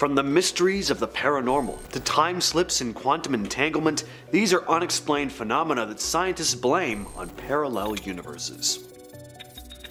From the mysteries of the paranormal to time slips and quantum entanglement, these are unexplained phenomena that scientists blame on parallel universes.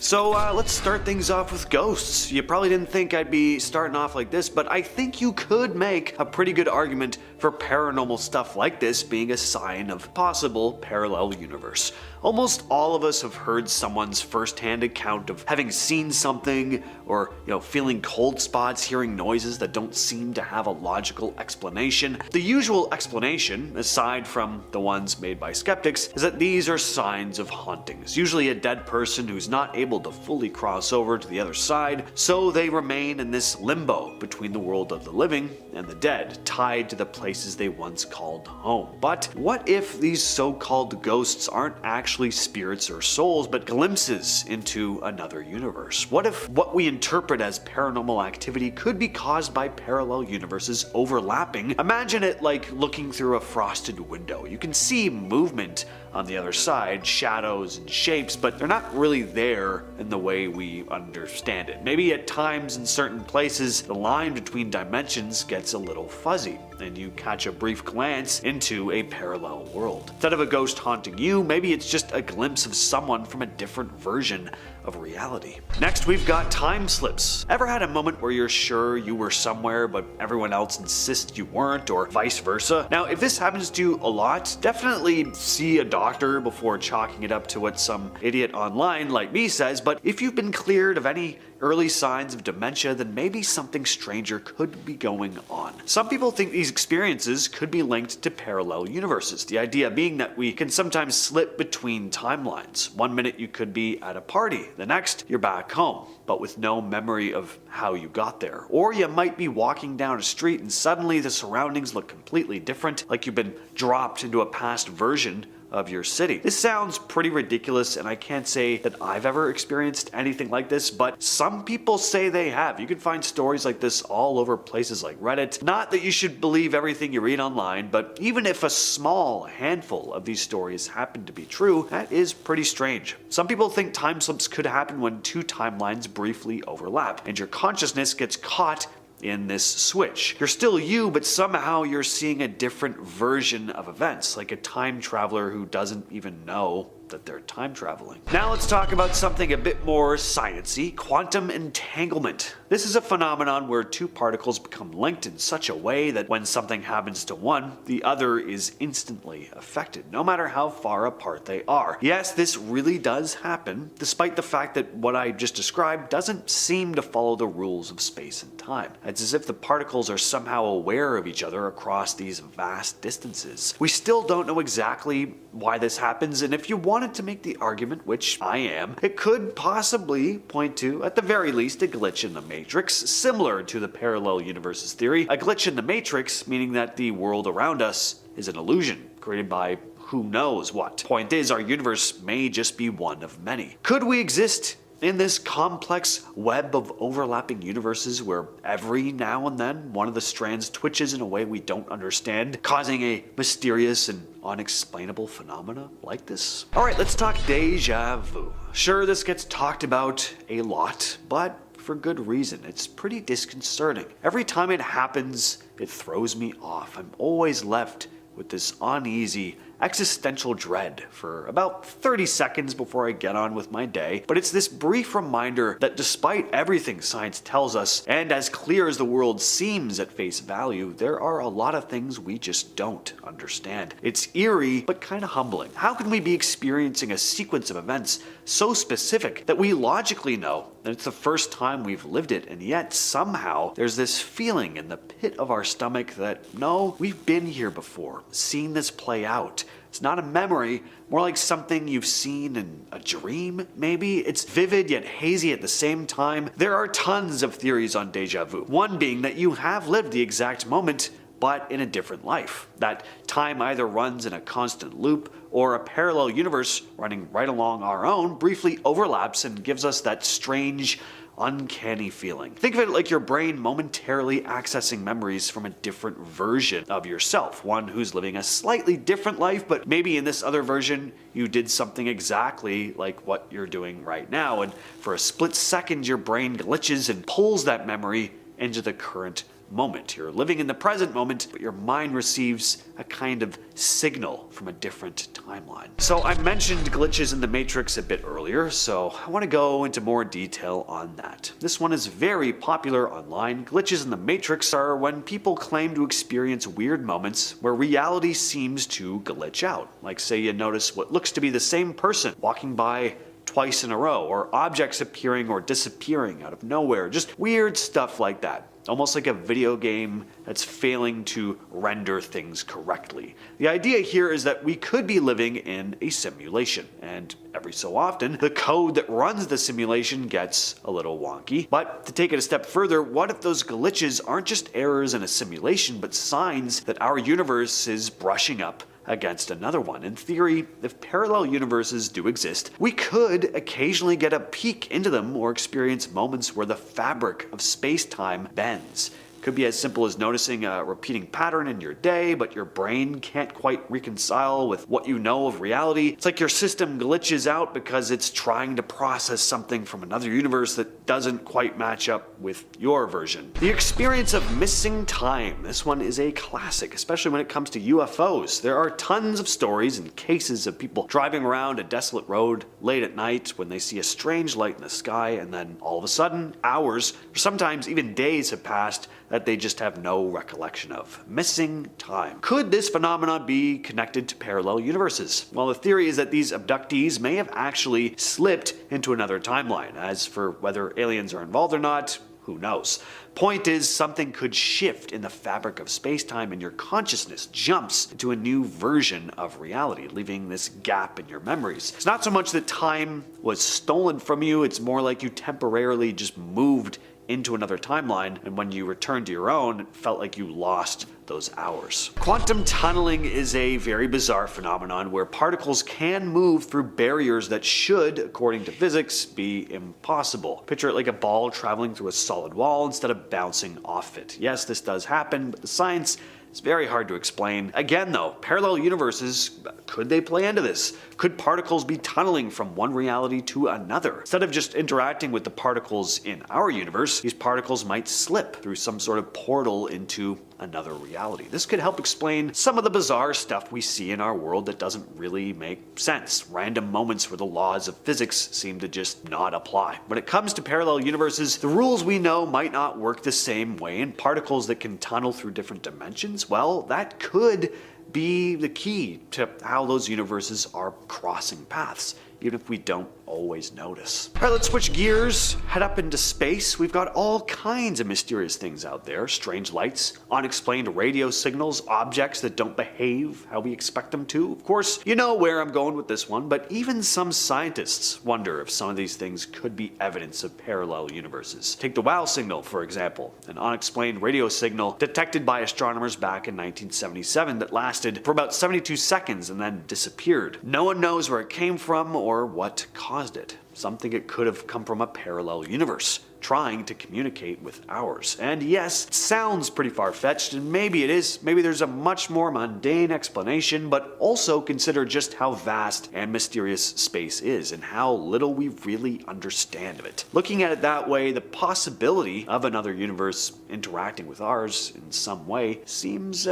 So let's start things off with ghosts. You probably didn't think I'd be starting off like this, but I think you could make a pretty good argument for paranormal stuff like this being a sign of possible parallel universe. Almost all of us have heard someone's first-hand account of having seen something, or feeling cold spots, hearing noises that don't seem to have a logical explanation. The usual explanation, aside from the ones made by skeptics, is that these are signs of hauntings, usually a dead person who's not able to fully cross over to the other side, so they remain in this limbo between the world of the living and the dead, tied to the places they once called home. But what if these so-called ghosts aren't actually spirits or souls, but glimpses into another universe? What if what we interpret as paranormal activity could be caused by parallel universes overlapping? Imagine it like looking through a frosted window. You can see movement on the other side, shadows and shapes, but they're not really there in the way we understand it. Maybe at times in certain places, the line between dimensions gets a little fuzzy, and you catch a brief glance into a parallel world. Instead of a ghost haunting you, maybe it's just a glimpse of someone from a different version of reality. Next, we've got time slips. Ever had a moment where you're sure you were somewhere, but everyone else insists you weren't, or vice versa? Now, if this happens to you a lot, definitely see a doctor before chalking it up to what some idiot online like me says, but if you've been cleared of any early signs of dementia, then maybe something stranger could be going on. Some people think these experiences could be linked to parallel universes, the idea being that we can sometimes slip between timelines. One minute you could be at a party, the next you're back home, but with no memory of how you got there. Or you might be walking down a street and suddenly the surroundings look completely different, like you've been dropped into a past version of your city. This sounds pretty ridiculous, and I can't say that I've ever experienced anything like this, but some people say they have. You can find stories like this all over places like Reddit. Not that you should believe everything you read online, but even if a small handful of these stories happen to be true, that is pretty strange. Some people think time slips could happen when two timelines briefly overlap, and your consciousness gets caught in this switch. You're still you, but somehow you're seeing a different version of events, like a time traveler who doesn't even know that they're time traveling. Now let's talk about something a bit more sciencey, quantum entanglement. This is a phenomenon where two particles become linked in such a way that when something happens to one, the other is instantly affected, no matter how far apart they are. Yes, this really does happen, despite the fact that what I just described doesn't seem to follow the rules of space and time. It's as if the particles are somehow aware of each other across these vast distances. We still don't know exactly why this happens, and if you wanted to make the argument, which I am, it could possibly point to, at the very least, a glitch in the Matrix, similar to the parallel universes theory. A glitch in the Matrix meaning that the world around us is an illusion created by who knows what. Point is, our universe may just be one of many. Could we exist in this complex web of overlapping universes where every now and then one of the strands twitches in a way we don't understand, causing a mysterious and unexplainable phenomena like this? Alright, let's talk deja vu. Sure, this gets talked about a lot, but for good reason. It's pretty disconcerting. Every time it happens, it throws me off. I'm always left with this uneasy, existential dread for about 30 seconds before I get on with my day, but it's this brief reminder that despite everything science tells us, and as clear as the world seems at face value, there are a lot of things we just don't understand. It's eerie, but kind of humbling. How can we be experiencing a sequence of events so specific that we logically know that it's the first time we've lived it, and yet somehow there's this feeling in the pit of our stomach that, no, we've been here before, seen this play out. It's not a memory, more like something you've seen in a dream, maybe? It's vivid yet hazy at the same time. There are tons of theories on deja vu. One being that you have lived the exact moment, but in a different life. That time either runs in a constant loop, or a parallel universe running right along our own briefly overlaps and gives us that strange, uncanny feeling. Think of it like your brain momentarily accessing memories from a different version of yourself, one who's living a slightly different life, but maybe in this other version you did something exactly like what you're doing right now, and for a split second your brain glitches and pulls that memory into the current moment. You're living in the present moment, but your mind receives a kind of signal from a different timeline. So I mentioned glitches in the Matrix a bit earlier, so I want to go into more detail on that. This one is very popular online. Glitches in the Matrix are when people claim to experience weird moments where reality seems to glitch out. Like say you notice what looks to be the same person walking by twice in a row, or objects appearing or disappearing out of nowhere. Just weird stuff like that. Almost like a video game that's failing to render things correctly. The idea here is that we could be living in a simulation, and every so often, the code that runs the simulation gets a little wonky. But to take it a step further, what if those glitches aren't just errors in a simulation, but signs that our universe is brushing up against another one? In theory, if parallel universes do exist, we could occasionally get a peek into them or experience moments where the fabric of space-time bends. Could be as simple as noticing a repeating pattern in your day, but your brain can't quite reconcile with what you know of reality. It's like your system glitches out because it's trying to process something from another universe that doesn't quite match up with your version. The experience of missing time. This one is a classic, especially when it comes to UFOs. There are tons of stories and cases of people driving around a desolate road late at night when they see a strange light in the sky, and then all of a sudden, hours, or sometimes even days have passed that they just have no recollection of. Missing time. Could this phenomenon be connected to parallel universes? Well, the theory is that these abductees may have actually slipped into another timeline. As for whether aliens are involved or not, who knows? Point is, something could shift in the fabric of space-time and your consciousness jumps into a new version of reality, leaving this gap in your memories. It's not so much that time was stolen from you, it's more like you temporarily just moved into another timeline, and when you returned to your own, it felt like you lost those hours. Quantum tunneling is a very bizarre phenomenon where particles can move through barriers that should, according to physics, be impossible. Picture it like a ball traveling through a solid wall instead of bouncing off it. Yes, this does happen, but the science is very hard to explain. Again though, parallel universes, could they play into this? Could particles be tunneling from one reality to another? Instead of just interacting with the particles in our universe, these particles might slip through some sort of portal into another reality. This could help explain some of the bizarre stuff we see in our world that doesn't really make sense. Random moments where the laws of physics seem to just not apply. When it comes to parallel universes, the rules we know might not work the same way, and particles that can tunnel through different dimensions, well, that could be the key to how those universes are crossing paths, even if we don't always notice. Alright, let's switch gears, head up into space. We've got all kinds of mysterious things out there. Strange lights, unexplained radio signals, objects that don't behave how we expect them to. Of course, you know where I'm going with this one, but even some scientists wonder if some of these things could be evidence of parallel universes. Take the WOW signal, for example, an unexplained radio signal detected by astronomers back in 1977 that lasted for about 72 seconds and then disappeared. No one knows where it came from or what caused it. Some think it could have come from a parallel universe, trying to communicate with ours. And yes, it sounds pretty far-fetched, and maybe it is. Maybe there's a much more mundane explanation, but also consider just how vast and mysterious space is, and how little we really understand of it. Looking at it that way, the possibility of another universe interacting with ours in some way seems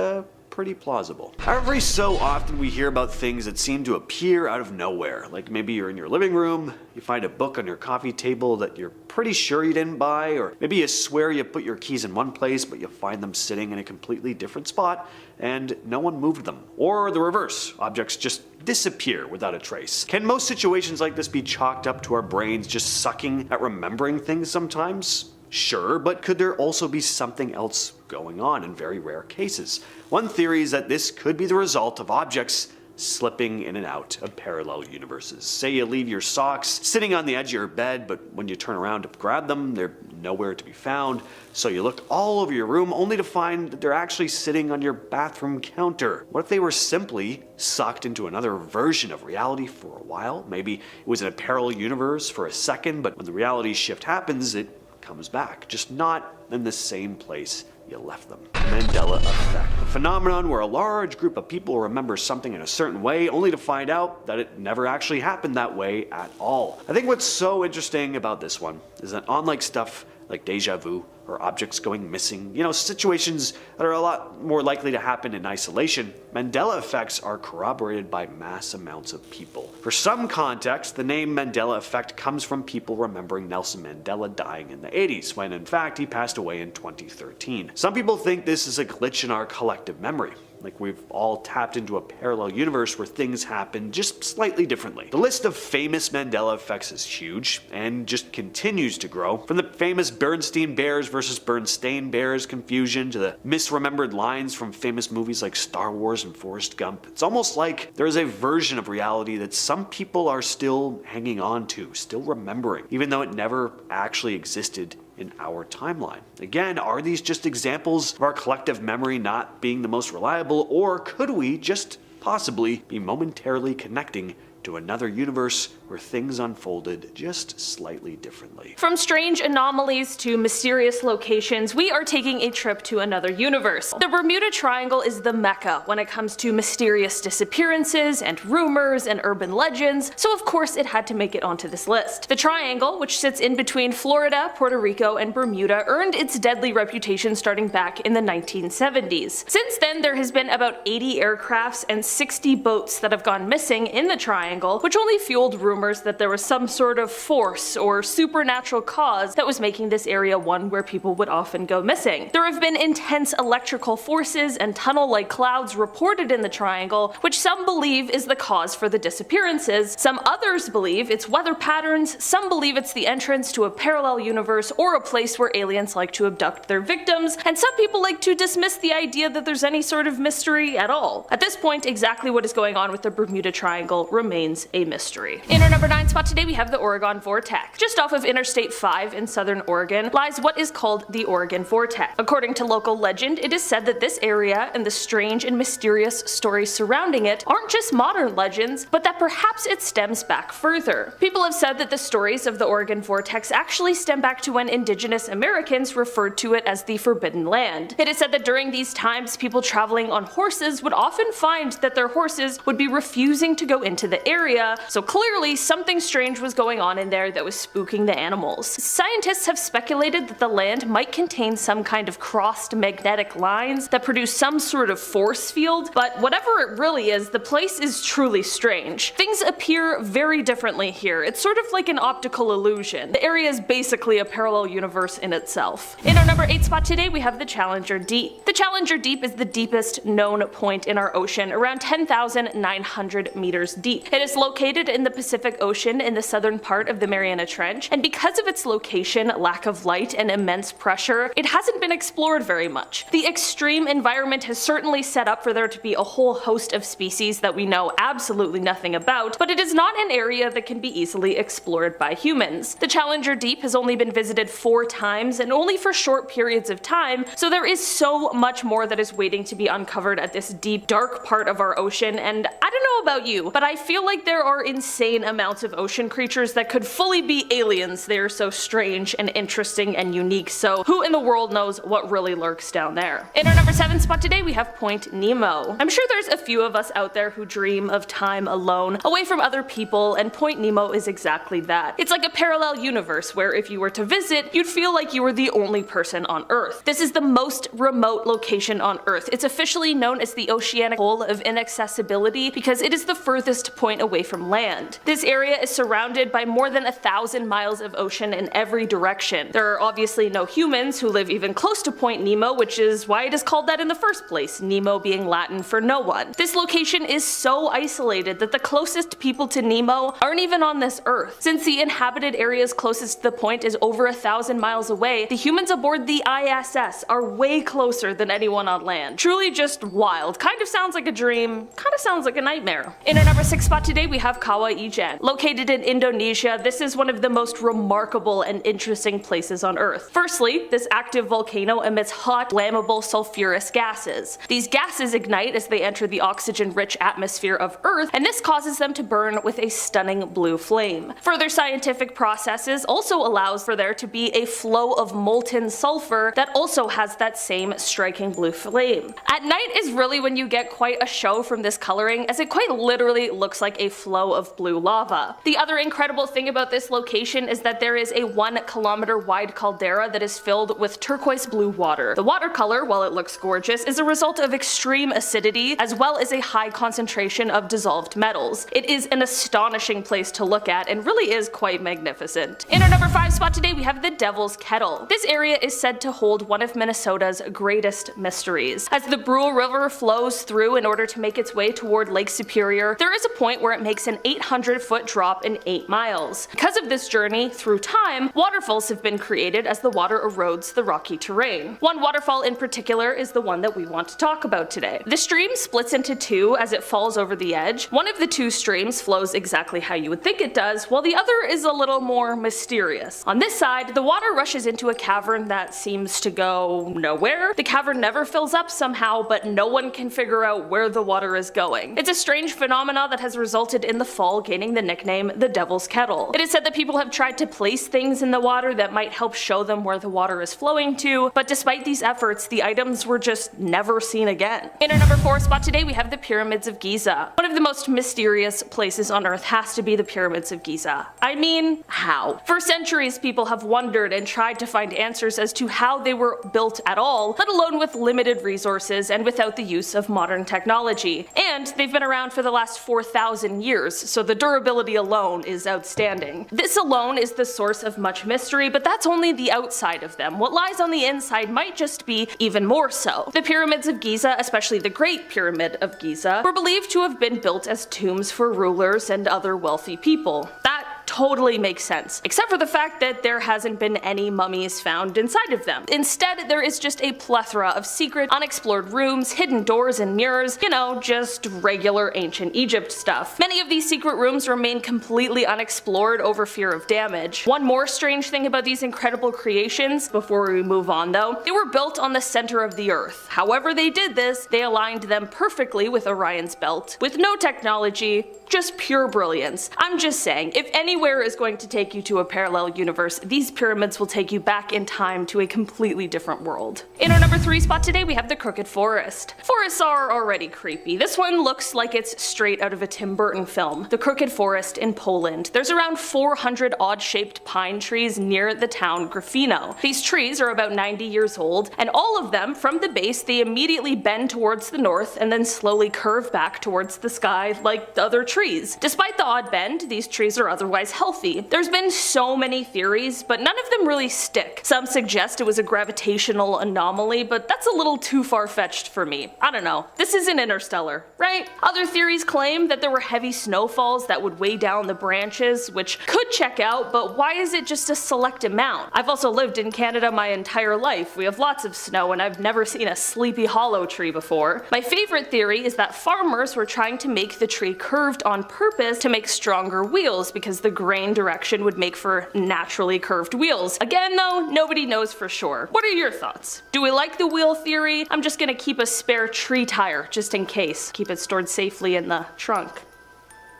pretty plausible. Every so often we hear about things that seem to appear out of nowhere. Like maybe you're in your living room, you find a book on your coffee table that you're pretty sure you didn't buy, or maybe you swear you put your keys in one place but you find them sitting in a completely different spot and no one moved them. Or the reverse, objects just disappear without a trace. Can most situations like this be chalked up to our brains just sucking at remembering things sometimes? Sure, but could there also be something else going on in very rare cases? One theory is that this could be the result of objects slipping in and out of parallel universes. Say you leave your socks sitting on the edge of your bed, but when you turn around to grab them, they're nowhere to be found. So you look all over your room only to find that they're actually sitting on your bathroom counter. What if they were simply sucked into another version of reality for a while? Maybe it was in a parallel universe for a second, but when the reality shift happens, it comes back, just not in the same place you left them. Mandela effect. A phenomenon where a large group of people remember something in a certain way only to find out that it never actually happened that way at all. I think what's so interesting about this one is that unlike stuff like deja vu or objects going missing, situations that are a lot more likely to happen in isolation, Mandela effects are corroborated by mass amounts of people. For some context, the name Mandela effect comes from people remembering Nelson Mandela dying in the 80s, when in fact he passed away in 2013. Some people think this is a glitch in our collective memory. Like we've all tapped into a parallel universe where things happen just slightly differently. The list of famous Mandela effects is huge, and just continues to grow. From the famous Bernstein Bears versus Bernstein Bears confusion to the misremembered lines from famous movies like Star Wars and Forrest Gump, it's almost like there is a version of reality that some people are still hanging on to, still remembering, even though it never actually existed in our timeline. Again, are these just examples of our collective memory not being the most reliable, or could we just possibly be momentarily connecting to another universe where things unfolded just slightly differently? From strange anomalies to mysterious locations, we are taking a trip to another universe. The Bermuda Triangle is the mecca when it comes to mysterious disappearances and rumors and urban legends, so of course it had to make it onto this list. The triangle, which sits in between Florida, Puerto Rico, and Bermuda, earned its deadly reputation starting back in the 1970s. Since then, there has been about 80 aircrafts and 60 boats that have gone missing in the triangle, which only fueled rumors that there was some sort of force or supernatural cause that was making this area one where people would often go missing. There have been intense electrical forces and tunnel-like clouds reported in the triangle, which some believe is the cause for the disappearances. Some others believe it's weather patterns, some believe it's the entrance to a parallel universe or a place where aliens like to abduct their victims, and some people like to dismiss the idea that there's any sort of mystery at all. At this point, exactly what is going on with the Bermuda Triangle remains a mystery. In our number 9 spot today, we have the Oregon Vortex. Just off of Interstate 5 in southern Oregon lies what is called the Oregon Vortex. According to local legend, it is said that this area and the strange and mysterious stories surrounding it aren't just modern legends, but that perhaps it stems back further. People have said that the stories of the Oregon Vortex actually stem back to when Indigenous Americans referred to it as the Forbidden Land. It is said that during these times, people traveling on horses would often find that their horses would be refusing to go into the area, so clearly something strange was going on in there that was spooking the animals. Scientists have speculated that the land might contain some kind of crossed magnetic lines that produce some sort of force field, but whatever it really is, the place is truly strange. Things appear very differently here. It's sort of like an optical illusion. The area is basically a parallel universe in itself. In our number 8 spot today, we have the Challenger Deep. The Challenger Deep is the deepest known point in our ocean, around 10,900 meters deep. It is located in the Pacific Ocean in the southern part of the Mariana Trench, and because of its location, lack of light, and immense pressure, it hasn't been explored very much. The extreme environment has certainly set up for there to be a whole host of species that we know absolutely nothing about, but it is not an area that can be easily explored by humans. The Challenger Deep has only been visited 4 times, and only for short periods of time, so there is so much more that is waiting to be uncovered at this deep, dark part of our ocean, and I don't know about you, but I feel like there are insane amounts of ocean creatures that could fully be aliens. They are so strange and interesting and unique, so who in the world knows what really lurks down there. In our number 7 spot today, we have Point Nemo. I'm sure there's a few of us out there who dream of time alone, away from other people, and Point Nemo is exactly that. It's like a parallel universe where if you were to visit, you'd feel like you were the only person on Earth. This is the most remote location on Earth. It's officially known as the oceanic hole of inaccessibility because it is the furthest point away from land. This area is surrounded by more than 1,000 miles of ocean in every direction. There are obviously no humans who live even close to Point Nemo, which is why it is called that in the first place, Nemo being Latin for no one. This location is so isolated that the closest people to Nemo aren't even on this Earth. Since the inhabited areas closest to the point is over 1,000 miles away, the humans aboard the ISS are way closer than anyone on land. Truly just wild. Kind of sounds like a dream, kind of sounds like a nightmare. In our number 6 spot today, we have Kawah Ijen. Located in Indonesia, this is one of the most remarkable and interesting places on Earth. Firstly, this active volcano emits hot, flammable, sulfurous gases. These gases ignite as they enter the oxygen-rich atmosphere of Earth, and this causes them to burn with a stunning blue flame. Further scientific processes also allows for there to be a flow of molten sulfur that also has that same striking blue flame. At night is really when you get quite a show from this coloring, as it quite literally looks like like a flow of blue lava. The other incredible thing about this location is that there is a 1 kilometer wide caldera that is filled with turquoise blue water. The water color, while it looks gorgeous, is a result of extreme acidity as well as a high concentration of dissolved metals. It is an astonishing place to look at and really is quite magnificent. In our number 5 spot today we have the Devil's Kettle. This area is said to hold one of Minnesota's greatest mysteries. As the Brule River flows through in order to make its way toward Lake Superior, there is a point where it makes an 800-foot drop in 8 miles. Because of this journey, through time, waterfalls have been created as the water erodes the rocky terrain. One waterfall in particular is the one that we want to talk about today. The stream splits into two as it falls over the edge. One of the two streams flows exactly how you would think it does, while the other is a little more mysterious. On this side, the water rushes into a cavern that seems to go nowhere. The cavern never fills up somehow, but no one can figure out where the water is going. It's a strange phenomena that has resulted in the fall gaining the nickname the Devil's Kettle. It is said that people have tried to place things in the water that might help show them where the water is flowing to, but despite these efforts, the items were just never seen again. In our number 4 spot today we have the Pyramids of Giza. One of the most mysterious places on Earth has to be the Pyramids of Giza. I mean, how? For centuries people have wondered and tried to find answers as to how they were built at all, let alone with limited resources and without the use of modern technology. And they've been around for the last 4,000 years, so the durability alone is outstanding. This alone is the source of much mystery, but that's only the outside of them. What lies on the inside might just be even more so. The Pyramids of Giza, especially the Great Pyramid of Giza, were believed to have been built as tombs for rulers and other wealthy people. That totally makes sense, except for the fact that there hasn't been any mummies found inside of them. Instead, there is just a plethora of secret, unexplored rooms, hidden doors and mirrors, you know, just regular ancient Egypt stuff. Many of these secret rooms remain completely unexplored over fear of damage. One more strange thing about these incredible creations, before we move on though, they were built on the center of the Earth. However they did this, they aligned them perfectly with Orion's belt, with no technology, just pure brilliance. I'm just saying, if anywhere is going to take you to a parallel universe, these pyramids will take you back in time to a completely different world. In our number 3 spot today we have the Crooked Forest. Forests are already creepy. This one looks like it's straight out of a Tim Burton film. The Crooked Forest in Poland. There's around 400 odd-shaped pine trees near the town Gryfino. These trees are about 90 years old, and all of them, from the base, they immediately bend towards the north and then slowly curve back towards the sky like the other trees. Despite the odd bend, these trees are otherwise healthy. There's been so many theories, but none of them really stick. Some suggest it was a gravitational anomaly, but that's a little too far-fetched for me. I don't know. This isn't Interstellar, right? Other theories claim that there were heavy snowfalls that would weigh down the branches, which could check out, but why is it just a select amount? I've also lived in Canada my entire life. We have lots of snow, and I've never seen a Sleepy Hollow tree before. My favorite theory is that farmers were trying to make the tree curved on purpose to make stronger wheels, because the grain direction would make for naturally curved wheels. Again though, nobody knows for sure. What are your thoughts? Do we like the wheel theory? I'm just gonna keep a spare tree tire just in case. Keep it stored safely in the trunk.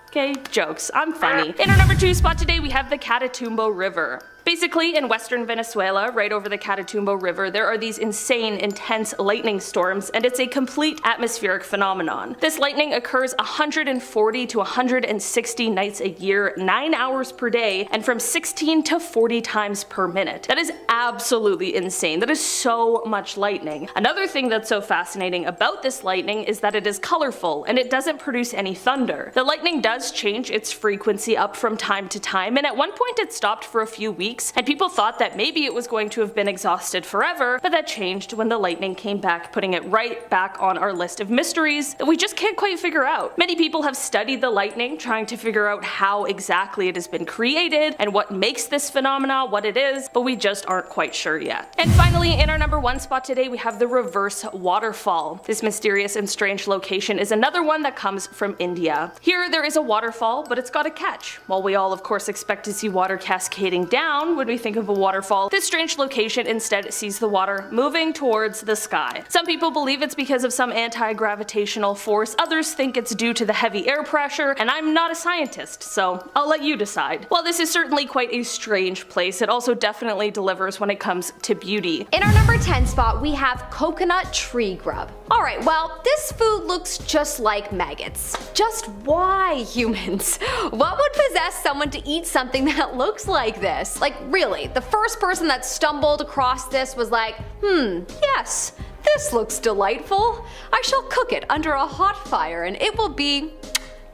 Okay, jokes. I'm funny. In our number 2 spot today we have the Catatumbo River. Basically, in western Venezuela, right over the Catatumbo River, there are these insane, intense lightning storms, and it's a complete atmospheric phenomenon. This lightning occurs 140 to 160 nights a year, 9 hours per day, and from 16 to 40 times per minute. That is absolutely insane. That is so much lightning. Another thing that's so fascinating about this lightning is that it is colorful, and it doesn't produce any thunder. The lightning does change its frequency up from time to time, and at one point it stopped for a few weeks, and people thought that maybe it was going to have been exhausted forever, but that changed when the lightning came back, putting it right back on our list of mysteries that we just can't quite figure out. Many people have studied the lightning, trying to figure out how exactly it has been created and what makes this phenomena what it is, but we just aren't quite sure yet. And finally, in our number 1 spot today, we have the Reverse Waterfall. This mysterious and strange location is another one that comes from India. Here there is a waterfall, but it's got a catch. While we all of course expect to see water cascading down, wrong when we think of a waterfall, this strange location instead sees the water moving towards the sky. Some people believe it's because of some anti-gravitational force, others think it's due to the heavy air pressure, and I'm not a scientist, so I'll let you decide. While this is certainly quite a strange place, it also definitely delivers when it comes to beauty. In our number 10 spot, we have coconut tree grub. Alright, well, this food looks just like maggots. Just why, humans? What would possess someone to eat something that looks like this? Like, really, the first person that stumbled across this was like, yes, this looks delightful. I shall cook it under a hot fire and it will be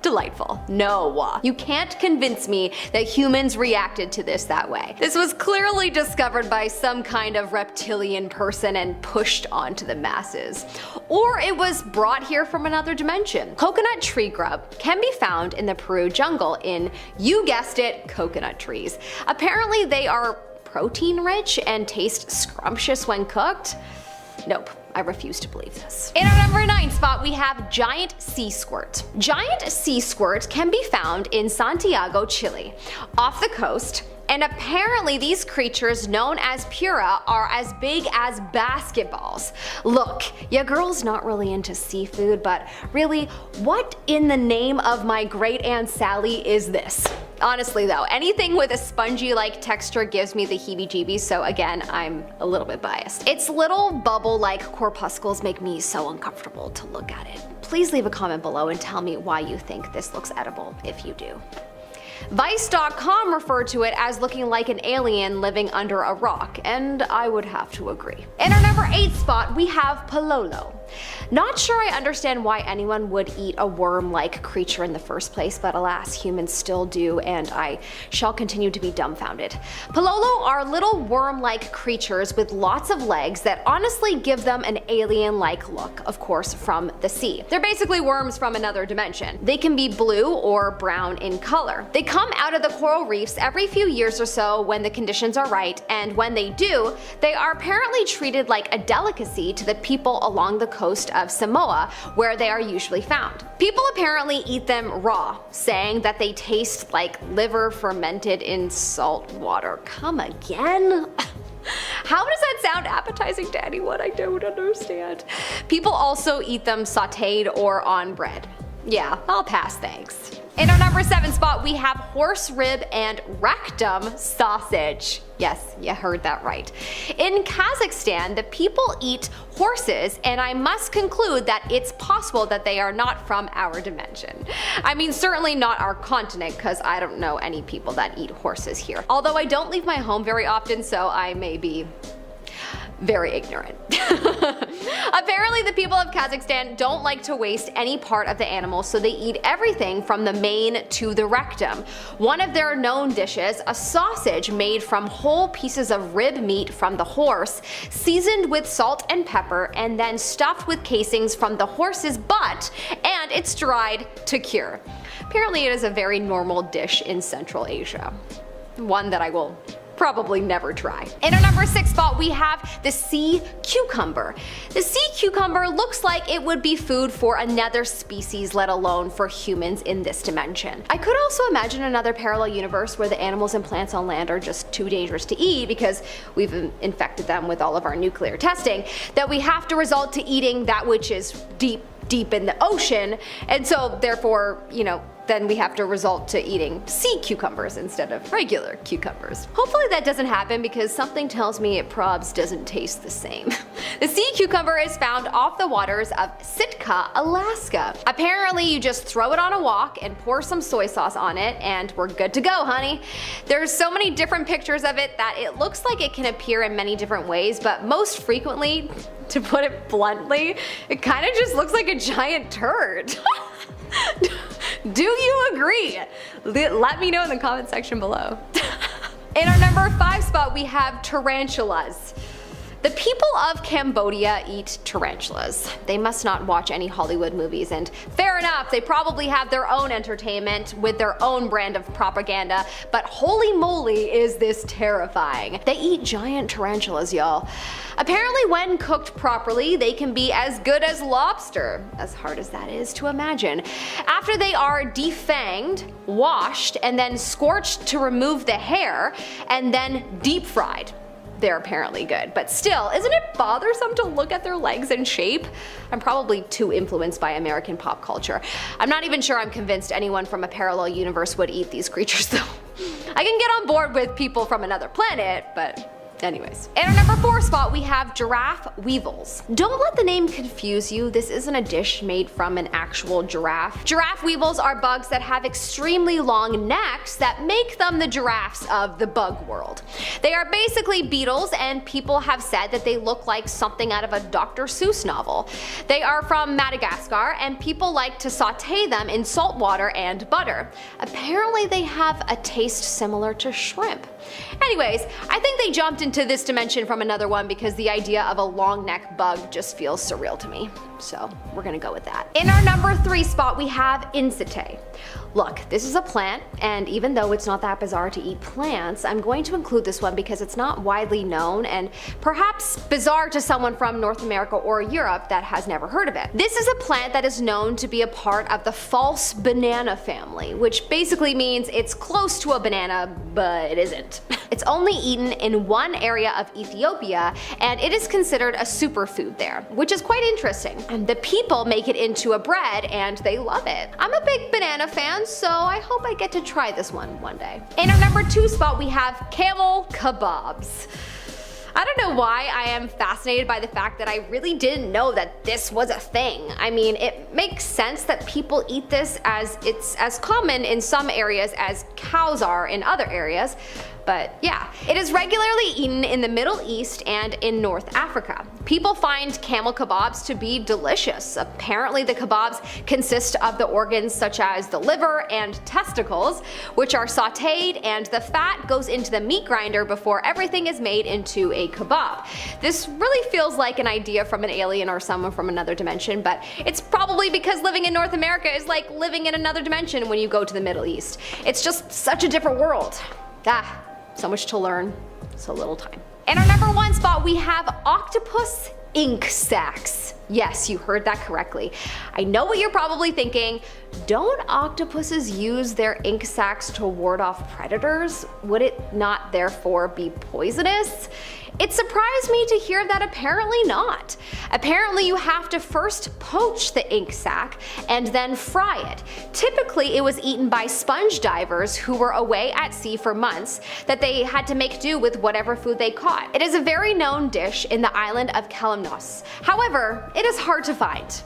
delightful. No, you can't convince me that humans reacted to this that way. This was clearly discovered by some kind of reptilian person and pushed onto the masses. Or it was brought here from another dimension. Coconut tree grub can be found in the Peru jungle in, you guessed it, coconut trees. Apparently they are protein rich and taste scrumptious when cooked. Nope. I refuse to believe this. In our number 9 spot, we have giant sea squirt. Giant sea squirt can be found in Santiago, Chile, off the coast. And apparently these creatures, known as pura, are as big as basketballs. Look, your girl's not really into seafood, but really, what in the name of my great Aunt Sally is this? Honestly though, anything with a spongy-like texture gives me the heebie-jeebies, so again, I'm a little bit biased. Its little bubble-like corpuscles make me so uncomfortable to look at it. Please leave a comment below and tell me why you think this looks edible, if you do. Vice.com referred to it as looking like an alien living under a rock, and I would have to agree. In our number 8 spot, we have pololo. Not sure I understand why anyone would eat a worm-like creature in the first place, but alas, humans still do, and I shall continue to be dumbfounded. Pololo are little worm-like creatures with lots of legs that honestly give them an alien-like look, of course from the sea. They're basically worms from another dimension. They can be blue or brown in color. They come out of the coral reefs every few years or so when the conditions are right, and when they do, they are apparently treated like a delicacy to the people along the coast of Samoa, where they are usually found. People apparently eat them raw, saying that they taste like liver fermented in salt water. Come again? How does that sound appetizing to anyone? I don't understand. People also eat them sauteed or on bread. Yeah, I'll pass, thanks. In our number 7 spot, we have horse rib and rectum sausage. Yes, you heard that right. In Kazakhstan, the people eat horses, and I must conclude that it's possible that they are not from our dimension. I mean, certainly not our continent, because I don't know any people that eat horses here. Although I don't leave my home very often, so I may be very ignorant. Apparently the people of Kazakhstan don't like to waste any part of the animal, so they eat everything from the mane to the rectum. One of their known dishes, a sausage made from whole pieces of rib meat from the horse, seasoned with salt and pepper, and then stuffed with casings from the horse's butt, and it's dried to cure. Apparently it is a very normal dish in Central Asia. One that I will probably never try. In our number 6 spot, we have the sea cucumber. The sea cucumber looks like it would be food for another species, let alone for humans in this dimension. I could also imagine another parallel universe where the animals and plants on land are just too dangerous to eat because we've infected them with all of our nuclear testing, that we have to resort to eating that which is deep in the ocean, and so therefore, then we have to resort to eating sea cucumbers instead of regular cucumbers. Hopefully that doesn't happen because something tells me it probs doesn't taste the same. The sea cucumber is found off the waters of Sitka, Alaska. Apparently you just throw it on a wok and pour some soy sauce on it and we're good to go, honey. There's so many different pictures of it that it looks like it can appear in many different ways, but most frequently, to put it bluntly, it kind of just looks like a giant turd. Do you agree? Let me know in the comment section below. In our number 5 spot, we have tarantulas. The people of Cambodia eat tarantulas. They must not watch any Hollywood movies, and fair enough, they probably have their own entertainment with their own brand of propaganda, but holy moly is this terrifying. They eat giant tarantulas, y'all. Apparently when cooked properly, they can be as good as lobster, as hard as that is to imagine. After they are defanged, washed, and then scorched to remove the hair, and then deep fried. They're apparently good, but still, isn't it bothersome to look at their legs and shape? I'm probably too influenced by American pop culture. I'm not even sure I'm convinced anyone from a parallel universe would eat these creatures though. I can get on board with people from another planet, but anyways. In our number 4 spot, we have giraffe weevils. Don't let the name confuse you. This isn't a dish made from an actual giraffe. Giraffe weevils are bugs that have extremely long necks that make them the giraffes of the bug world. They are basically beetles, and people have said that they look like something out of a Dr. Seuss novel. They are from Madagascar, and people like to saute them in salt water and butter. Apparently they have a taste similar to shrimp. Anyways, I think they jumped into this dimension from another one because the idea of a long neck bug just feels surreal to me. So we're gonna go with that. In our number 3 spot, we have Incite. Look, this is a plant, and even though it's not that bizarre to eat plants, I'm going to include this one because it's not widely known and perhaps bizarre to someone from North America or Europe that has never heard of it. This is a plant that is known to be a part of the false banana family, which basically means it's close to a banana, but it isn't. It's only eaten in one area of Ethiopia, and it is considered a superfood there, which is quite interesting. And the people make it into a bread, and they love it. I'm a big banana fan, so I hope I get to try this one day. In our number 2 spot, we have camel kebabs. I don't know why I am fascinated by the fact that I really didn't know that this was a thing. I mean, it makes sense that people eat this as it's as common in some areas as cows are in other areas. But yeah, it is regularly eaten in the Middle East and in North Africa. People find camel kebabs to be delicious. Apparently the kebabs consist of the organs such as the liver and testicles, which are sauteed, and the fat goes into the meat grinder before everything is made into a kebab. This really feels like an idea from an alien or someone from another dimension, but it's probably because living in North America is like living in another dimension when you go to the Middle East. It's just such a different world. So much to learn, so little time. In our number 1 spot, we have octopus ink sacs. Yes, you heard that correctly. I know what you're probably thinking. Don't octopuses use their ink sacs to ward off predators? Would it not therefore be poisonous? It surprised me to hear that apparently not. Apparently you have to first poach the ink sac and then fry it. Typically it was eaten by sponge divers who were away at sea for months that they had to make do with whatever food they caught. It is a very known dish in the island of Kalymnos. However, it is hard to find.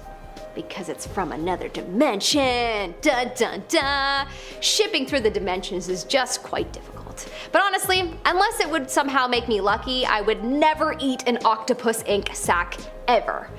Because it's from another dimension. Dun dun dun. Shipping through the dimensions is just quite difficult. But honestly, unless it would somehow make me lucky, I would never eat an octopus ink sac ever.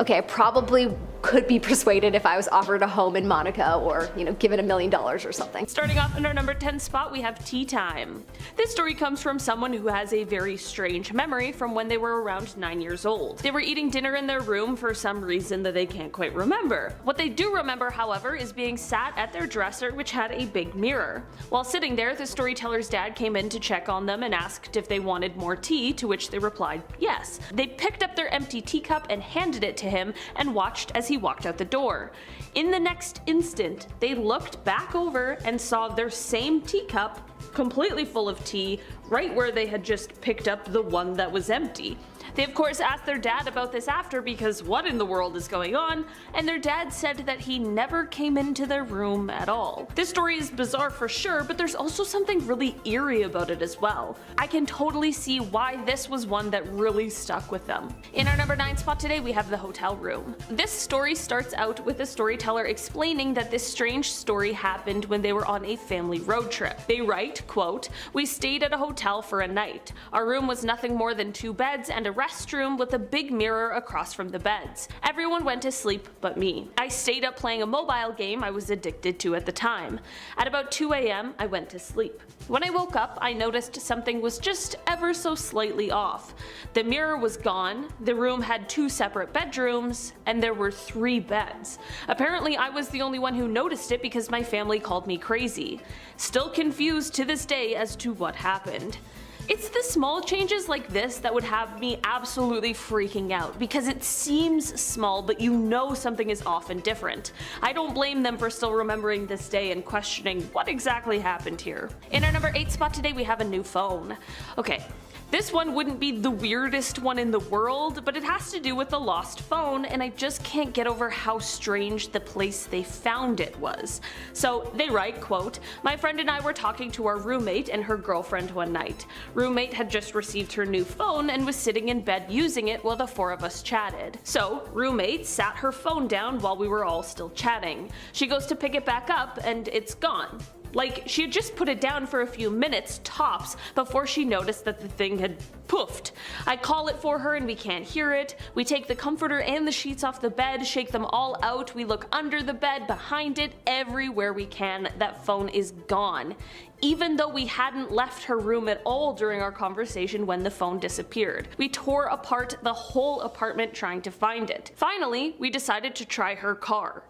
Okay, I probably could be persuaded if I was offered a home in Monaco or, given $1 million or something. Starting off in our number 10 spot, we have tea time. This story comes from someone who has a very strange memory from when they were around 9 years old. They were eating dinner in their room for some reason that they can't quite remember. What they do remember, however, is being sat at their dresser, which had a big mirror. While sitting there, the storyteller's dad came in to check on them and asked if they wanted more tea, to which they replied yes. They picked up their empty teacup and handed it to him and watched as he walked out the door. In the next instant, they looked back over and saw their same teacup, completely full of tea, right where they had just picked up the one that was empty. They of course asked their dad about this after because what in the world is going on, and their dad said that he never came into their room at all. This story is bizarre for sure, but there's also something really eerie about it as well. I can totally see why this was one that really stuck with them. In our number 9 spot today, we have the hotel room. This story starts out with the storyteller explaining that this strange story happened when they were on a family road trip. They write, quote, "We stayed at a hotel for a night. Our room was nothing more than 2 beds and a restroom with a big mirror across from the beds. Everyone went to sleep but me. I stayed up playing a mobile game I was addicted to at the time. At about 2 a.m. I went to sleep. When I woke up, I noticed something was just ever so slightly off. The mirror was gone, the room had 2 separate bedrooms, and there were 3 beds. Apparently I was the only one who noticed it because my family called me crazy. Still confused to this day as to what happened. It's the small changes like this that would have me absolutely freaking out, because it seems small but you know something is off and different. I don't blame them for still remembering this day and questioning what exactly happened here. In our number 8 spot today we have a new phone. Okay. This one wouldn't be the weirdest one in the world, but it has to do with the lost phone, and I just can't get over how strange the place they found it was. So they write, quote, "My friend and I were talking to our roommate and her girlfriend one night. Roommate had just received her new phone and was sitting in bed using it while the 4 of us chatted. So roommate sat her phone down while we were all still chatting. She goes to pick it back up and it's gone. Like, she had just put it down for a few minutes tops before she noticed that the thing had poofed. I call it for her and we can't hear it. We take the comforter and the sheets off the bed, shake them all out, we look under the bed, behind it, everywhere we can. That phone is gone. Even though we hadn't left her room at all during our conversation when the phone disappeared. We tore apart the whole apartment trying to find it. Finally, we decided to try her car.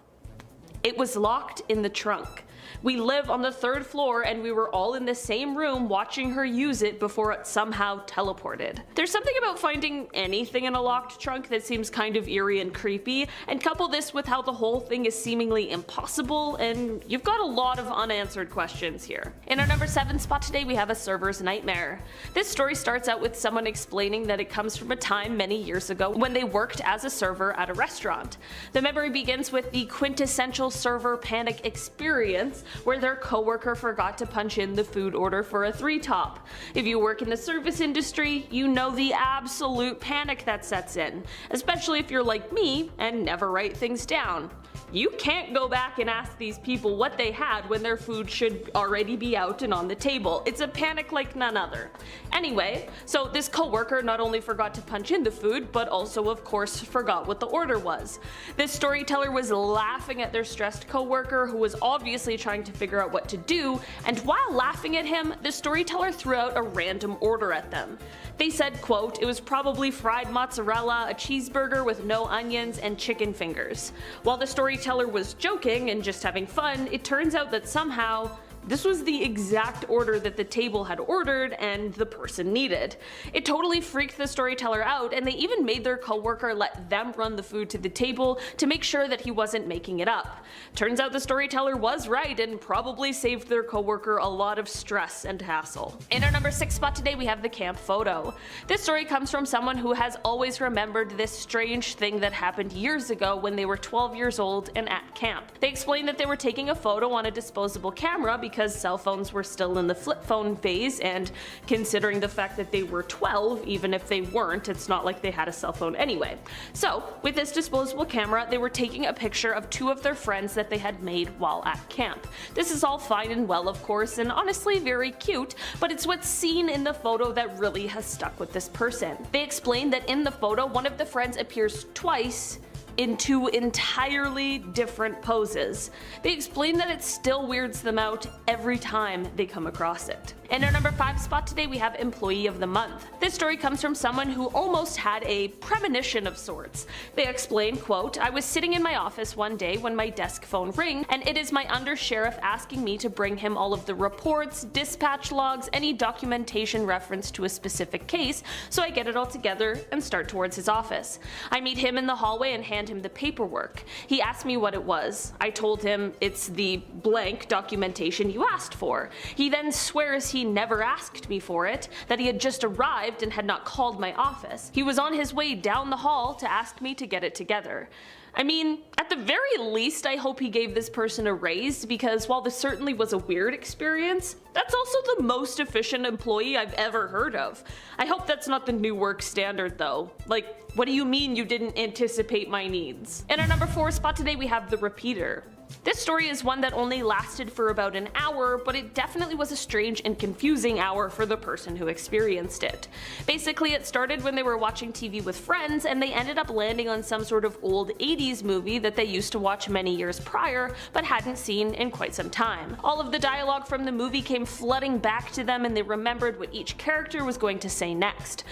It was locked in the trunk. We live on the 3rd floor and we were all in the same room watching her use it before it somehow teleported. There's something about finding anything in a locked trunk that seems kind of eerie and creepy, and couple this with how the whole thing is seemingly impossible, and you've got a lot of unanswered questions here. In our number 7 spot today we have a server's nightmare. This story starts out with someone explaining that it comes from a time many years ago when they worked as a server at a restaurant. The memory begins with the quintessential server panic experience where their coworker forgot to punch in the food order for a 3-top. If you work in the service industry, you know the absolute panic that sets in, especially if you're like me and never write things down. You can't go back and ask these people what they had when their food should already be out and on the table. It's a panic like none other. Anyway, so this coworker not only forgot to punch in the food, but also of course forgot what the order was. This storyteller was laughing at their stressed coworker who was obviously trying to figure out what to do, and while laughing at him, the storyteller threw out a random order at them. They said, quote, it was probably fried mozzarella, a cheeseburger with no onions, and chicken fingers. While the storyteller was joking and just having fun, it turns out that somehow this was the exact order that the table had ordered and the person needed. It totally freaked the storyteller out, and they even made their coworker let them run the food to the table to make sure that he wasn't making it up. Turns out the storyteller was right and probably saved their coworker a lot of stress and hassle. In our number 6 spot today we have the camp photo. This story comes from someone who has always remembered this strange thing that happened years ago when they were 12 years old and at camp. They explained that they were taking a photo on a disposable camera because cell phones were still in the flip phone phase, and considering the fact that they were 12, even if they weren't, it's not like they had a cell phone anyway. So with this disposable camera, they were taking a picture of 2 of their friends that they had made while at camp. This is all fine and well, of course, and honestly very cute, but it's what's seen in the photo that really has stuck with this person. They explained that in the photo, one of the friends appears twice in 2 entirely different poses. They explain that it still weirds them out every time they come across it. In our number 5 spot today we have Employee of the Month. This story comes from someone who almost had a premonition of sorts. They explain, quote, I was sitting in my office one day when my desk phone rang, and it is my undersheriff asking me to bring him all of the reports, dispatch logs, any documentation reference to a specific case, so I get it all together and start towards his office. I meet him in the hallway and hand him the paperwork. He asked me what it was. I told him it's the blank documentation you asked for. He then swears he never asked me for it, that he had just arrived and had not called my office. He was on his way down the hall to ask me to get it together. I mean, at the very least I hope he gave this person a raise, because while this certainly was a weird experience, that's also the most efficient employee I've ever heard of. I hope that's not the new work standard though. Like, what do you mean you didn't anticipate my needs? In our number 4 spot today we have the repeater. This story is one that only lasted for about an hour, but it definitely was a strange and confusing hour for the person who experienced it. Basically, it started when they were watching TV with friends and they ended up landing on some sort of old 80s movie that they used to watch many years prior but hadn't seen in quite some time. All of the dialogue from the movie came flooding back to them and they remembered what each character was going to say next.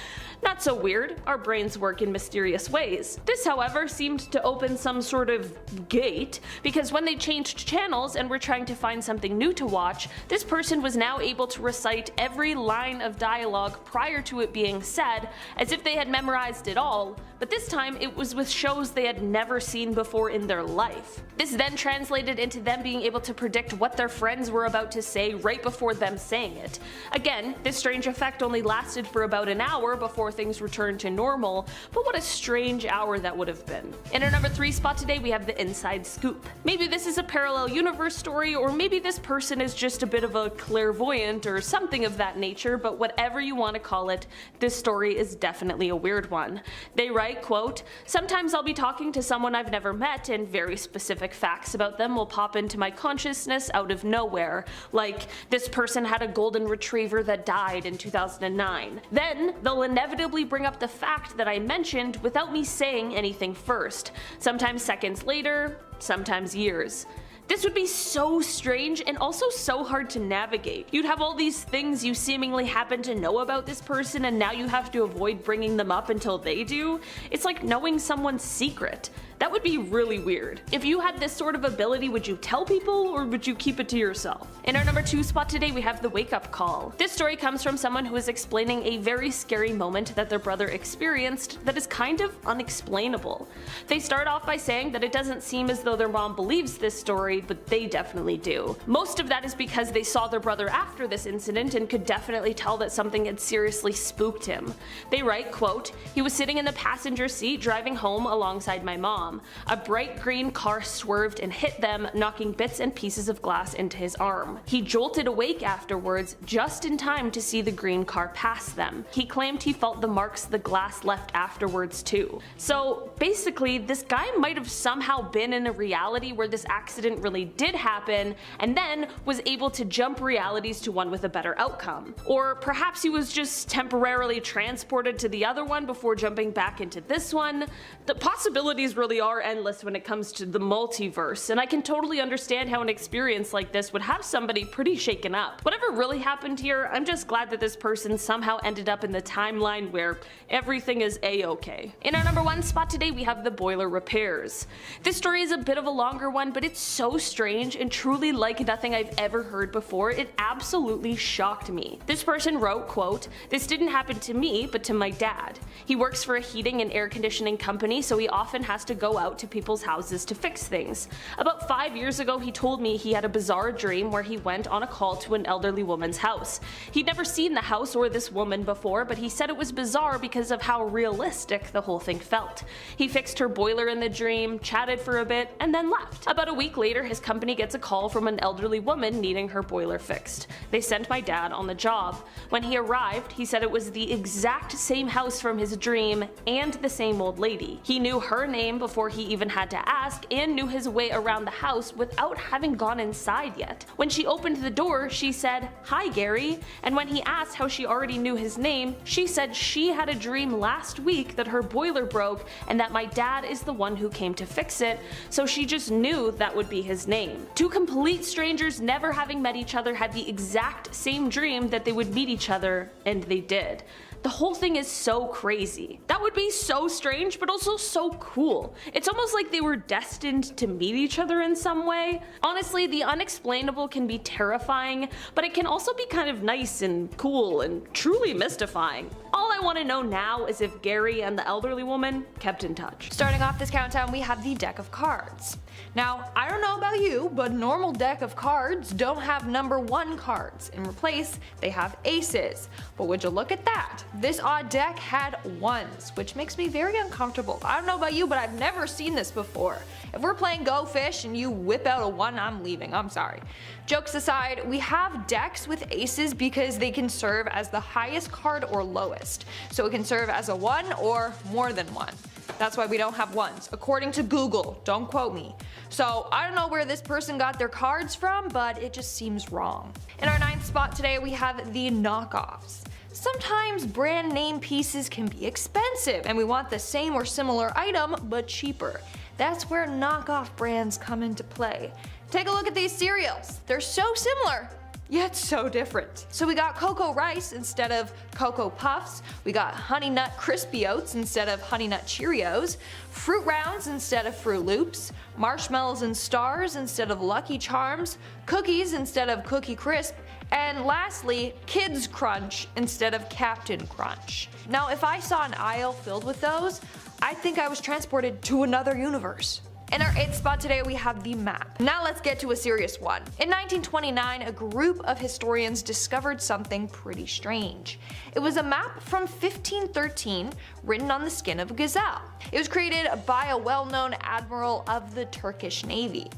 Not so weird, our brains work in mysterious ways. This, however, seemed to open some sort of gate, because when they changed channels and were trying to find something new to watch, this person was now able to recite every line of dialogue prior to it being said, as if they had memorized it all, but this time it was with shows they had never seen before in their life. This then translated into them being able to predict what their friends were about to say right before them saying it. Again, this strange effect only lasted for about an hour before things returned to normal, but what a strange hour that would have been. In our number 3 spot today we have the inside scoop. Maybe this is a parallel universe story, or maybe this person is just a bit of a clairvoyant or something of that nature, but whatever you want to call it, this story is definitely a weird one. They write, quote, "Sometimes I'll be talking to someone I've never met and very specific facts about them will pop into my consciousness out of nowhere, like this person had a golden retriever that died in 2009. Then they'll inevitably bring up the fact that I mentioned without me saying anything first, sometimes seconds later, sometimes years. This would be so strange and also so hard to navigate. You'd have all these things you seemingly happen to know about this person and now you have to avoid bringing them up until they do. It's like knowing someone's secret. That would be really weird. If you had this sort of ability, would you tell people or would you keep it to yourself?" In our number 2 spot today we have the wake up call. This story comes from someone who is explaining a very scary moment that their brother experienced that is kind of unexplainable. They start off by saying that it doesn't seem as though their mom believes this story, but they definitely do. Most of that is because they saw their brother after this incident and could definitely tell that something had seriously spooked him. They write, quote, "He was sitting in the passenger seat driving home alongside my mom. A bright green car swerved and hit them, knocking bits and pieces of glass into his arm. He jolted awake afterwards, just in time to see the green car pass them. He claimed he felt the marks the glass left afterwards too." So basically, this guy might have somehow been in a reality where this accident really did happen, and then was able to jump realities to one with a better outcome. Or perhaps he was just temporarily transported to the other one before jumping back into this one. The possibilities really are endless when it comes to the multiverse, and I can totally understand how an experience like this would have somebody pretty shaken up. Whatever really happened here, I'm just glad that this person somehow ended up in the timeline where everything is a-okay. In our number 1 spot today we have the boiler repairs. This story is a bit of a longer one, but it's so strange and truly like nothing I've ever heard before. It absolutely shocked me. This person wrote, quote, "This didn't happen to me, but to my dad. He works for a heating and air conditioning company, so he often has to go out to people's houses to fix things. About 5 years ago he told me he had a bizarre dream where he went on a call to an elderly woman's house. He'd never seen the house or this woman before, but he said it was bizarre because of how realistic the whole thing felt. He fixed her boiler in the dream, chatted for a bit, and then left. About a week later his company gets a call from an elderly woman needing her boiler fixed. They sent my dad on the job. When he arrived, he said it was the exact same house from his dream and the same old lady. He knew her name before he even had to ask, and knew his way around the house without having gone inside yet. When she opened the door, she said, 'Hi Gary,' and when he asked how she already knew his name, she said she had a dream last week that her boiler broke and that my dad is the one who came to fix it, so she just knew that would be his name. Two complete strangers never having met each other had the exact same dream that they would meet each other, and they did. The whole thing is so crazy. That would be so strange, but also so cool. It's almost like they were destined to meet each other in some way. Honestly, the unexplainable can be terrifying, but it can also be kind of nice and cool and truly mystifying. All I want to know now is if Gary and the elderly woman kept in touch. Starting off this countdown, we have the deck of cards. Now, I don't know about you, but normal deck of cards don't have number 1 cards. In place, they have aces. But would you look at that? This odd deck had 1s, which makes me very uncomfortable. I don't know about you, but I've never seen this before. If we're playing Go Fish and you whip out a 1, I'm leaving, I'm sorry. Jokes aside, we have decks with aces because they can serve as the highest card or lowest. So it can serve as a 1 or more than 1. That's why we don't have ones, according to Google, don't quote me. So I don't know where this person got their cards from, but it just seems wrong. In our 9th spot today, we have the knockoffs. Sometimes brand name pieces can be expensive and we want the same or similar item but cheaper. That's where knockoff brands come into play. Take a look at these cereals. They're so similar, yet so different. So we got Cocoa Rice instead of Cocoa Puffs, we got Honey Nut Crispy Oats instead of Honey Nut Cheerios, Fruit Rounds instead of Fruit Loops, Marshmallows and Stars instead of Lucky Charms, Cookies instead of Cookie Crisp, and lastly, Kids Crunch instead of Captain Crunch. Now if I saw an aisle filled with those, I think I was transported to another universe. In our 8th spot today, we have the map. Now let's get to a serious one. In 1929, a group of historians discovered something pretty strange. It was a map from 1513 written on the skin of a gazelle. It was created by a well-known admiral of the Turkish Navy.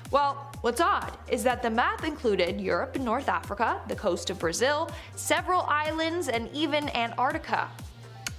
Well, what's odd is that the map included Europe and North Africa, the coast of Brazil, several islands, and even Antarctica,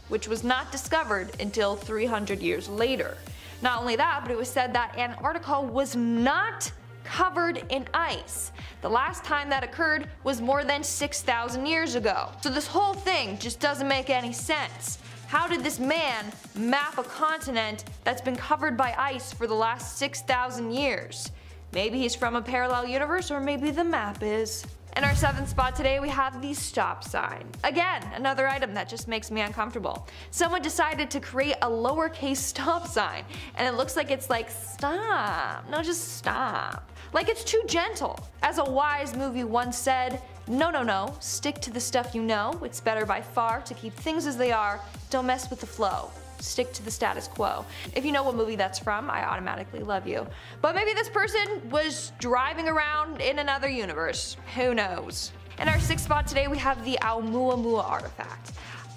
which was not discovered until 300 years later. Not only that, but it was said that Antarctica was not covered in ice. The last time that occurred was more than 6,000 years ago. So this whole thing just doesn't make any sense. How did this man map a continent that's been covered by ice for the last 6,000 years? Maybe he's from a parallel universe, or maybe the map is. In our 7th spot today, we have the stop sign. Again, another item that just makes me uncomfortable. Someone decided to create a lowercase stop sign, and it looks like it's like stop, no, just stop. Like it's too gentle. As a wise movie once said, no, stick to the stuff you know. It's better by far to keep things as they are. Don't mess with the flow. Stick to the status quo. If you know what movie that's from, I automatically love you. But maybe this person was driving around in another universe. Who knows? In our 6th spot today, we have the Oumuamua artifact.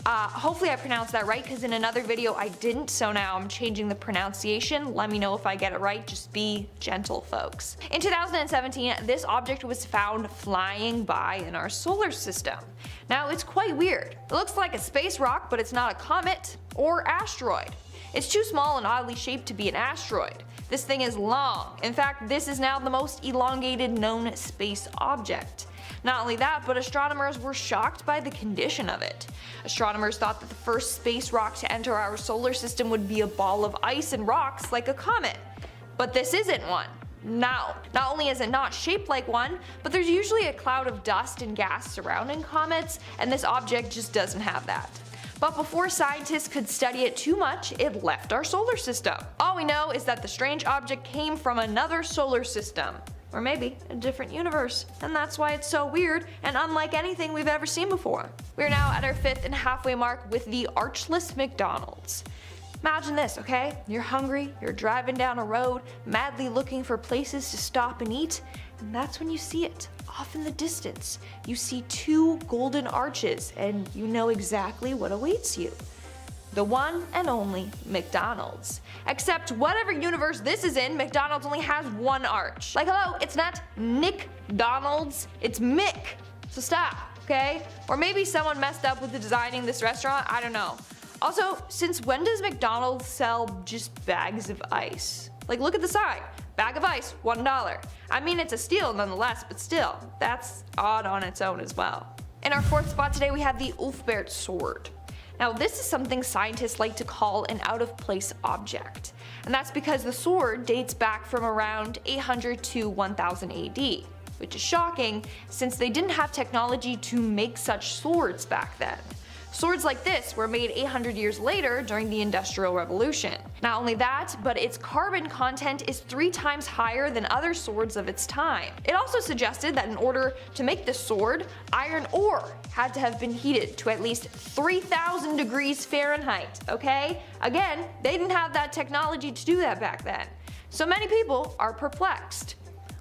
Hopefully I pronounced that right, because in another video I didn't, so now I'm changing the pronunciation. Let me know if I get it right, just be gentle, folks. In 2017, this object was found flying by in our solar system. Now it's quite weird. It looks like a space rock, but it's not a comet or asteroid. It's too small and oddly shaped to be an asteroid. This thing is long. In fact, this is now the most elongated known space object. Not only that, but astronomers were shocked by the condition of it. Astronomers thought that the first space rock to enter our solar system would be a ball of ice and rocks like a comet. But this isn't one. Now, not only is it not shaped like one, but there's usually a cloud of dust and gas surrounding comets, and this object just doesn't have that. But before scientists could study it too much, it left our solar system. All we know is that the strange object came from another solar system. Or maybe a different universe, and that's why it's so weird and unlike anything we've ever seen before. We're now at our 5th and halfway mark with the archless McDonald's. Imagine this, okay? You're hungry, you're driving down a road, madly looking for places to stop and eat, and that's when you see it. Off in the distance, you see 2 golden arches, and you know exactly what awaits you. The one and only McDonald's. Except whatever universe this is in, McDonald's only has 1 arch. Like hello, it's not Nick Donald's, it's Mick. So stop, okay? Or maybe someone messed up with the designing this restaurant, I don't know. Also, since when does McDonald's sell just bags of ice? Like look at the sign, bag of ice, $1. I mean it's a steal nonetheless, but still, that's odd on its own as well. In our 4th spot today we have the Ulfbert sword. Now this is something scientists like to call an out-of-place object, and that's because the sword dates back from around 800 to 1000 AD, which is shocking since they didn't have technology to make such swords back then. Swords like this were made 800 years later during the Industrial Revolution. Not only that, but its carbon content is 3 times higher than other swords of its time. It also suggested that in order to make this sword, iron ore had to have been heated to at least 3,000 degrees Fahrenheit, okay? Again, they didn't have that technology to do that back then. So many people are perplexed.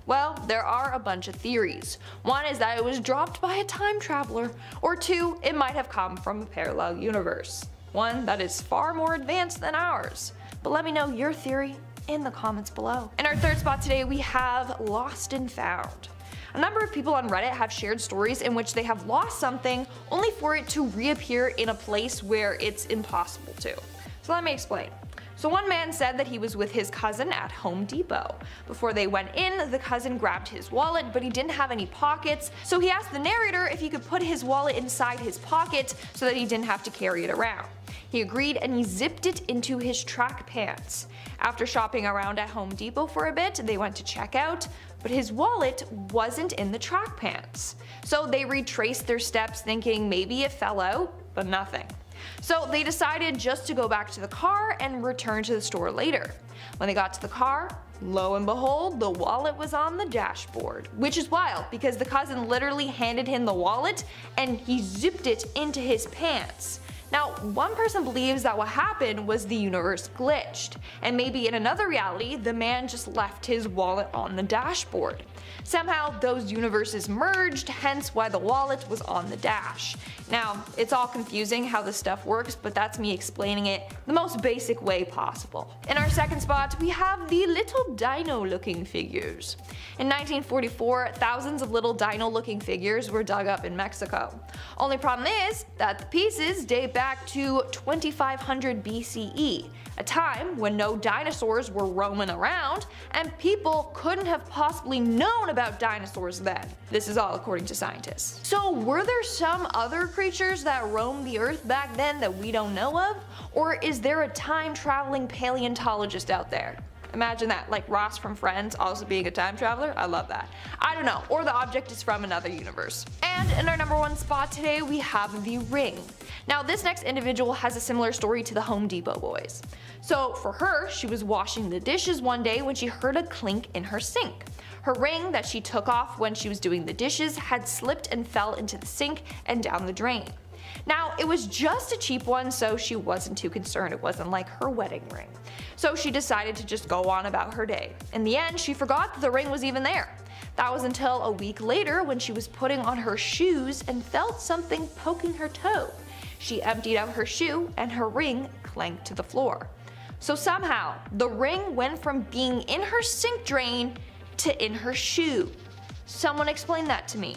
Well, there are a bunch of theories. One is that it was dropped by a time traveler, or 2, it might have come from a parallel universe. One that is far more advanced than ours. But let me know your theory in the comments below. In our 3rd spot today we have lost and found. A number of people on Reddit have shared stories in which they have lost something only for it to reappear in a place where it's impossible to. So let me explain. So one man said that he was with his cousin at Home Depot. Before they went in, the cousin grabbed his wallet, but he didn't have any pockets, so he asked the narrator if he could put his wallet inside his pocket so that he didn't have to carry it around. He agreed and he zipped it into his track pants. After shopping around at Home Depot for a bit, they went to check out, but his wallet wasn't in the track pants. So they retraced their steps thinking maybe it fell out, but nothing. So they decided just to go back to the car and return to the store later. When they got to the car, lo and behold, the wallet was on the dashboard. Which is wild because the cousin literally handed him the wallet and he zipped it into his pants. Now, one person believes that what happened was the universe glitched, and maybe in another reality, the man just left his wallet on the dashboard. Somehow, those universes merged, hence why the wallet was on the dash. Now, it's all confusing how this stuff works, but that's me explaining it the most basic way possible. In our second spot, we have the little dino-looking figures. In 1944, thousands of little dino-looking figures were dug up in Mexico. Only problem is that the pieces date back to 2500 BCE, a time when no dinosaurs were roaming around and people couldn't have possibly known about dinosaurs then. This is all according to scientists. So were there some other creatures that roamed the earth back then that we don't know of? Or is there a time-traveling paleontologist out there? Imagine that, like Ross from Friends also being a time traveler. I love that. I don't know, or the object is from another universe. And in our number one spot today, we have the ring. Now this next individual has a similar story to the Home Depot boys. So for her, she was washing the dishes one day when she heard a clink in her sink. Her ring that she took off when she was doing the dishes had slipped and fell into the sink and down the drain. Now, it was just a cheap one, so she wasn't too concerned. It wasn't like her wedding ring. So she decided to just go on about her day. In the end, she forgot that the ring was even there. That was until a week later when she was putting on her shoes and felt something poking her toe. She emptied out her shoe and her ring clanked to the floor. So somehow, the ring went from being in her sink drain to in her shoe. Someone explain that to me.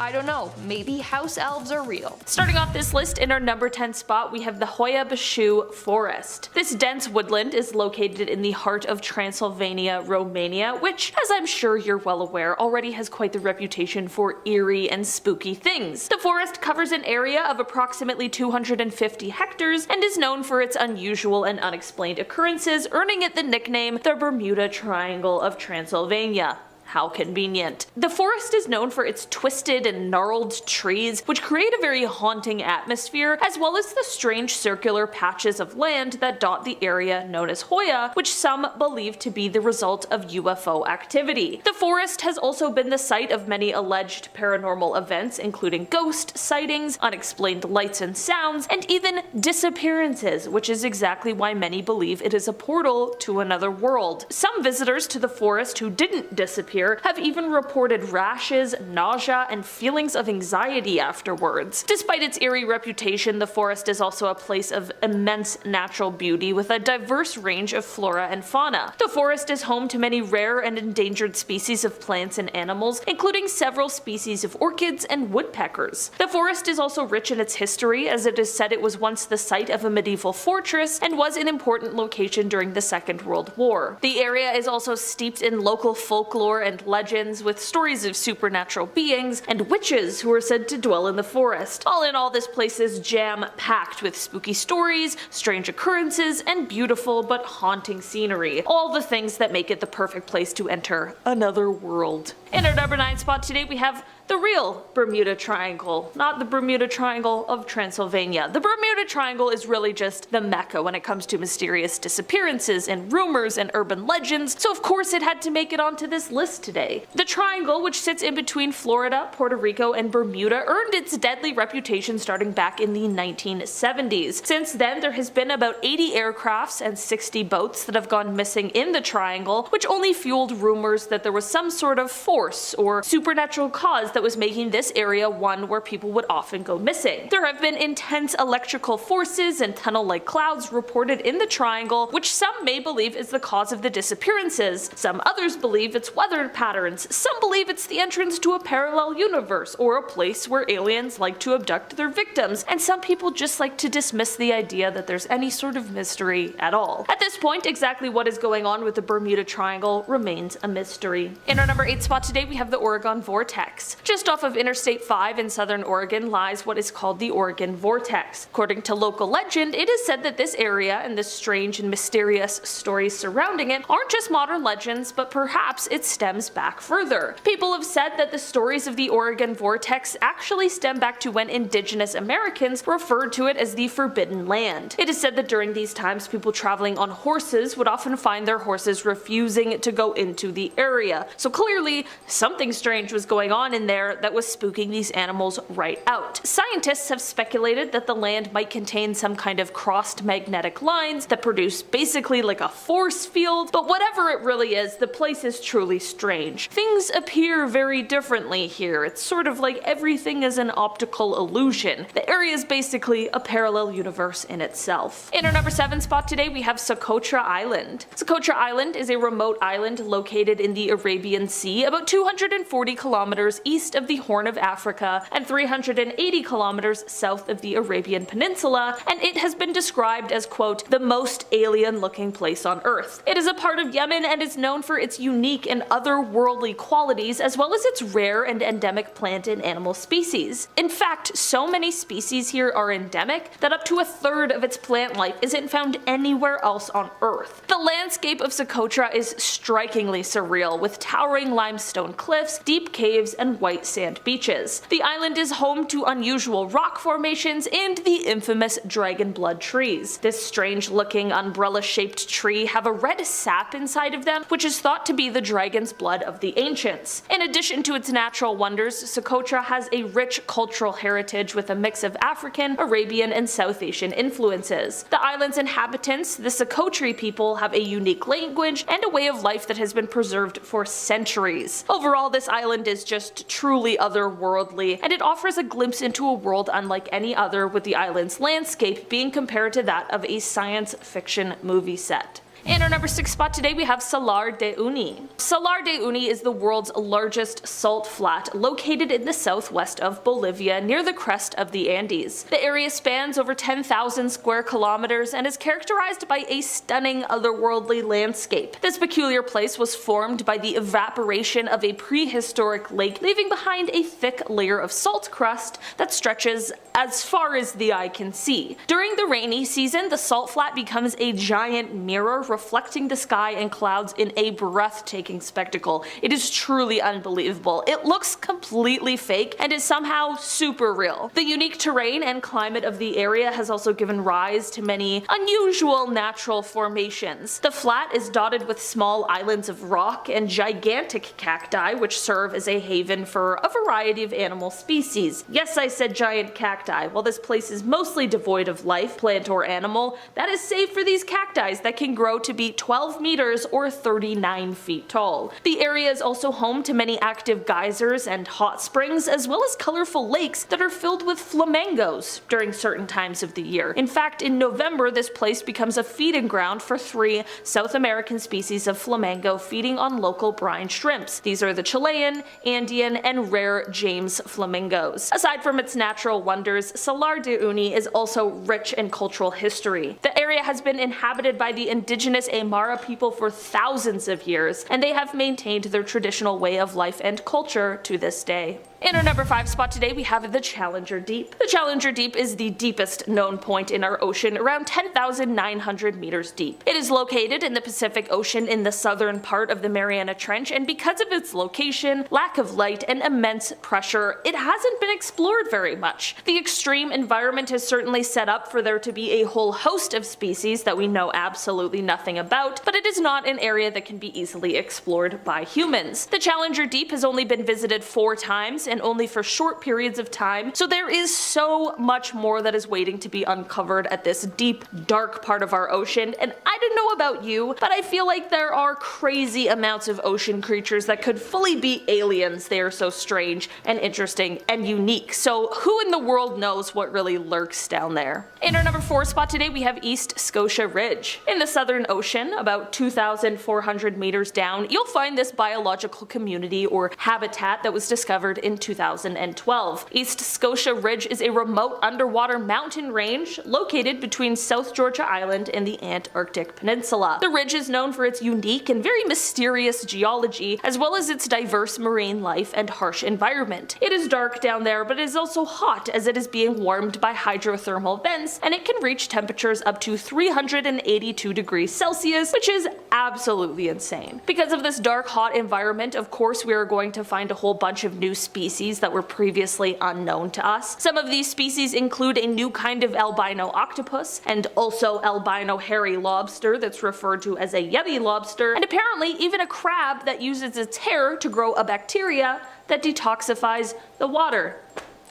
I don't know, maybe house elves are real. Starting off this list, in our number 10 spot, we have the Hoya Bashu Forest. This dense woodland is located in the heart of Transylvania, Romania, which, as I'm sure you're well aware, already has quite the reputation for eerie and spooky things. The forest covers an area of approximately 250 hectares and is known for its unusual and unexplained occurrences, earning it the nickname the Bermuda Triangle of Transylvania. How convenient. The forest is known for its twisted and gnarled trees, which create a very haunting atmosphere, as well as the strange circular patches of land that dot the area known as Hoya, which some believe to be the result of UFO activity. The forest has also been the site of many alleged paranormal events, including ghost sightings, unexplained lights and sounds, and even disappearances, which is exactly why many believe it is a portal to another world. Some visitors to the forest who didn't disappear have even reported rashes, nausea, and feelings of anxiety afterwards. Despite its eerie reputation, the forest is also a place of immense natural beauty with a diverse range of flora and fauna. The forest is home to many rare and endangered species of plants and animals, including several species of orchids and woodpeckers. The forest is also rich in its history, as it is said it was once the site of a medieval fortress and was an important location during the Second World War. The area is also steeped in local folklore and legends, with stories of supernatural beings and witches who are said to dwell in the forest. All in all, this place is jam-packed with spooky stories, strange occurrences, and beautiful but haunting scenery. All the things that make it the perfect place to enter another world. In our number 9 spot today, we have the real Bermuda Triangle, not the Bermuda Triangle of Transylvania. The Bermuda Triangle is really just the mecca when it comes to mysterious disappearances and rumors and urban legends, so of course it had to make it onto this list today. The triangle, which sits in between Florida, Puerto Rico, and Bermuda, earned its deadly reputation starting back in the 1970s. Since then, there has been about 80 aircrafts and 60 boats that have gone missing in the triangle, which only fueled rumors that there was some sort of force or supernatural cause that that was making this area one where people would often go missing. There have been intense electrical forces and tunnel-like clouds reported in the triangle, which some may believe is the cause of the disappearances. Some others believe it's weather patterns. Some believe it's the entrance to a parallel universe or a place where aliens like to abduct their victims, and some people just like to dismiss the idea that there's any sort of mystery at all. At this point, exactly what is going on with the Bermuda Triangle remains a mystery. In our number 8 spot today, we have the Oregon Vortex. Just off of Interstate 5 in southern Oregon lies what is called the Oregon Vortex. According to local legend, it is said that this area and the strange and mysterious stories surrounding it aren't just modern legends, but perhaps it stems back further. People have said that the stories of the Oregon Vortex actually stem back to when indigenous Americans referred to it as the Forbidden Land. It is said that during these times, people traveling on horses would often find their horses refusing to go into the area. So clearly, something strange was going on in there that was spooking these animals right out. Scientists have speculated that the land might contain some kind of crossed magnetic lines that produce basically like a force field, but whatever it really is, the place is truly strange. Things appear very differently here. It's sort of like everything is an optical illusion. The area is basically a parallel universe in itself. In our number 7 spot today, we have Socotra Island. Socotra Island is a remote island located in the Arabian Sea, about 240 kilometers east of the Horn of Africa and 380 kilometers south of the Arabian Peninsula, and it has been described as, quote, the most alien-looking place on Earth. It is a part of Yemen and is known for its unique and otherworldly qualities, as well as its rare and endemic plant and animal species. In fact, so many species here are endemic that up to a third of its plant life isn't found anywhere else on Earth. The landscape of Socotra is strikingly surreal, with towering limestone cliffs, deep caves, and white sand beaches. The island is home to unusual rock formations and the infamous dragon blood trees. This strange-looking umbrella-shaped tree have a red sap inside of them, which is thought to be the dragon's blood of the ancients. In addition to its natural wonders, Socotra has a rich cultural heritage with a mix of African, Arabian, and South Asian influences. The island's inhabitants, the Socotri people, have a unique language and a way of life that has been preserved for centuries. Overall, this island is just truly otherworldly, and it offers a glimpse into a world unlike any other, with the island's landscape being compared to that of a science fiction movie set. In our number 6 spot today, we have Salar de Uyuni. Salar de Uyuni is the world's largest salt flat, located in the southwest of Bolivia near the crest of the Andes. The area spans over 10,000 square kilometers and is characterized by a stunning otherworldly landscape. This peculiar place was formed by the evaporation of a prehistoric lake, leaving behind a thick layer of salt crust that stretches as far as the eye can see. During the rainy season, the salt flat becomes a giant mirror reflecting the sky and clouds in a breathtaking spectacle. It is truly unbelievable. It looks completely fake and is somehow super real. The unique terrain and climate of the area has also given rise to many unusual natural formations. The flat is dotted with small islands of rock and gigantic cacti, which serve as a haven for a variety of animal species. Yes, I said giant cacti. While this place is mostly devoid of life, plant or animal, that is safe for these cacti that can grow to be 12 meters or 39 feet tall. The area is also home to many active geysers and hot springs, as well as colorful lakes that are filled with flamingos during certain times of the year. In fact, in November, this place becomes a feeding ground for 3 South American species of flamingo feeding on local brine shrimps. These are the Chilean, Andean, and rare James flamingos. Aside from its natural wonders, Salar de Uyuni is also rich in cultural history. The area has been inhabited by the indigenous Aymara people for thousands of years, and they have maintained their traditional way of life and culture to this day. In our number 5 spot today, we have the Challenger Deep. The Challenger Deep is the deepest known point in our ocean, around 10,900 meters deep. It is located in the Pacific Ocean in the southern part of the Mariana Trench, and because of its location, lack of light, and immense pressure, it hasn't been explored very much. The extreme environment is certainly set up for there to be a whole host of species that we know absolutely nothing about, but it is not an area that can be easily explored by humans. The Challenger Deep has only been visited 4 times and only for short periods of time, so there is so much more that is waiting to be uncovered at this deep, dark part of our ocean, and I don't know about you, but I feel like there are crazy amounts of ocean creatures that could fully be aliens. They are so strange and interesting and unique, so who in the world knows what really lurks down there? In our number 4 spot today we have East Scotia Ridge. In the Southern Ocean, about 2,400 meters down, you'll find this biological community or habitat that was discovered in 2012. East Scotia Ridge is a remote underwater mountain range located between South Georgia Island and the Antarctic Peninsula. The ridge is known for its unique and very mysterious geology, as well as its diverse marine life and harsh environment. It is dark down there, but it is also hot as it is being warmed by hydrothermal vents, and it can reach temperatures up to 382 degrees Celsius, which is absolutely insane. Because of this dark, hot environment, of course we are going to find a whole bunch of new species that were previously unknown to us. Some of these species include a new kind of albino octopus, and also albino hairy lobster that's referred to as a yeti lobster, and apparently even a crab that uses its hair to grow a bacteria that detoxifies the water.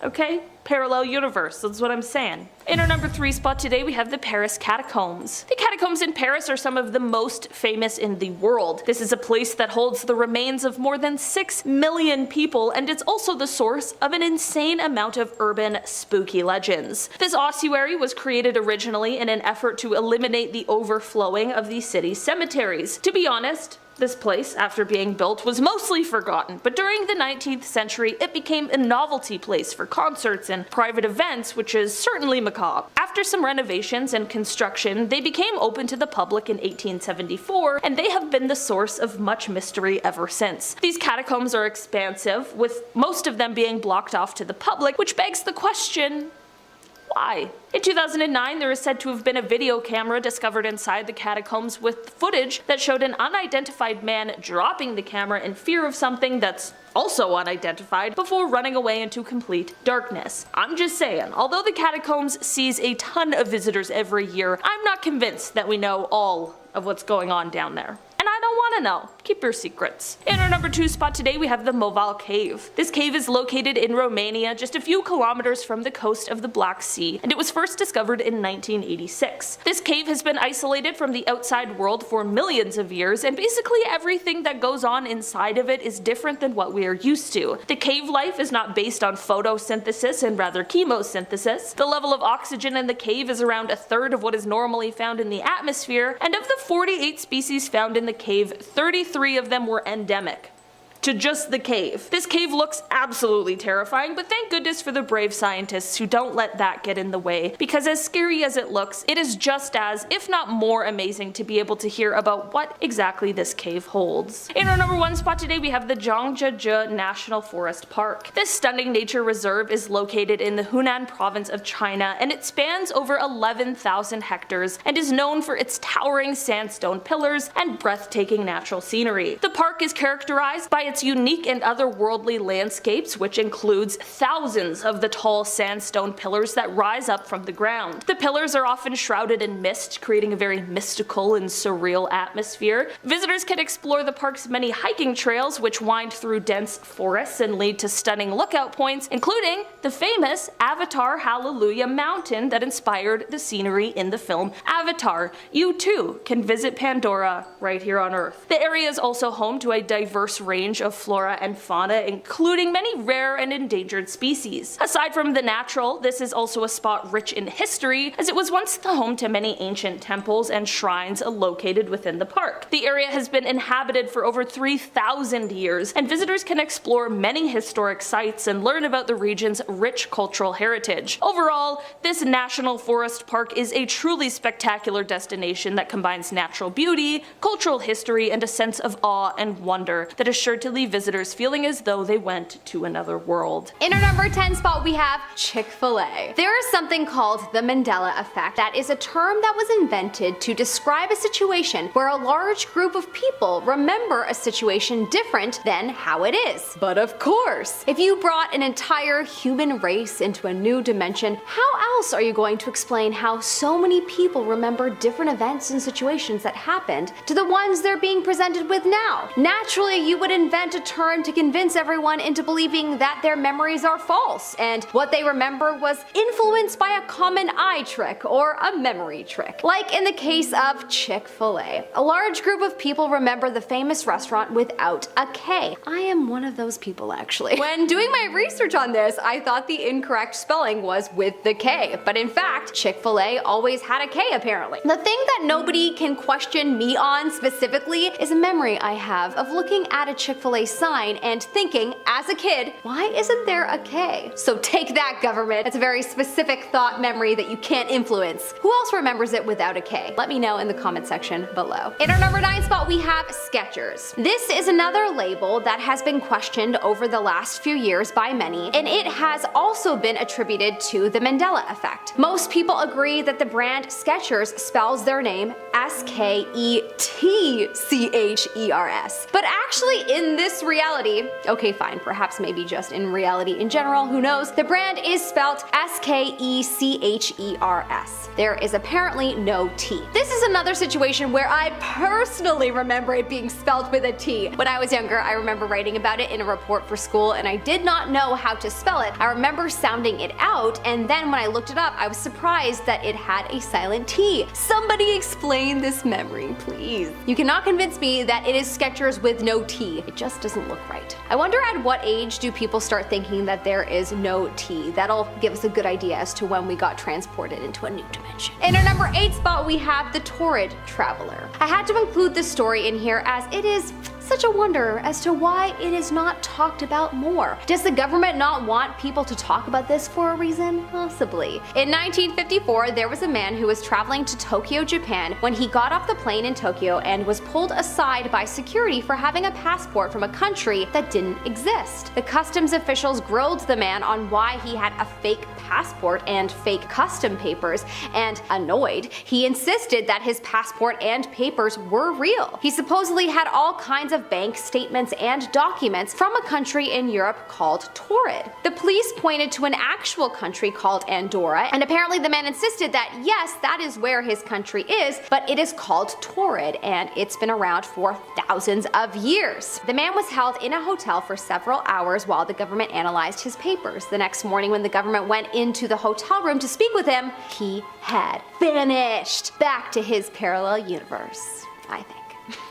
Okay? Parallel universe, that's what I'm saying. In our number 3 spot today we have the Paris Catacombs. The catacombs in Paris are some of the most famous in the world. This is a place that holds the remains of more than 6 million people, and it's also the source of an insane amount of urban spooky legends. This ossuary was created originally in an effort to eliminate the overflowing of the city's cemeteries. To be honest, this place, after being built, was mostly forgotten, but during the 19th century it became a novelty place for concerts and private events, which is certainly macabre. After some renovations and construction, they became open to the public in 1874, and they have been the source of much mystery ever since. These catacombs are expansive, with most of them being blocked off to the public, which begs the question, why? In 2009, there is said to have been a video camera discovered inside the catacombs with footage that showed an unidentified man dropping the camera in fear of something that's also unidentified before running away into complete darkness. I'm just saying, although the catacombs sees a ton of visitors every year, I'm not convinced that we know all of what's going on down there. And I don't want to know. Keep your secrets. In our number 2 spot today we have the Moval Cave. This cave is located in Romania, just a few kilometers from the coast of the Black Sea, and it was first discovered in 1986. This cave has been isolated from the outside world for millions of years, and basically everything that goes on inside of it is different than what we are used to. The cave life is not based on photosynthesis and rather chemosynthesis. The level of oxygen in the cave is around a third of what is normally found in the atmosphere, and of the 48 species found in the cave, 33 of them were endemic to just the cave. This cave looks absolutely terrifying, but thank goodness for the brave scientists who don't let that get in the way, because as scary as it looks, it is just as, if not more amazing to be able to hear about what exactly this cave holds. In our number 1 spot today we have the Zhangjiajie National Forest Park. This stunning nature reserve is located in the Hunan province of China, and it spans over 11,000 hectares and is known for its towering sandstone pillars and breathtaking natural scenery. The park is characterized by its unique and otherworldly landscapes, which includes thousands of the tall sandstone pillars that rise up from the ground. The pillars are often shrouded in mist, creating a very mystical and surreal atmosphere. Visitors can explore the park's many hiking trails, which wind through dense forests and lead to stunning lookout points, including the famous Avatar Hallelujah Mountain that inspired the scenery in the film Avatar. You too can visit Pandora right here on Earth. The area is also home to a diverse range of flora and fauna, including many rare and endangered species. Aside from the natural, this is also a spot rich in history, as it was once the home to many ancient temples and shrines located within the park. The area has been inhabited for over 3,000 years, and visitors can explore many historic sites and learn about the region's rich cultural heritage. Overall, this national forest park is a truly spectacular destination that combines natural beauty, cultural history, and a sense of awe and wonder that is sure to leave visitors feeling as though they went to another world. In our number 10 spot we have Chick-fil-A. There is something called the Mandela effect. That is a term that was invented to describe a situation where a large group of people remember a situation different than how it is. But of course, if you brought an entire human race into a new dimension, how else are you going to explain how so many people remember different events and situations that happened to the ones they're being presented with now? Naturally, you would invent invent a term to convince everyone into believing that their memories are false, and what they remember was influenced by a common eye trick or a memory trick. Like in the case of Chick-fil-A. A large group of people remember the famous restaurant without a K. I am one of those people, actually. When doing my research on this, I thought the incorrect spelling was with the K, but in fact, Chick-fil-A always had a K apparently. The thing that nobody can question me on specifically is a memory I have of looking at a Chick-fil-A sign and thinking, as a kid, why isn't there a K? So take that, government. That's a very specific thought memory that you can't influence. Who else remembers it without a K? Let me know in the comment section below. In our number 9 spot, we have Skechers. This is another label that has been questioned over the last few years by many, and it has also been attributed to the Mandela effect. Most people agree that the brand Skechers spells their name Sketchers, but actually in this reality, okay fine, perhaps maybe just in reality in general, who knows, the brand is spelled Skechers. There is apparently no T. This is another situation where I personally remember it being spelled with a T. When I was younger, I remember writing about it in a report for school, and I did not know how to spell it. I remember sounding it out, and then when I looked it up, I was surprised that it had a silent T. Somebody explain this memory, please. You cannot convince me that it is Skechers with no T. It just doesn't look right. I wonder at what age do people start thinking that there is no T. That'll give us a good idea as to when we got transported into a new dimension. In our number 8 spot, we have the Torrid Traveler. I had to include this story in here as it is such a wonder as to why it is not talked about more. Does the government not want people to talk about this for a reason? Possibly. In 1954, there was a man who was traveling to Tokyo, Japan, when he got off the plane in Tokyo and was pulled aside by security for having a passport from a country that didn't exist. The customs officials grilled the man on why he had a fake passport and fake custom papers, and annoyed, he insisted that his passport and papers were real. He supposedly had all kinds of bank statements and documents from a country in Europe called Torrid. The police pointed to an actual country called Andorra, and apparently the man insisted that yes, that is where his country is, but it is called Torrid, and it's been around for thousands of years. The man was held in a hotel for several hours while the government analyzed his papers. The next morning, when the government went into the hotel room to speak with him, he had vanished back to his parallel universe, I think.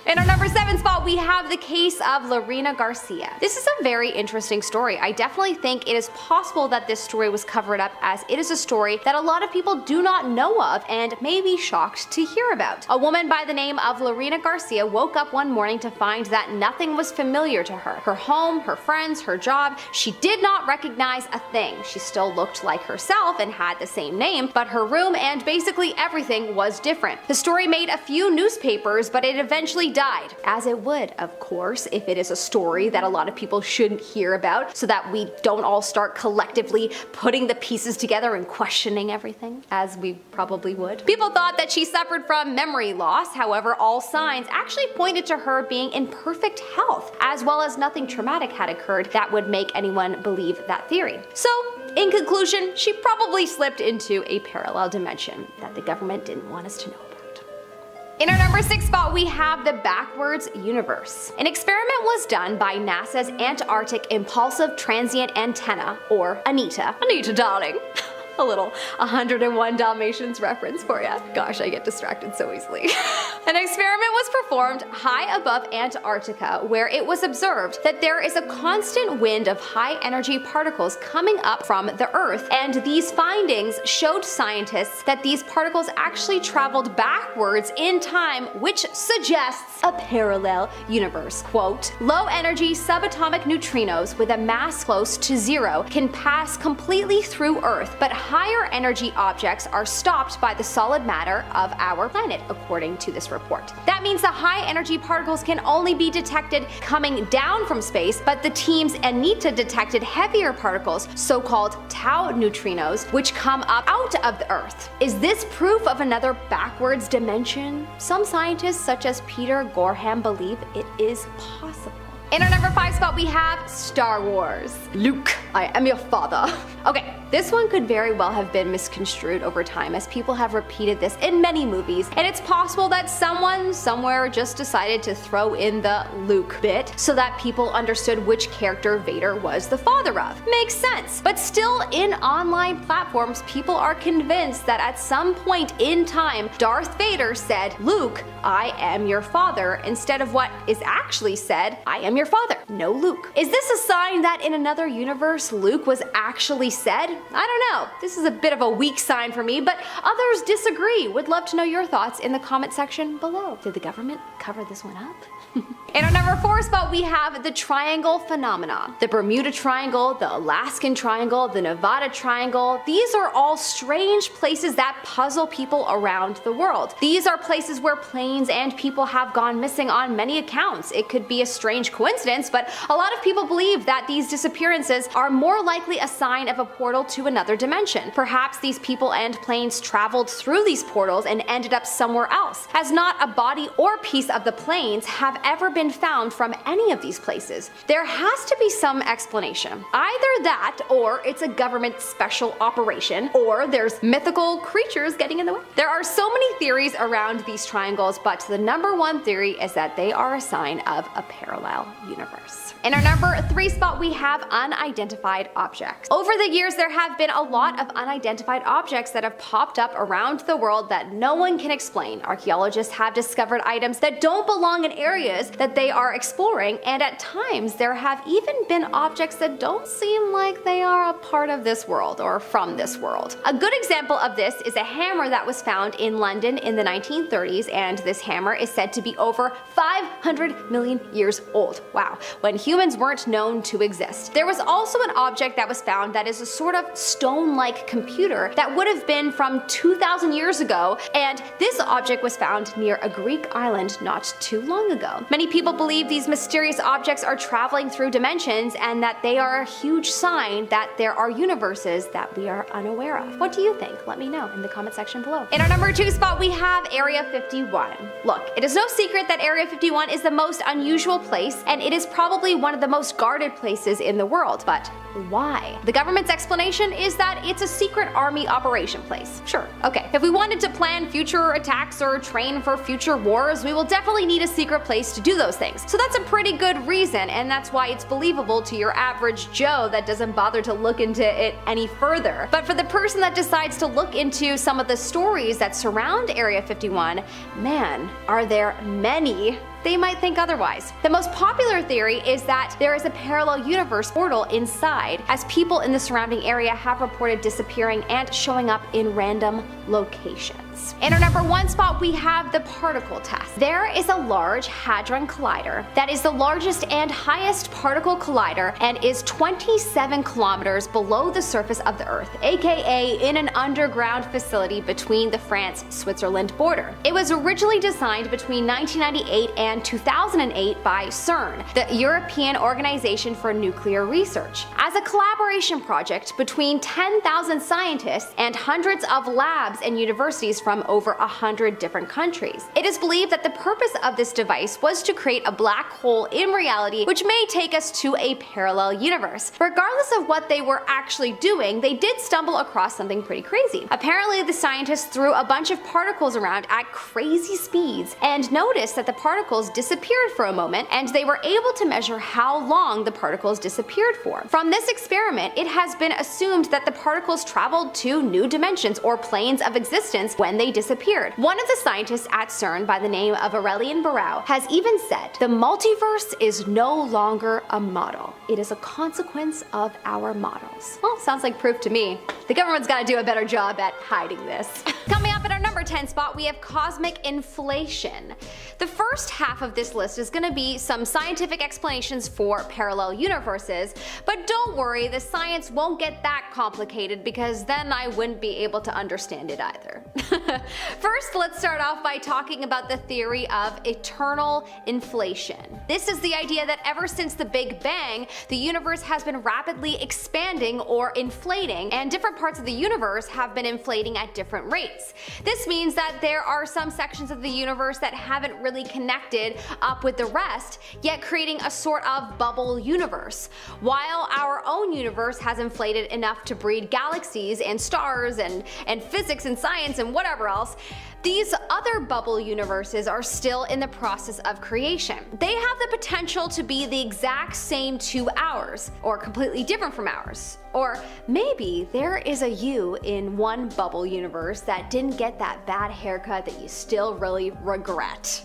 In our number 7 spot, we have the case of Lorena Garcia. This is a very interesting story. I definitely think it is possible that this story was covered up, as it is a story that a lot of people do not know of and may be shocked to hear about. A woman by the name of Lorena Garcia woke up one morning to find that nothing was familiar to her. Her home, her friends, her job, she did not recognize a thing. She still looked like herself and had the same name, but her room and basically everything was different. The story made a few newspapers, but it eventually died, as it would, of course, if it is a story that a lot of people shouldn't hear about, so that we don't all start collectively putting the pieces together and questioning everything, as we probably would. People thought that she suffered from memory loss. However, all signs actually pointed to her being in perfect health, as well as nothing traumatic had occurred that would make anyone believe that theory. So, in conclusion, she probably slipped into a parallel dimension that the government didn't want us to know about. In our number 6 spot, we have the backwards universe. An experiment was done by NASA's Antarctic Impulsive Transient Antenna, or ANITA. Anita, darling. A little 101 Dalmatians reference for ya. Gosh, I get distracted so easily. An experiment was performed high above Antarctica, where it was observed that there is a constant wind of high energy particles coming up from the Earth, and these findings showed scientists that these particles actually traveled backwards in time, which suggests a parallel universe. Quote, low energy subatomic neutrinos with a mass close to 0 can pass completely through Earth, but higher energy objects are stopped by the solid matter of our planet, according to this report. That means the high energy particles can only be detected coming down from space, but the team's ANITA detected heavier particles, so-called tau neutrinos, which come up out of the Earth. Is this proof of another backwards dimension? Some scientists, such as Peter Gorham, believe it is possible. In our number 5 spot, we have Star Wars. Luke. I am your father. Okay, this one could very well have been misconstrued over time, as people have repeated this in many movies, and it's possible that someone somewhere just decided to throw in the Luke bit so that people understood which character Vader was the father of. Makes sense. But still, in online platforms, people are convinced that at some point in time, Darth Vader said, "Luke, I am your father," instead of what is actually said, "I am your father." No Luke. Is this a sign that in another universe Luke was actually said? I don't know. This is a bit of a weak sign for me, but others disagree. Would love to know your thoughts in the comment section below. Did the government cover this one up? In our number 4 spot, we have the triangle phenomena. The Bermuda Triangle, the Alaskan Triangle, the Nevada Triangle. These are all strange places that puzzle people around the world. These are places where planes and people have gone missing on many accounts. It could be a strange coincidence, but a lot of people believe that these disappearances are more likely a sign of a portal to another dimension. Perhaps these people and planes traveled through these portals and ended up somewhere else, as not a body or piece of the planes have ever been found from any of these places. There has to be some explanation. Either that, or it's a government special operation, or there's mythical creatures getting in the way. There are so many theories around these triangles, but the number 1 theory is that they are a sign of a parallel universe. In our number 3 spot, we have unidentified objects. Over the years, there have been a lot of unidentified objects that have popped up around the world that no one can explain. Archaeologists have discovered items that don't belong in areas that they are exploring, and at times there have even been objects that don't seem like they are a part of this world or from this world. A good example of this is a hammer that was found in London in the 1930s, and this hammer is said to be over 500 million years old. Wow, when humans weren't known to exist. There was also an object that was found that is a sort of stone-like computer that would have been from 2,000 years ago, and this object was found near a Greek island not too long ago. Many people believe these mysterious objects are traveling through dimensions and that they are a huge sign that there are universes that we are unaware of. What do you think? Let me know in the comment section below. In our number 2 spot, we have Area 51. Look, it is no secret that Area 51 is the most unusual place, and it is probably one of the most guarded places in the world. But why? The government's explanation is that it's a secret army operation place. Sure, okay. If we wanted to plan future attacks or train for future wars, we will definitely need a secret place to do those things. So that's a pretty good reason, and that's why it's believable to your average Joe that doesn't bother to look into it any further. But for the person that decides to look into some of the stories that surround Area 51, man, are there many. They might think otherwise. The most popular theory is that there is a parallel universe portal inside, as people in the surrounding area have reported disappearing and showing up in random locations. In our number 1 spot, we have the particle test. There is a large hadron collider that is the largest and highest particle collider and is 27 kilometers below the surface of the Earth, aka in an underground facility between the France-Switzerland border. It was originally designed between 1998 and 2008 by CERN, the European Organization for Nuclear Research, as a collaboration project between 10,000 scientists and hundreds of labs and universities from over 100 different countries. It is believed that the purpose of this device was to create a black hole in reality, which may take us to a parallel universe. Regardless of what they were actually doing, they did stumble across something pretty crazy. Apparently, the scientists threw a bunch of particles around at crazy speeds and noticed that the particles disappeared for a moment, and they were able to measure how long the particles disappeared for. From this experiment, it has been assumed that the particles traveled to new dimensions or planes of existence when they disappeared. One of the scientists at CERN by the name of Aurelian Barau has even said, "The multiverse is no longer a model. It is a consequence of our models." Well, sounds like proof to me. The government's gotta do a better job at hiding this. Coming up at our number 10 spot, we have cosmic inflation. The first half of this list is gonna be some scientific explanations for parallel universes, but don't worry, the science won't get that complicated because then I wouldn't be able to understand it either. First, let's start off by talking about the theory of eternal inflation. This is the idea that ever since the Big Bang, the universe has been rapidly expanding or inflating, and different parts of the universe have been inflating at different rates. This This means that there are some sections of the universe that haven't really connected up with the rest, yet creating a sort of bubble universe. While our own universe has inflated enough to breed galaxies and stars and physics and science and whatever else, these other bubble universes are still in the process of creation. They have the potential to be the exact same to ours, or completely different from ours. Or maybe there is a you in one bubble universe that didn't get that bad haircut that you still really regret.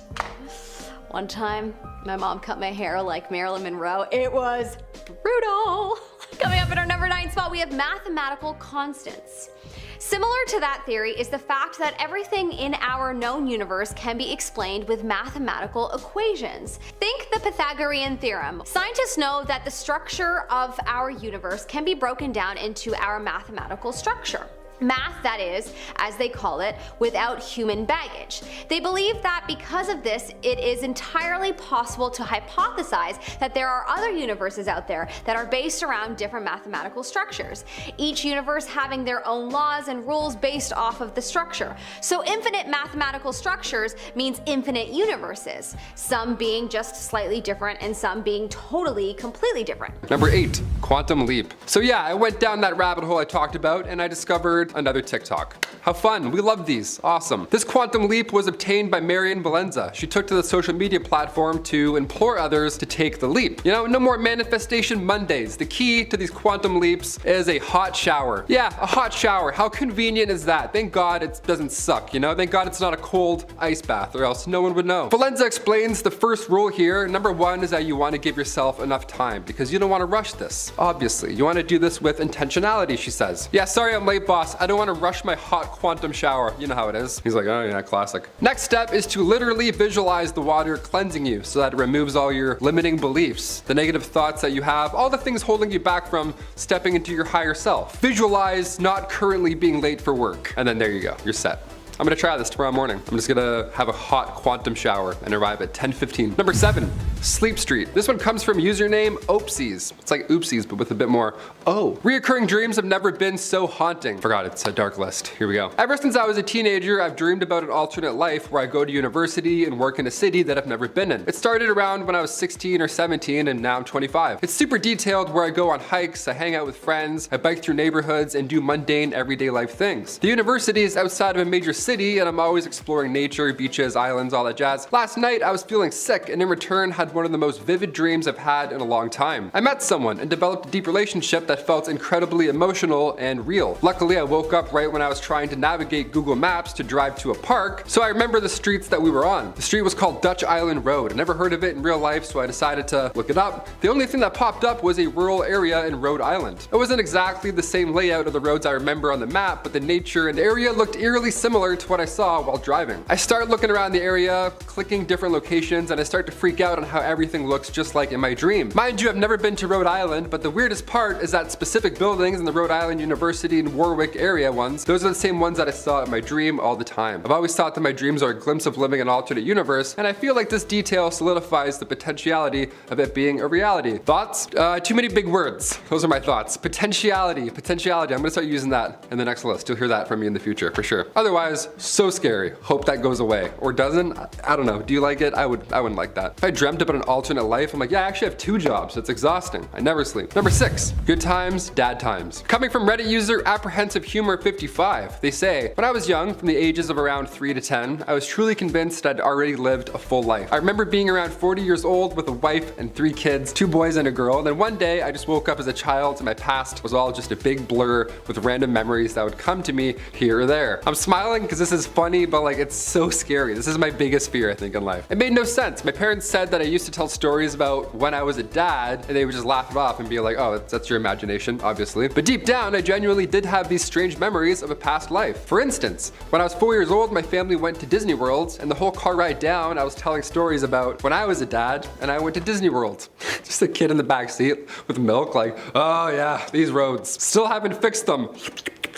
One time, my mom cut my hair like Marilyn Monroe. It was brutal. Coming up at our number 9 spot, we have mathematical constants. Similar to that theory is the fact that everything in our known universe can be explained with mathematical equations. Think the Pythagorean theorem. Scientists know that the structure of our universe can be broken down into our mathematical structure. Math, that is, as they call it, without human baggage. They believe that because of this, it is entirely possible to hypothesize that there are other universes out there that are based around different mathematical structures, each universe having their own laws and rules based off of the structure. So infinite mathematical structures means infinite universes, some being just slightly different and some being totally, completely different. Number 8, quantum leap. So yeah, I went down that rabbit hole I talked about and I discovered another TikTok. How fun, we love these, awesome. This quantum leap was obtained by Marian Valenza. She took to the social media platform to implore others to take the leap. You know, no more manifestation Mondays. The key to these quantum leaps is a hot shower. Yeah, a hot shower, how convenient is that? Thank God it doesn't suck, you know? Thank God it's not a cold ice bath or else no one would know. Valenza explains the first rule here. Number 1 is that you want to give yourself enough time because you don't want to rush this, obviously. You want to do this with intentionality, she says. Yeah, sorry I'm late, boss. I don't want to rush my hot quantum shower. You know how it is. He's like, oh yeah, classic. Next step is to literally visualize the water cleansing you so that it removes all your limiting beliefs, the negative thoughts that you have, all the things holding you back from stepping into your higher self. Visualize not currently being late for work. And then there you go, you're set. I'm gonna try this tomorrow morning. I'm just gonna have a hot quantum shower and arrive at 10:15. Number 7, Sleep Street. This one comes from username Oopsies. It's like oopsies, but with a bit more oh. Reoccurring dreams have never been so haunting. Forgot it's a dark list. Here we go. Ever since I was a teenager, I've dreamed about an alternate life where I go to university and work in a city that I've never been in. It started around when I was 16 or 17 and now I'm 25. It's super detailed where I go on hikes, I hang out with friends, I bike through neighborhoods and do mundane everyday life things. The university is outside of a major city and I'm always exploring nature, beaches, islands, all that jazz. Last night I was feeling sick and in return had one of the most vivid dreams I've had in a long time. I met someone and developed a deep relationship that felt incredibly emotional and real. Luckily I woke up right when I was trying to navigate Google Maps to drive to a park, so I remember the streets that we were on. The street was called Dutch Island Road. I never heard of it in real life, so I decided to look it up. The only thing that popped up was a rural area in Rhode Island. It wasn't exactly the same layout of the roads I remember on the map, but the nature and area looked eerily similar to what I saw while driving. I start looking around the area, clicking different locations, and I start to freak out on how everything looks just like in my dream. Mind you, I've never been to Rhode Island, but the weirdest part is that specific buildings in the Rhode Island University and Warwick area ones, those are the same ones that I saw in my dream all the time. I've always thought that my dreams are a glimpse of living an alternate universe, and I feel like this detail solidifies the potentiality of it being a reality. Thoughts? Too many big words. Those are my thoughts. Potentiality. I'm gonna start using that in the next list. You'll hear that from me in the future, for sure. Otherwise, so scary. Hope that goes away. Or doesn't? I don't know. Do you like it? I wouldn't like that. If I dreamt about an alternate life, I'm like, yeah, I actually have 2 jobs. It's exhausting. I never sleep. Number 6, good times, dad times. Coming from Reddit user Apprehensive Humor 55, they say, when I was young, from the ages of around 3 to 10, I was truly convinced I'd already lived a full life. I remember being around 40 years old with a wife and 3 kids, 2 boys and a girl, and then one day I just woke up as a child and my past was all just a big blur with random memories that would come to me here or there. I'm smiling because this is funny, but like it's so scary. This is my biggest fear, I think, in life. It made no sense. My parents said that I used to tell stories about when I was a dad and they would just laugh it off and be like, oh, that's your imagination, obviously. But deep down, I genuinely did have these strange memories of a past life. For instance, when I was 4 years old, my family went to Disney World, and the whole car ride down, I was telling stories about when I was a dad and I went to Disney World. Just a kid in the back seat with milk like, oh yeah, these roads. Still haven't fixed them.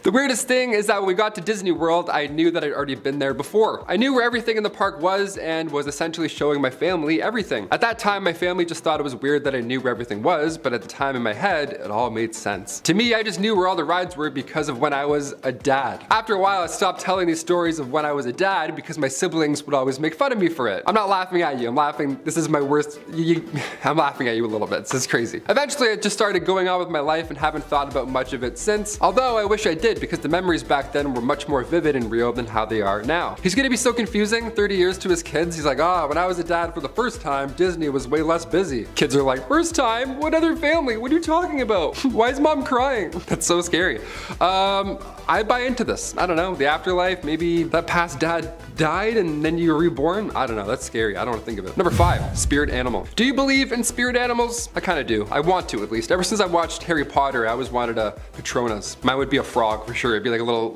The weirdest thing is that when we got to Disney World, I knew that I'd already been there before. I knew where everything in the park was and was essentially showing my family everything. At that time, my family just thought it was weird that I knew where everything was, but at the time in my head, it all made sense. To me, I just knew where all the rides were because of when I was a dad. After a while, I stopped telling these stories of when I was a dad because my siblings would always make fun of me for it. I'm not laughing at you, I'm laughing, this is my worst, I'm laughing at you a little bit, this is crazy. Eventually, I just started going on with my life and haven't thought about much of it since, although I wish I did because the memories back then were much more vivid and real than how they are now. He's gonna be so confusing 30 years to his kids. He's like, when I was a dad for the first time, Disney was way less busy. Kids are like, first time? What other family? What are you talking about? Why is mom crying? That's so scary. I buy into this. I don't know, the afterlife, maybe that past dad died and then you were reborn? I don't know, that's scary. I don't want to think of it. Number 5, spirit animal. Do you believe in spirit animals? I kind of do. I want to, at least. Ever since I watched Harry Potter, I always wanted a Patronus. Mine would be a frog for sure. It'd be like a little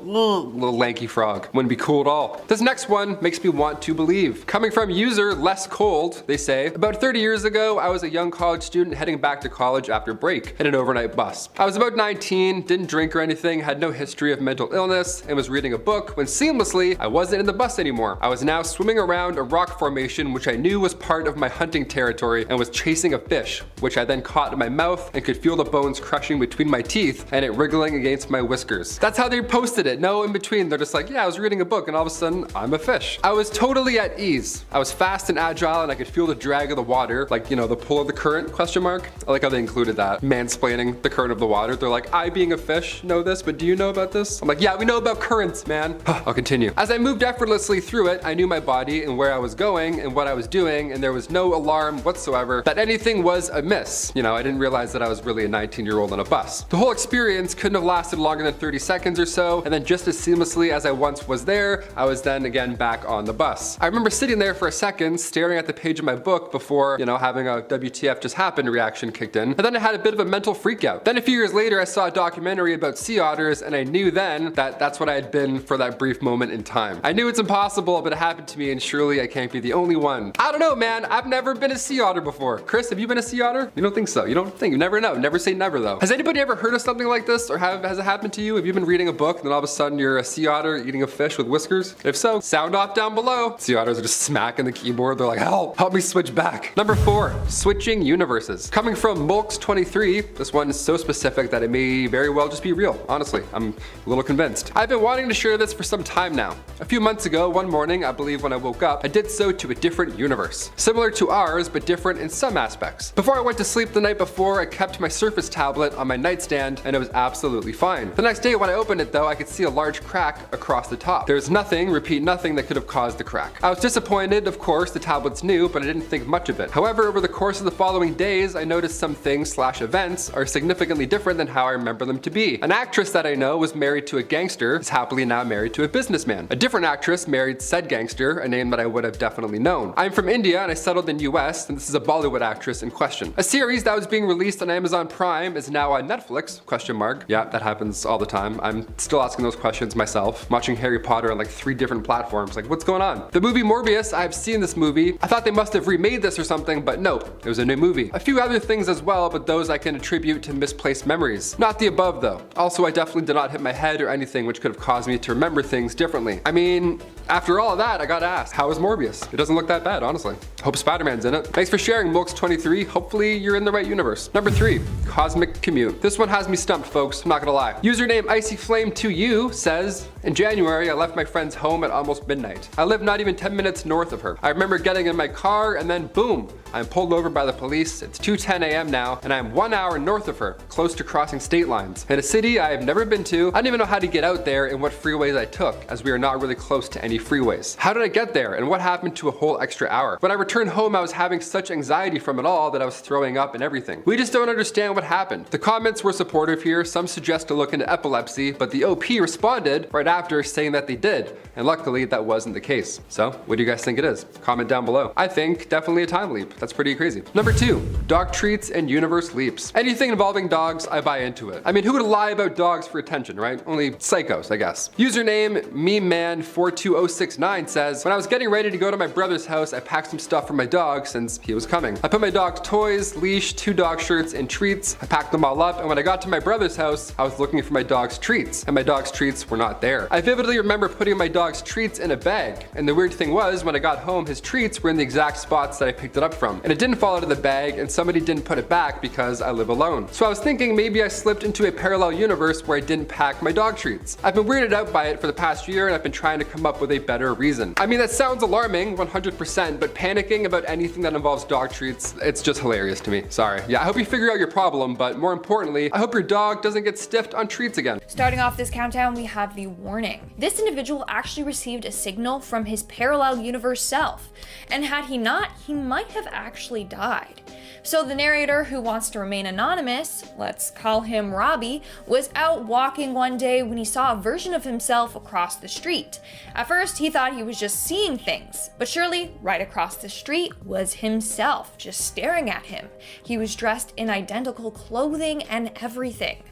lanky frog. Wouldn't be cool at all. This next one makes me want to believe. Coming from user Less Cold, they say, about 30 years ago, I was a young college student heading back to college after break in an overnight bus. I was about 19, didn't drink or anything, had no history of mental illness, and was reading a book when seamlessly I wasn't in the bus anymore. I was now swimming around a rock formation which I knew was part of my hunting territory and was chasing a fish, which I then caught in my mouth and could feel the bones crushing between my teeth and it wriggling against my whiskers. That's how they posted it, no in between. They're just like, yeah, I was reading a book and all of a sudden I'm a fish. I was totally at ease. I was fast and agile and I could feel the drag of the water, like, you know, the pull of the current, question mark. I like how they included that, mansplaining the current of the water. They're like, I being a fish know this, but do you know about this? I'm like, yeah, we know about currents, man. I'll continue. As I moved effortlessly through it, I knew my body and where I was going and what I was doing, and there was no alarm whatsoever that anything was amiss. You know, I didn't realize that I was really a 19-year-old on a bus. The whole experience couldn't have lasted longer than 30 seconds or so, and then just as seamlessly as I once was there, I was then again back on the bus. I remember sitting there for a second, staring at the page of my book before, you know, having a WTF just happened reaction kicked in, and then I had a bit of a mental freak out. Then a few years later, I saw a documentary about sea otters, and I knew then that that's what I had been for that brief moment in time. I knew it's impossible, but it happened to me, and surely I can't be the only one. I don't know, man. I've never been a sea otter before. Chris, have you been a sea otter? You don't think so. You don't think. You never know. Never say never, though. Has anybody ever heard of something like this, or has it happened to you? Have you been reading a book, and then all of a sudden you're a sea otter eating a fish with whiskers? If so, sound off down below. Sea otters are just smacking the keyboard. They're like, help me switch back. Number 4, switching universes. Coming from Mulks23, this one is so specific that it may very well just be real. Honestly, I'm a little convinced. I've been wanting to share this for some time now. A few months ago, one morning, I believe when I woke up, I did so to a different universe. Similar to ours, but different in some aspects. Before I went to sleep the night before, I kept my Surface tablet on my nightstand and it was absolutely fine. The next day when I opened it though, I could see a large crack across the top. There's nothing, repeat nothing, that could have caused the crack. I was disappointed, of course, the tablet's new, but I didn't think much of it. However, over the course of the following days, I noticed some things/events are significantly different than how I remember them to be. An actress that I know was married to a gangster, is happily now married to a businessman. A different actress married said gangster, a name that I would have definitely known. I'm from India and I settled in US, and this is a Bollywood actress in question. A series that was being released on Amazon Prime is now on Netflix, question mark. Yeah, that happens all the time. I'm still asking those questions myself. I'm watching Harry Potter on like 3 different platforms, like what's going on? The movie Morbius, I've seen this movie. I thought they must have remade this or something, but nope, it was a new movie. A few other things as well, but those I can attribute to misplaced memories. Not the above though. Also, I definitely did not hit my head or anything which could have caused me to remember things differently. I mean, after all of that, I gotta ask, how is Morbius? It doesn't look that bad, honestly. Hope Spider-Man's in it. Thanks for sharing, Mulks23. Hopefully you're in the right universe. Number 3, cosmic commute. This one has me stumped, folks, I'm not gonna lie. Username IcyFlame2U says, in January, I left my friend's home at almost midnight. I live not even 10 minutes north of her. I remember getting in my car and then boom, I'm pulled over by the police. It's 2:10 a.m. now, and I'm 1 hour north of her, close to crossing state lines. In a city I have never been to, I don't even know how to get out there and what freeways I took, as we are not really close to any freeways. How did I get there, and what happened to a whole extra hour? When I returned home, I was having such anxiety from it all that I was throwing up and everything. We just don't understand what happened. The comments were supportive here. Some suggest to look into epilepsy, but the OP responded right after saying that they did, and luckily that wasn't the case. So, what do you guys think it is? Comment down below. I think definitely a time leap. That's pretty crazy. Number 2, dog treats and universe leaps. Anything involving dogs, I buy into it. I mean, who would lie about dogs for attention, right? Only psychos, I guess. Username mememan42069 says, when I was getting ready to go to my brother's house, I packed some stuff for my dog since he was coming. I put my dog's toys, leash, 2 dog shirts, and treats. I packed them all up, and when I got to my brother's house, I was looking for my dog's treats, and my dog's treats were not there. I vividly remember putting my dog's treats in a bag, and the weird thing was, when I got home, his treats were in the exact spots that I picked it up from, and it didn't fall out of the bag, and somebody didn't put it back because I live alone. So I was thinking maybe I slipped into a parallel universe where I didn't pack my dog treats. I've been weirded out by it for the past year, and I've been trying to come up with a better reason. I mean, that sounds alarming, 100%, but panicking about anything that involves dog treats, it's just hilarious to me. Sorry. Yeah, I hope you figure out your problem, but more importantly, I hope your dog doesn't get stiffed on treats again. Starting off this countdown, we have the warning. This individual actually received a signal from his parallel universe self, and had he not, he might have actually died. So the narrator, who wants to remain anonymous, let's call him Robbie, was out walking one day when he saw a version of himself across the street. At first, he thought he was just seeing things, but surely right across the street was himself, just staring at him. He was dressed in identical clothing and everything.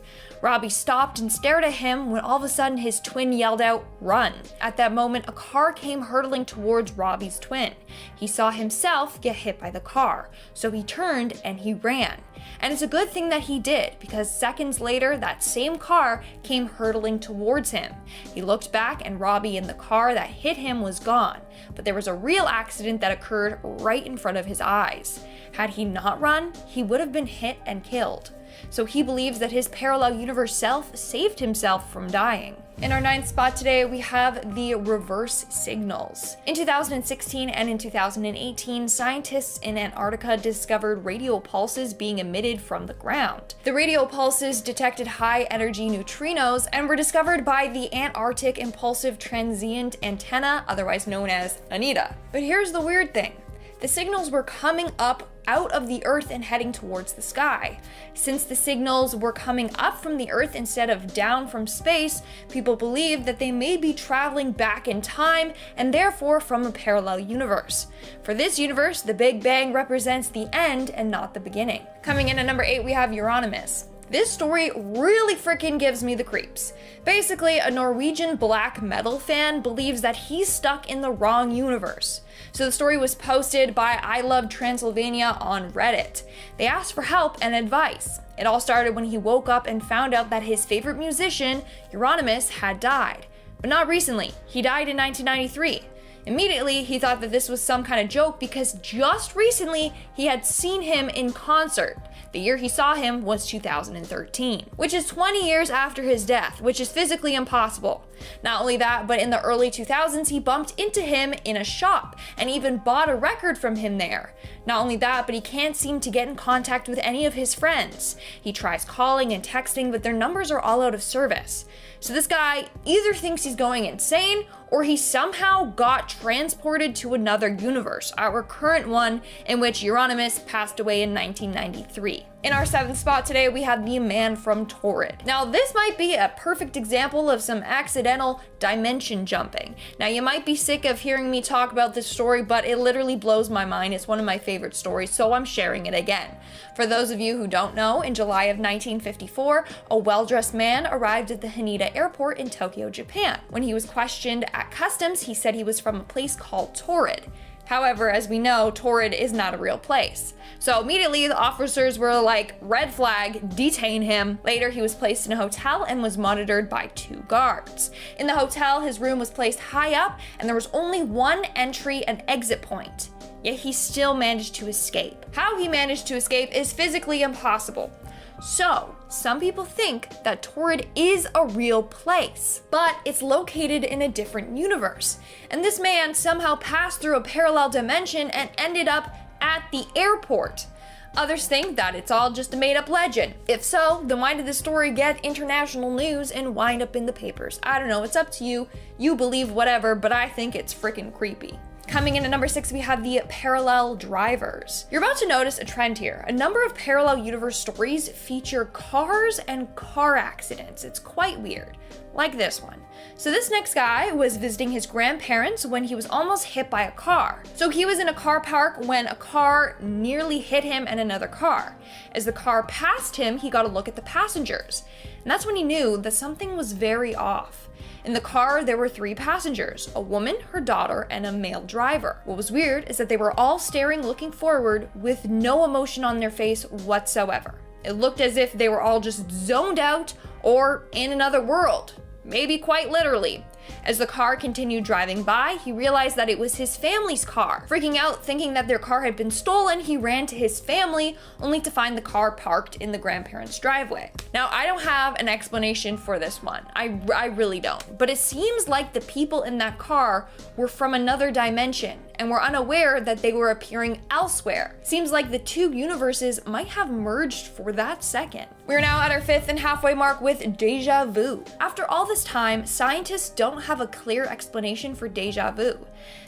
Robbie stopped and stared at him when all of a sudden his twin yelled out, "Run!" At that moment, a car came hurtling towards Robbie's twin. He saw himself get hit by the car, so he turned and he ran. And it's a good thing that he did, because seconds later, that same car came hurtling towards him. He looked back and Robbie in the car that hit him was gone, but there was a real accident that occurred right in front of his eyes. Had he not run, he would have been hit and killed. So he believes that his parallel universe self saved himself from dying. In our 9th spot today, we have the reverse signals. In 2016 and in 2018, scientists in Antarctica discovered radio pulses being emitted from the ground. The radio pulses detected high-energy neutrinos and were discovered by the Antarctic Impulsive Transient Antenna, otherwise known as ANITA. But here's the weird thing. The signals were coming up out of the Earth and heading towards the sky. Since the signals were coming up from the Earth instead of down from space, people believe that they may be traveling back in time and therefore from a parallel universe. For this universe, the Big Bang represents the end and not the beginning. Coming in at number 8, we have Euronymous. This story really freaking gives me the creeps. Basically, a Norwegian black metal fan believes that he's stuck in the wrong universe. So the story was posted by I Love Transylvania on Reddit. They asked for help and advice. It all started when he woke up and found out that his favorite musician, Euronymous, had died. But not recently. He died in 1993. Immediately, he thought that this was some kind of joke because just recently he had seen him in concert. The year he saw him was 2013, which is 20 years after his death, which is physically impossible. Not only that, but in the early 2000s, he bumped into him in a shop and even bought a record from him there. Not only that, but he can't seem to get in contact with any of his friends. He tries calling and texting, but their numbers are all out of service. So this guy either thinks he's going insane or he somehow got transported to another universe, our current one, in which Euronymous passed away in 1993. In our 7th spot today, we have the man from Torrid. Now, this might be a perfect example of some accidental dimension jumping. Now, you might be sick of hearing me talk about this story, but it literally blows my mind. It's one of my favorite stories, so I'm sharing it again. For those of you who don't know, in July of 1954, a well-dressed man arrived at the Haneda Airport in Tokyo, Japan. When he was questioned at customs, he said he was from a place called Torrid. However, as we know, Torrid is not a real place. So immediately the officers were like, red flag, detain him. Later, he was placed in a hotel and was monitored by 2 guards. In the hotel, his room was placed high up and there was only one entry and exit point. Yet he still managed to escape. How he managed to escape is physically impossible. So, some people think that Torrid is a real place, but it's located in a different universe. And this man somehow passed through a parallel dimension and ended up at the airport. Others think that it's all just a made-up legend. If so, then why did the story get international news and wind up in the papers? I don't know, it's up to you. You believe whatever, but I think it's freaking creepy. Coming in at number 6, we have the parallel drivers. You're about to notice a trend here. A number of parallel universe stories feature cars and car accidents. It's quite weird, like this one. So this next guy was visiting his grandparents when he was almost hit by a car. So he was in a car park when a car nearly hit him and another car. As the car passed him, he got a look at the passengers. And that's when he knew that something was very off. In the car, there were 3 passengers, a woman, her daughter, and a male driver. What was weird is that they were all staring, looking forward, with no emotion on their face whatsoever. It looked as if they were all just zoned out, or in another world, maybe quite literally. As the car continued driving by, he realized that it was his family's car. Freaking out, thinking that their car had been stolen, he ran to his family, only to find the car parked in the grandparents' driveway. Now, I don't have an explanation for this one. I really don't. But it seems like the people in that car were from another dimension and were unaware that they were appearing elsewhere. Seems like the two universes might have merged for that second. We're now at our 5th and halfway mark with deja vu. After all this time, scientists don't have a clear explanation for deja vu.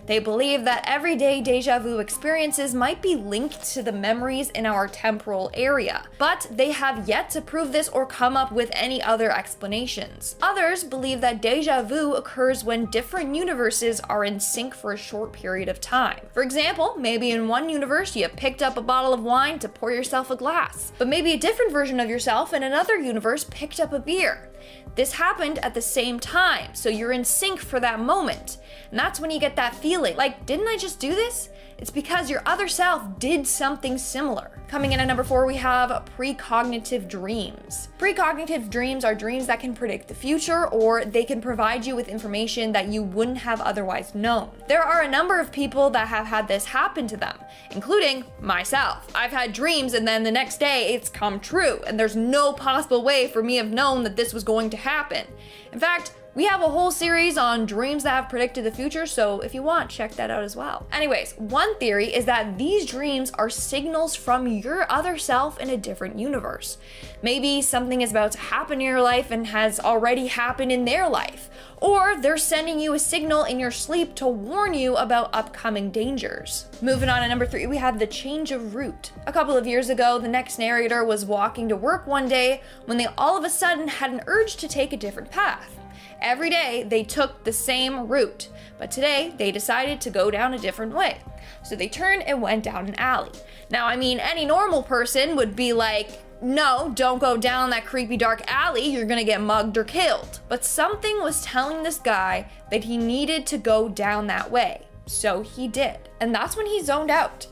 They believe that everyday deja vu experiences might be linked to the memories in our temporal area, but they have yet to prove this or come up with any other explanations. Others believe that deja vu occurs when different universes are in sync for a short period of time. For example, maybe in one universe you picked up a bottle of wine to pour yourself a glass, but maybe a different version of yourself in another universe picked up a beer. This happened at the same time, so you're in sync for that moment. And that's when you get that feeling, like, didn't I just do this? It's because your other self did something similar. Coming in at number 4, we have precognitive dreams. Precognitive dreams are dreams that can predict the future, or they can provide you with information that you wouldn't have otherwise known. There are a number of people that have had this happen to them, including myself. I've had dreams and then the next day it's come true, and there's no possible way for me to have known that this was going to happen. In fact, we have a whole series on dreams that have predicted the future, so if you want, check that out as well. Anyways, one theory is that these dreams are signals from your other self in a different universe. Maybe something is about to happen in your life and has already happened in their life. Or they're sending you a signal in your sleep to warn you about upcoming dangers. Moving on to number 3, we have the change of route. A couple of years ago, the next narrator was walking to work one day when they all of a sudden had an urge to take a different path. Every day they took the same route, but today they decided to go down a different way. So they turned and went down an alley. Now, I mean, any normal person would be like, no, don't go down that creepy dark alley, you're gonna get mugged or killed. But something was telling this guy that he needed to go down that way. So he did. And that's when he zoned out.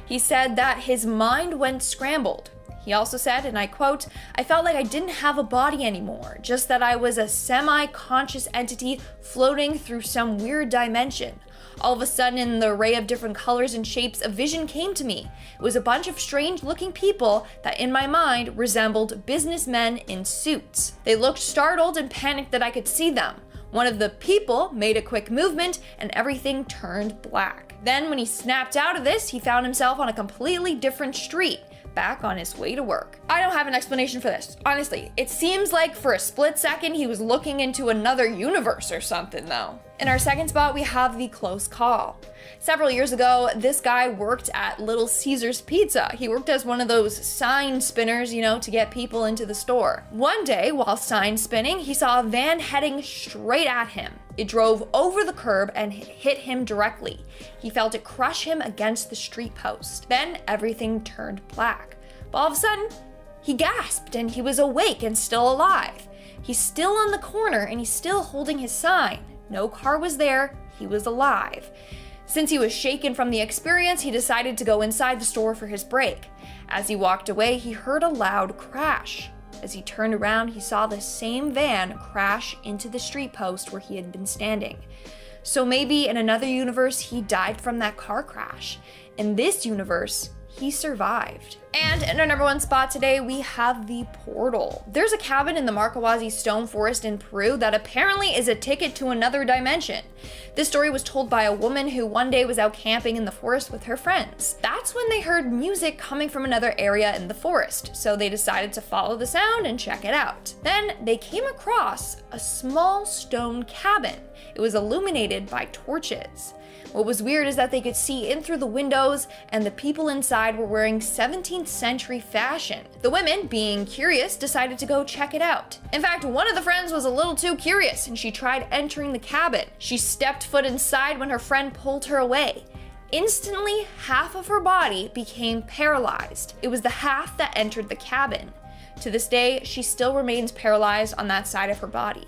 He said that his mind went scrambled. He also said, and I quote, "I felt like I didn't have a body anymore, just that I was a semi-conscious entity floating through some weird dimension. All of a sudden, in the array of different colors and shapes, a vision came to me. It was a bunch of strange-looking people that in my mind resembled businessmen in suits. They looked startled and panicked that I could see them. One of the people made a quick movement and everything turned black. Then when he snapped out of this, he found himself on a completely different street, back on his way to work." I don't have an explanation for this. Honestly, it seems like for a split second he was looking into another universe or something though. In our second spot, we have the close call. Several years ago, this guy worked at Little Caesars Pizza. He worked as one of those sign spinners, to get people into the store. One day, while sign spinning, he saw a van heading straight at him. It drove over the curb and hit him directly. He felt it crush him against the street post. Then everything turned black. But all of a sudden, he gasped and he was awake and still alive. He's still on the corner and he's still holding his sign. No car was there, he was alive. Since he was shaken from the experience, he decided to go inside the store for his break. As he walked away, he heard a loud crash. As he turned around, he saw the same van crash into the street post where he had been standing. So maybe in another universe, he died from that car crash. In this universe, he survived. And in our number 1 spot today, we have the portal. There's a cabin in the Marcahuasi Stone Forest in Peru that apparently is a ticket to another dimension. This story was told by a woman who one day was out camping in the forest with her friends. That's when they heard music coming from another area in the forest, so they decided to follow the sound and check it out. Then they came across a small stone cabin. It was illuminated by torches. What was weird is that they could see in through the windows, and the people inside were wearing 17th century fashion. The women, being curious, decided to go check it out. In fact, one of the friends was a little too curious, and she tried entering the cabin. She stepped foot inside when her friend pulled her away. Instantly, half of her body became paralyzed. It was the half that entered the cabin. To this day, she still remains paralyzed on that side of her body.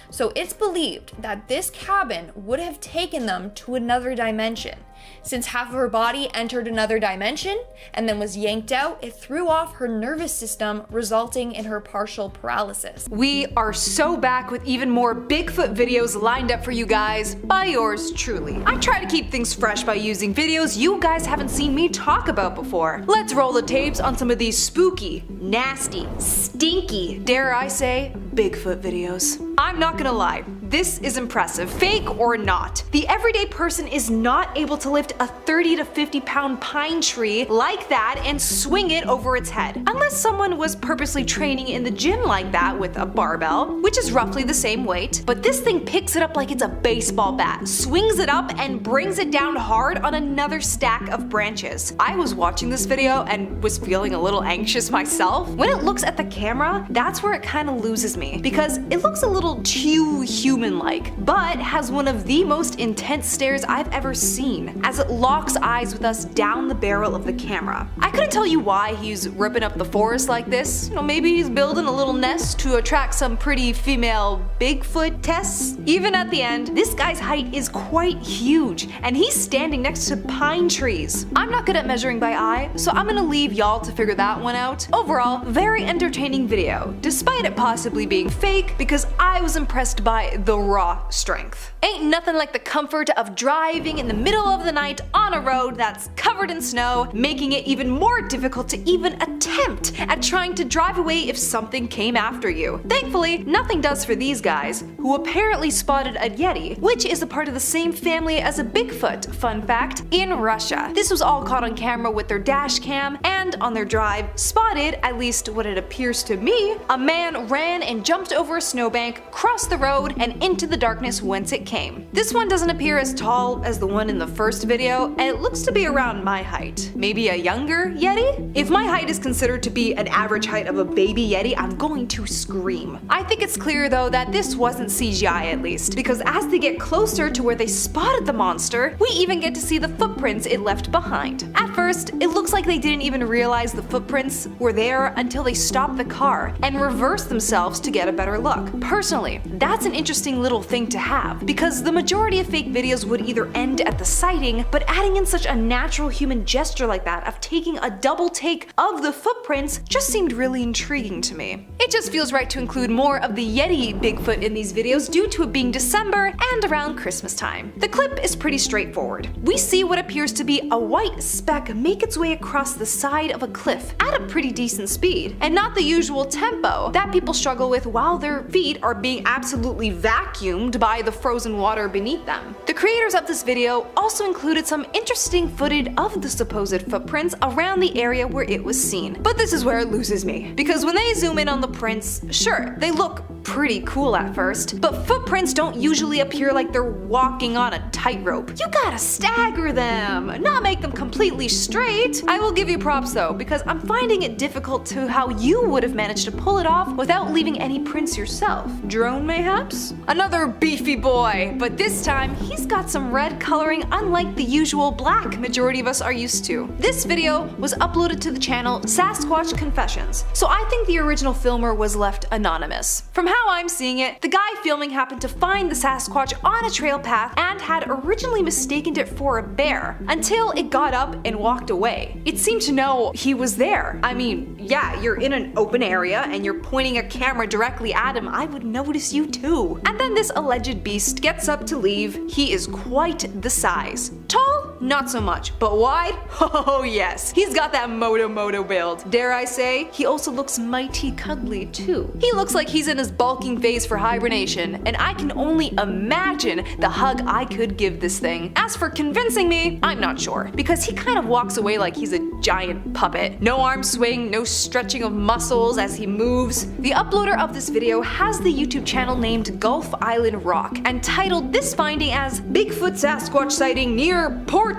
So it's believed that this cabin would have taken them to another dimension. Since half of her body entered another dimension and then was yanked out, it threw off her nervous system, resulting in her partial paralysis. We are so back with even more Bigfoot videos lined up for you guys by yours truly. I try to keep things fresh by using videos you guys haven't seen me talk about before. Let's roll the tapes on some of these spooky, nasty, stinky, dare I say, Bigfoot videos. I'm not gonna lie, this is impressive, fake or not. The everyday person is not able to lift a 30 to 50 pound pine tree like that and swing it over its head, unless someone was purposely training in the gym like that with a barbell, which is roughly the same weight. But this thing picks it up like it's a baseball bat, swings it up and brings it down hard on another stack of branches. I was watching this video and was feeling a little anxious myself. When it looks at the camera, that's where it kind of loses me, because it looks a little too human-like, but has one of the most intense stares I've ever seen, as it locks eyes with us down the barrel of the camera. I couldn't tell you why he's ripping up the forest like this. You know, maybe he's building a little nest to attract some pretty female Bigfoot tests. Even at the end, this guy's height is quite huge, and he's standing next to pine trees. I'm not good at measuring by eye, so I'm gonna leave y'all to figure that one out. Overall, very entertaining video, despite it possibly being fake, because I was impressed by the raw strength. Ain't nothing like the comfort of driving in the middle of the night on a road that's covered in snow, making it even more difficult to even attempt at trying to drive away if something came after you. Thankfully, nothing does for these guys, who apparently spotted a Yeti, which is a part of the same family as a Bigfoot, fun fact, in Russia. This was all caught on camera with their dash cam, and on their drive, spotted, at least what it appears to me, a man ran and jumped over a snowbank, crossed the road, and into the darkness whence it came. This one doesn't appear as tall as the one in the first video, and it looks to be around my height. Maybe a younger Yeti? If my height is considered to be an average height of a baby Yeti, I'm going to scream. I think it's clear though that this wasn't CGI at least, because as they get closer to where they spotted the monster, we even get to see the footprints it left behind. At first, it looks like they didn't even realize the footprints were there until they stopped the car and reversed themselves to get a better look. Personally, that's an interesting little thing to have, because the majority of fake videos would either end at the sighting, but adding in such a natural human gesture like that of taking a double take of the footprints just seemed really intriguing to me. It just feels right to include more of the Yeti Bigfoot in these videos due to it being December and around Christmas time. The clip is pretty straightforward. We see what appears to be a white speck make its way across the side of a cliff at a pretty decent speed, and not the usual tempo that people struggle with while their feet are being absolutely vacuumed by the frozen water beneath them. The creators of this video also included some interesting footage of the supposed footprints around the area where it was seen. But this is where it loses me, because when they zoom in on the prints, sure, they look pretty cool at first, but footprints don't usually appear like they're walking on a tightrope. You gotta stagger them, not make them completely straight. I will give you props though, because I'm finding it difficult to how you would have managed to pull it off without leaving any prints yourself. Drone mayhaps? Another beefy boy, but this time he's got some red coloring unlike the usual black majority of us are used to. This video was uploaded to the channel Sasquatch Confessions, so I think the original filmer was left anonymous. From how I'm seeing it, the guy filming happened to find the Sasquatch on a trail path and had originally mistaken it for a bear, until it got up and walked away. It seemed to know he was there. I mean, yeah, you're in an open area and you're pointing a camera directly at him, I would notice you too. And then this alleged beast gets up to leave. He is quite the size. Tall? Not so much, but wide? Oh yes, he's got that moto build. Dare I say, he also looks mighty cuddly too. He looks like he's in his bulking phase for hibernation, and I can only imagine the hug I could give this thing. As for convincing me, I'm not sure, because he kind of walks away like he's a giant puppet. No arm swing, no stretching of muscles as he moves. The uploader of this video has the YouTube channel named Gulf Island Rock, and titled this finding as Bigfoot Sasquatch sighting near Port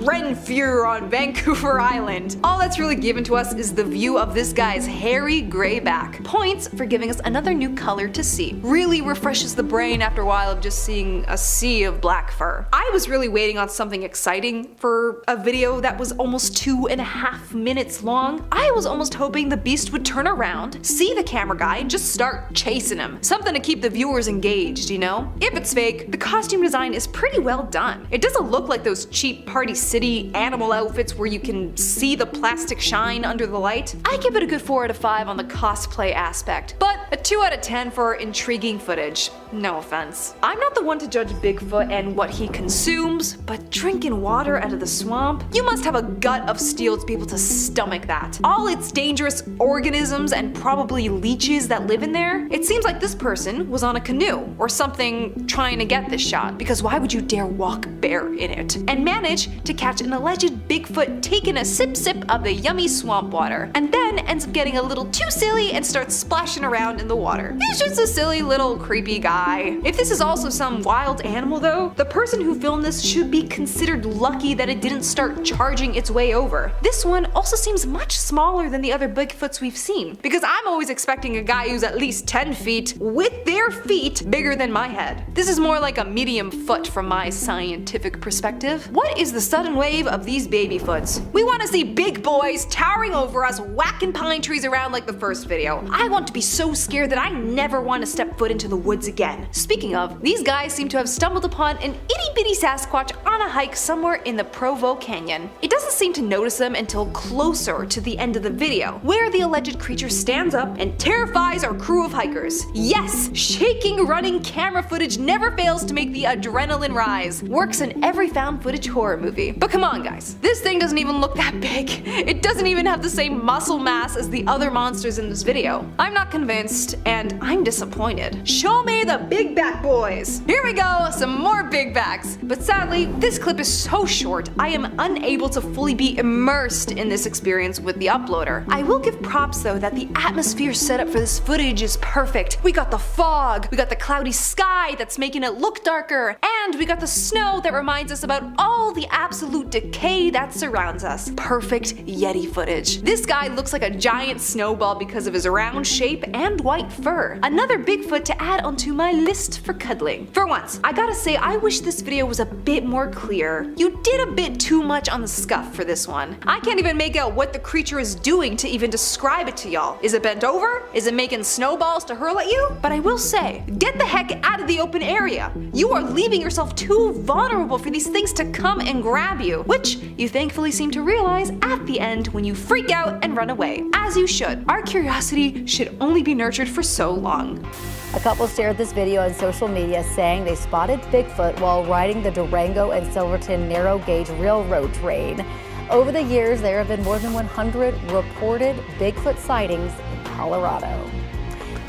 Renfrew on Vancouver Island. All that's really given to us is the view of this guy's hairy gray back. Points for giving us another new color to see. Really refreshes the brain after a while of just seeing a sea of black fur. I was really waiting on something exciting for a video that was almost 2.5 minutes long. I was almost hoping the beast would turn around, see the camera guy, and just start chasing him. Something to keep the viewers engaged, you know? If it's fake, the costume design is pretty well done. It doesn't look like those cheap Party City animal outfits where you can see the plastic shine under the light. I give it a good 4 out of 5 on the cosplay aspect, but a 2 out of 10 for intriguing footage. No offense. I'm not the one to judge Bigfoot and what he consumes, but drinking water out of the swamp? You must have a gut of steel to be able to stomach that. All its dangerous organisms and probably leeches that live in there? It seems like this person was on a canoe or something trying to get this shot, because why would you dare walk bare in it? And manage to catch an alleged Bigfoot taking a sip of the yummy swamp water, and then ends up getting a little too silly and starts splashing around in the water. He's just a silly little creepy guy. If this is also some wild animal though, the person who filmed this should be considered lucky that it didn't start charging its way over. This one also seems much smaller than the other Bigfoots we've seen, because I'm always expecting a guy who's at least 10 feet with their feet bigger than my head. This is more like a medium foot from my scientific perspective. What is the sudden wave of these baby foots? We want to see big boys towering over us, whacking pine trees around like the first video. I want to be so scared that I never want to step foot into the woods again. Speaking of, these guys seem to have stumbled upon an itty bitty Sasquatch on a hike somewhere in the Provo Canyon. It doesn't seem to notice them until closer to the end of the video, where the alleged creature stands up and terrifies our crew of hikers. Yes, shaking running camera footage never fails to make the adrenaline rise. Works in every found footage horror movie. But come on guys, this thing doesn't even look that big. It doesn't even have the same muscle mass as the other monsters in this video. I'm not convinced, and I'm disappointed. Show me the big back boys. Here we go, some more big backs. But sadly, this clip is so short, I am unable to fully be immersed in this experience with the uploader. I will give props though that the atmosphere setup for this footage is perfect. We got the fog, we got the cloudy sky that's making it look darker, and we got the snow that reminds us about all the absolute decay that surrounds us. Perfect Yeti footage. This guy looks like a giant snowball because of his round shape and white fur. Another Bigfoot to add onto my list for cuddling. For once, I gotta say I wish this video was a bit more clear. You did a bit too much on the scuff for this one. I can't even make out what the creature is doing to even describe it to y'all. Is it bent over? Is it making snowballs to hurl at you? But I will say, get the heck out of the open area. You are leaving yourself too vulnerable for these things to come and grab you, which you thankfully seem to realize at the end when you freak out and run away. As you should. Our curiosity should only be nurtured for so long. A couple shared this video on social media saying they spotted Bigfoot while riding the Durango and Silverton narrow gauge railroad train. Over the years, there have been more than 100 reported Bigfoot sightings in Colorado.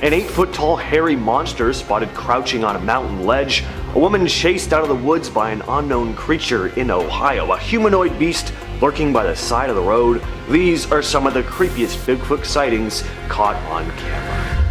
An 8-foot-tall hairy monster spotted crouching on a mountain ledge. A woman chased out of the woods by an unknown creature in Ohio. A humanoid beast lurking by the side of the road. These are some of the creepiest Bigfoot sightings caught on camera.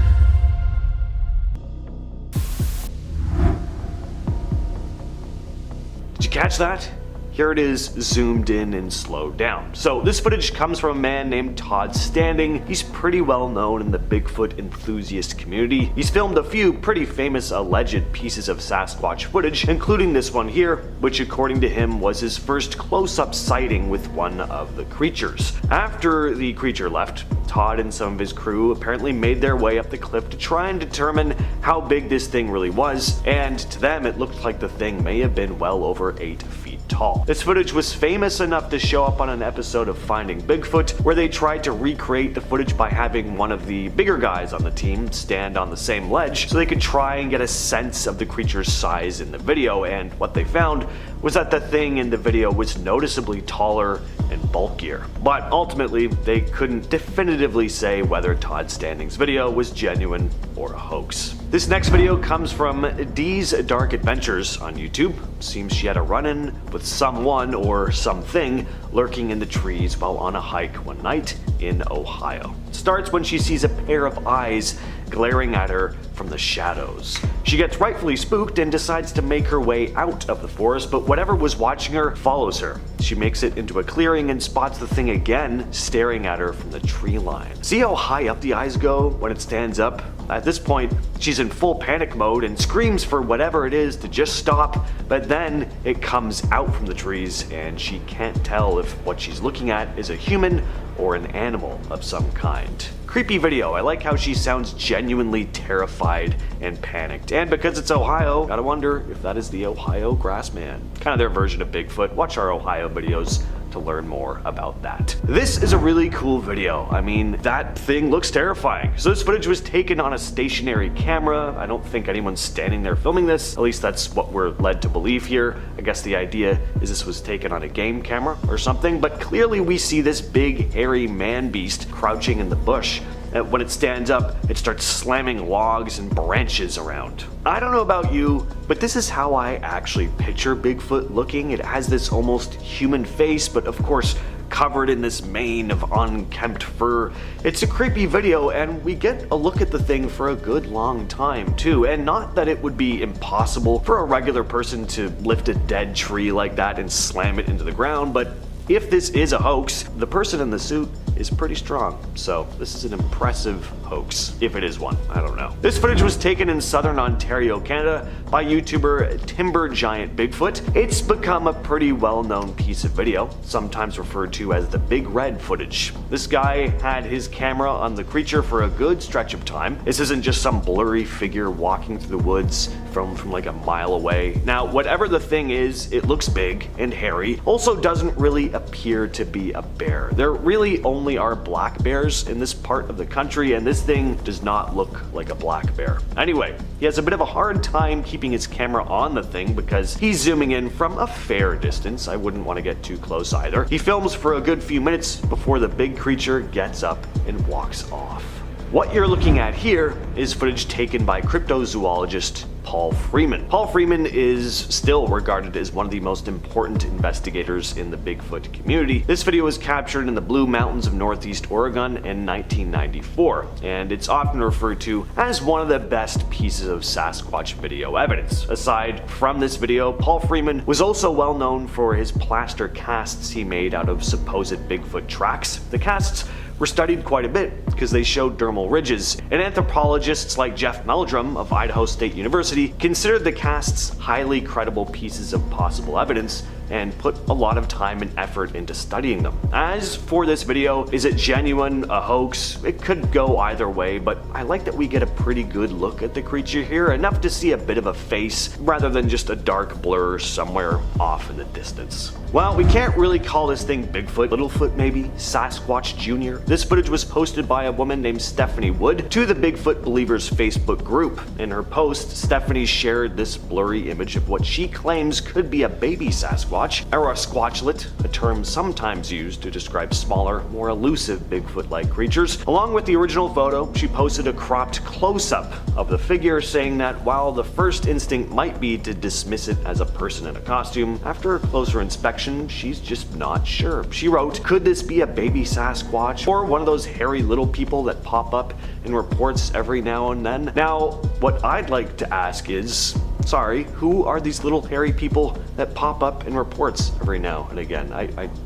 Did you catch that? Here it is zoomed in and slowed down. So this footage comes from a man named Todd Standing. He's pretty well known in the Bigfoot enthusiast community. He's filmed a few pretty famous alleged pieces of Sasquatch footage, including this one here, which according to him was his first close-up sighting with one of the creatures. After the creature left, Todd and some of his crew apparently made their way up the cliff to try and determine how big this thing really was, and to them it looked like the thing may have been well over 8 feet tall. This footage was famous enough to show up on an episode of Finding Bigfoot, where they tried to recreate the footage by having one of the bigger guys on the team stand on the same ledge so they could try and get a sense of the creature's size in the video, and what they found was that the thing in the video was noticeably taller and bulkier. But ultimately, they couldn't definitively say whether Todd Standing's video was genuine or a hoax. This next video comes from Dee's Dark Adventures on YouTube. Seems she had a run-in with someone or something lurking in the trees while on a hike one night in Ohio. It starts when she sees a pair of eyes glaring at her from the shadows. She gets rightfully spooked and decides to make her way out of the forest, but whatever was watching her follows her. She makes it into a clearing and spots the thing again staring at her from the tree line. See how high up the eyes go when it stands up? At this point, she's in full panic mode and screams for whatever it is to just stop, but then it comes out from the trees and she can't tell if what she's looking at is a human or an animal of some kind. Creepy video. I like how she sounds genuinely terrified and panicked. And because it's Ohio, gotta wonder if that is the Ohio Grassman. Kind of their version of Bigfoot. Watch our Ohio videos to learn more about that. This is a really cool video. I mean, that thing looks terrifying. So this footage was taken on a stationary camera. I don't think anyone's standing there filming this. At least that's what we're led to believe here. I guess the idea is this was taken on a game camera or something, but clearly we see this big hairy man beast crouching in the bush. When it stands up, it starts slamming logs and branches around. I don't know about you, but this is how I actually picture Bigfoot looking. It has this almost human face, but of course covered in this mane of unkempt fur. It's a creepy video, and we get a look at the thing for a good long time too. And not that it would be impossible for a regular person to lift a dead tree like that and slam it into the ground, but if this is a hoax, the person in the suit is pretty strong, so this is an impressive hoax, if it is one, I don't know. This footage was taken in southern Ontario, Canada by YouTuber Timber Giant Bigfoot. It's become a pretty well-known piece of video, sometimes referred to as the Big Red footage. This guy had his camera on the creature for a good stretch of time. This isn't just some blurry figure walking through the woods from like a mile away. Now, whatever the thing is, it looks big and hairy. Also doesn't really appear to be a bear. There really only are black bears in this part of the country, and this thing does not look like a black bear. Anyway, he has a bit of a hard time keeping his camera on the thing because he's zooming in from a fair distance. I wouldn't want to get too close either. He films for a good few minutes before the big creature gets up and walks off. What you're looking at here is footage taken by cryptozoologist Paul Freeman. Paul Freeman is still regarded as one of the most important investigators in the Bigfoot community. This video was captured in the Blue Mountains of Northeast Oregon in 1994, and it's often referred to as one of the best pieces of Sasquatch video evidence. Aside from this video, Paul Freeman was also well known for his plaster casts he made out of supposed Bigfoot tracks. The casts were studied quite a bit because they showed dermal ridges, and anthropologists like Jeff Meldrum of Idaho State University considered the casts highly credible pieces of possible evidence and put a lot of time and effort into studying them. As for this video, is it genuine, a hoax? It could go either way, but I like that we get a pretty good look at the creature here, enough to see a bit of a face rather than just a dark blur somewhere off in the distance. Well, we can't really call this thing Bigfoot, Littlefoot maybe, Sasquatch Jr. This footage was posted by a woman named Stephanie Wood to the Bigfoot Believers Facebook group. In her post, Stephanie shared this blurry image of what she claims could be a baby Sasquatch, or a squatchlet, a term sometimes used to describe smaller, more elusive Bigfoot-like creatures. Along with the original photo, she posted a cropped close-up of the figure, saying that while the first instinct might be to dismiss it as a person in a costume, after a closer inspection, she's just not sure. She wrote, "Could this be a baby Sasquatch, or one of those hairy little people that pop up in reports every now and then?" Now, what I'd like to ask is, sorry, who are these little hairy people that pop up in reports every now and again?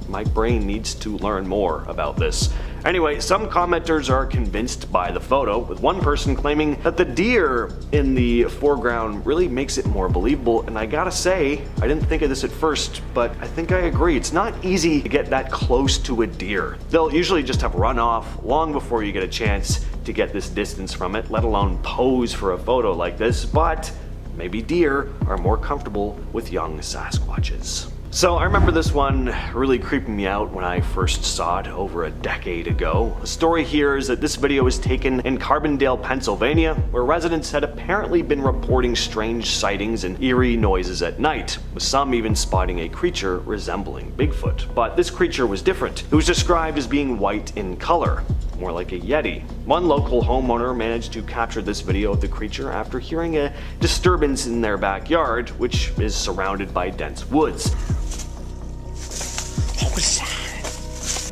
My brain needs to learn more about this. Anyway, some commenters are convinced by the photo, with one person claiming that the deer in the foreground really makes it more believable, and I gotta say, I didn't think of this at first, but I think I agree. It's not easy to get that close to a deer. They'll usually just have run off long before you get a chance to get this distance from it, let alone pose for a photo like this, but maybe deer are more comfortable with young Sasquatches. So I remember this one really creeping me out when I first saw it over a decade ago. The story here is that this video was taken in Carbondale, Pennsylvania, where residents had apparently been reporting strange sightings and eerie noises at night, with some even spotting a creature resembling Bigfoot. But this creature was different. It was described as being white in color. more like a yeti. One local homeowner managed to capture this video of the creature after hearing a disturbance in their backyard, which is surrounded by dense woods.